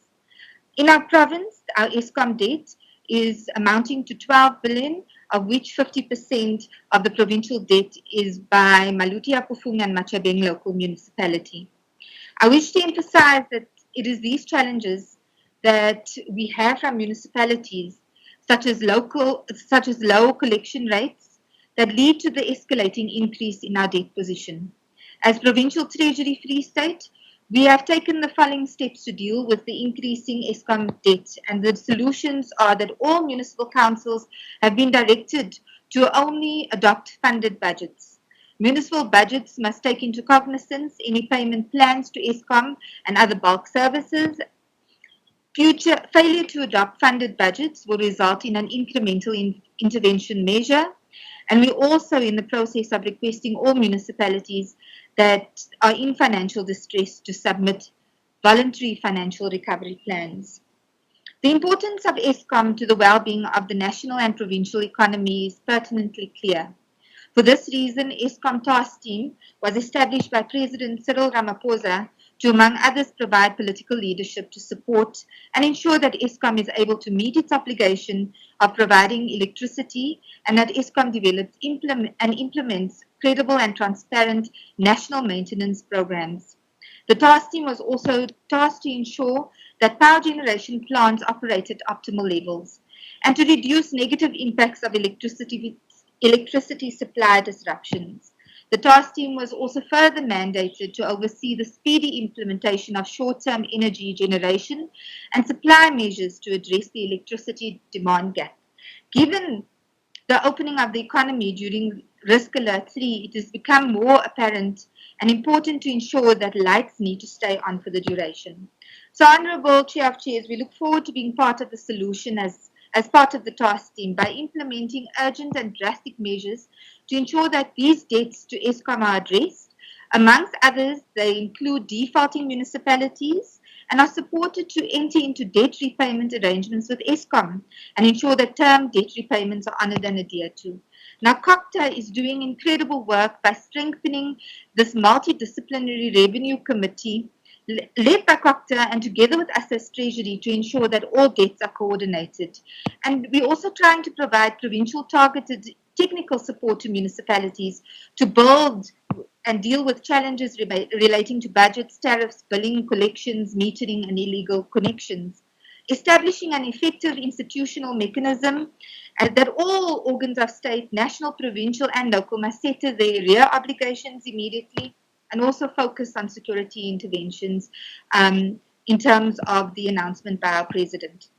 In our province, our Eskom debt is amounting to 12 billion, of which 50% of the provincial debt is by Maluti Apofung and Machabeng local municipality. I wish to emphasize that it is these challenges that we have from municipalities, such as low collection rates, that lead to the escalating increase in our debt position. As Provincial Treasury Free State, we have taken the following steps to deal with the increasing Eskom debt, and the solutions are that all municipal councils have been directed to only adopt funded budgets. Municipal budgets must take into cognizance any payment plans to Eskom and other bulk services. Future failure to adopt funded budgets will result in an incremental intervention measure. And we're also in the process of requesting all municipalities that are in financial distress to submit voluntary financial recovery plans. The importance of Eskom to the well-being of the national and provincial economy is pertinently clear. For this reason, Eskom Task Team was established by President Cyril Ramaphosa to, among others, provide political leadership to support and ensure that Eskom is able to meet its obligation of providing electricity, and that Eskom develops and implements credible and transparent national maintenance programs. The task team was also tasked to ensure that power generation plants operate at optimal levels and to reduce negative impacts of electricity supply disruptions. The task team was also further mandated to oversee the speedy implementation of short-term energy generation and supply measures to address the electricity demand gap. Given the opening of the economy during Risk Alert 3, it has become more apparent and important to ensure that lights need to stay on for the duration. So, Honourable Chair of Chairs, we look forward to being part of the solution as part of the task team by implementing urgent and drastic measures to ensure that these debts to Eskom are addressed. Amongst others, they include defaulting municipalities and are supported to enter into debt repayment arrangements with Eskom and ensure that term debt repayments are honoured and adhered to. Now, COPTA is doing incredible work by strengthening this multidisciplinary revenue committee led by COPTA and together with us as Treasury to ensure that all debts are coordinated. And we're also trying to provide provincial targeted technical support to municipalities to build and deal with challenges relating to budgets, tariffs, billing, collections, metering, and illegal connections. Establishing an effective institutional mechanism that all organs of state, national, provincial, and local must settle their rear obligations immediately and also focus on security interventions in terms of the announcement by our president.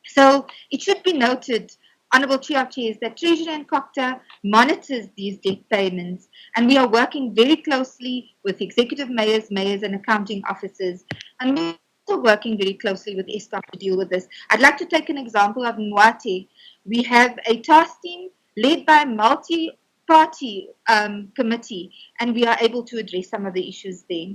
So it should be noted, Honourable Chair of Chairs, that Treasury and COPTA monitors these debt payments, and we are working very closely with executive mayors and accounting officers, and we're also working very closely with Eskom to deal with this. I'd like to take an example of Nwate. We have a task team led by a multi-party committee, and we are able to address some of the issues there.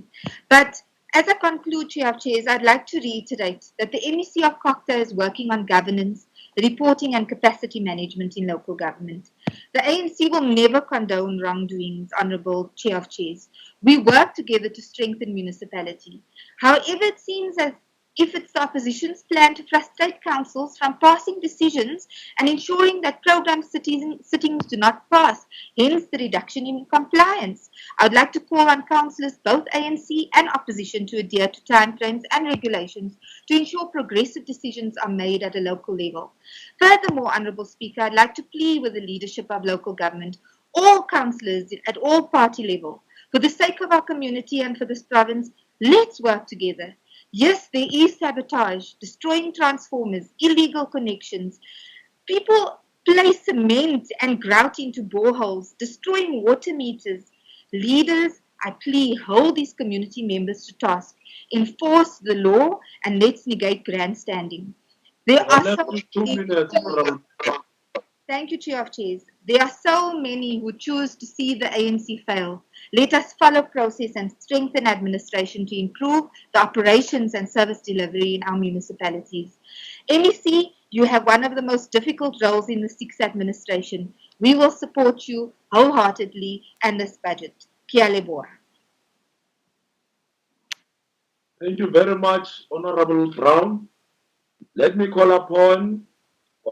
But as I conclude, Chair of Chairs, I'd like to reiterate that the MEC of COCTA is working on governance, reporting and capacity management in local government. The ANC will never condone wrongdoings, Honourable Chair of Chairs. We work together to strengthen municipality. However, it seems as if it's the opposition's plan to frustrate councils from passing decisions and ensuring that program sittings do not pass, hence the reduction in compliance. I would like to call on councillors, both ANC and opposition, to adhere to timeframes and regulations to ensure progressive decisions are made at a local level. Furthermore, Honourable Speaker, I'd like to plead with the leadership of local government, all councillors at all party level, for the sake of our community and for this province, let's work together. Yes, there is sabotage, destroying transformers, illegal connections. People place cement and grout into boreholes, destroying water meters. Leaders, I plead, hold these community members to task. Enforce the law and let's negate grandstanding. There are so many. Thank you, Chair of Chairs. There are so many who choose to see the ANC fail. Let us follow process and strengthen administration to improve the operations and service delivery in our municipalities. MEC, you have one of the most difficult roles in the sixth administration. We will support you wholeheartedly and this budget. Kia leboha. Thank you very much, Honorable Brown. Let me call upon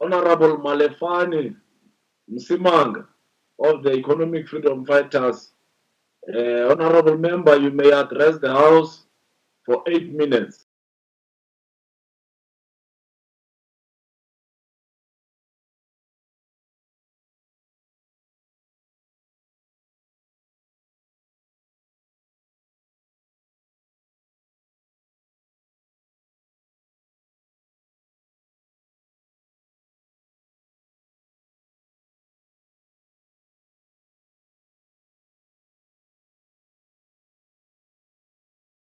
Honorable Malefani Msimanga of the Economic Freedom Fighters. Honorable Member, you may address the House for 8 minutes.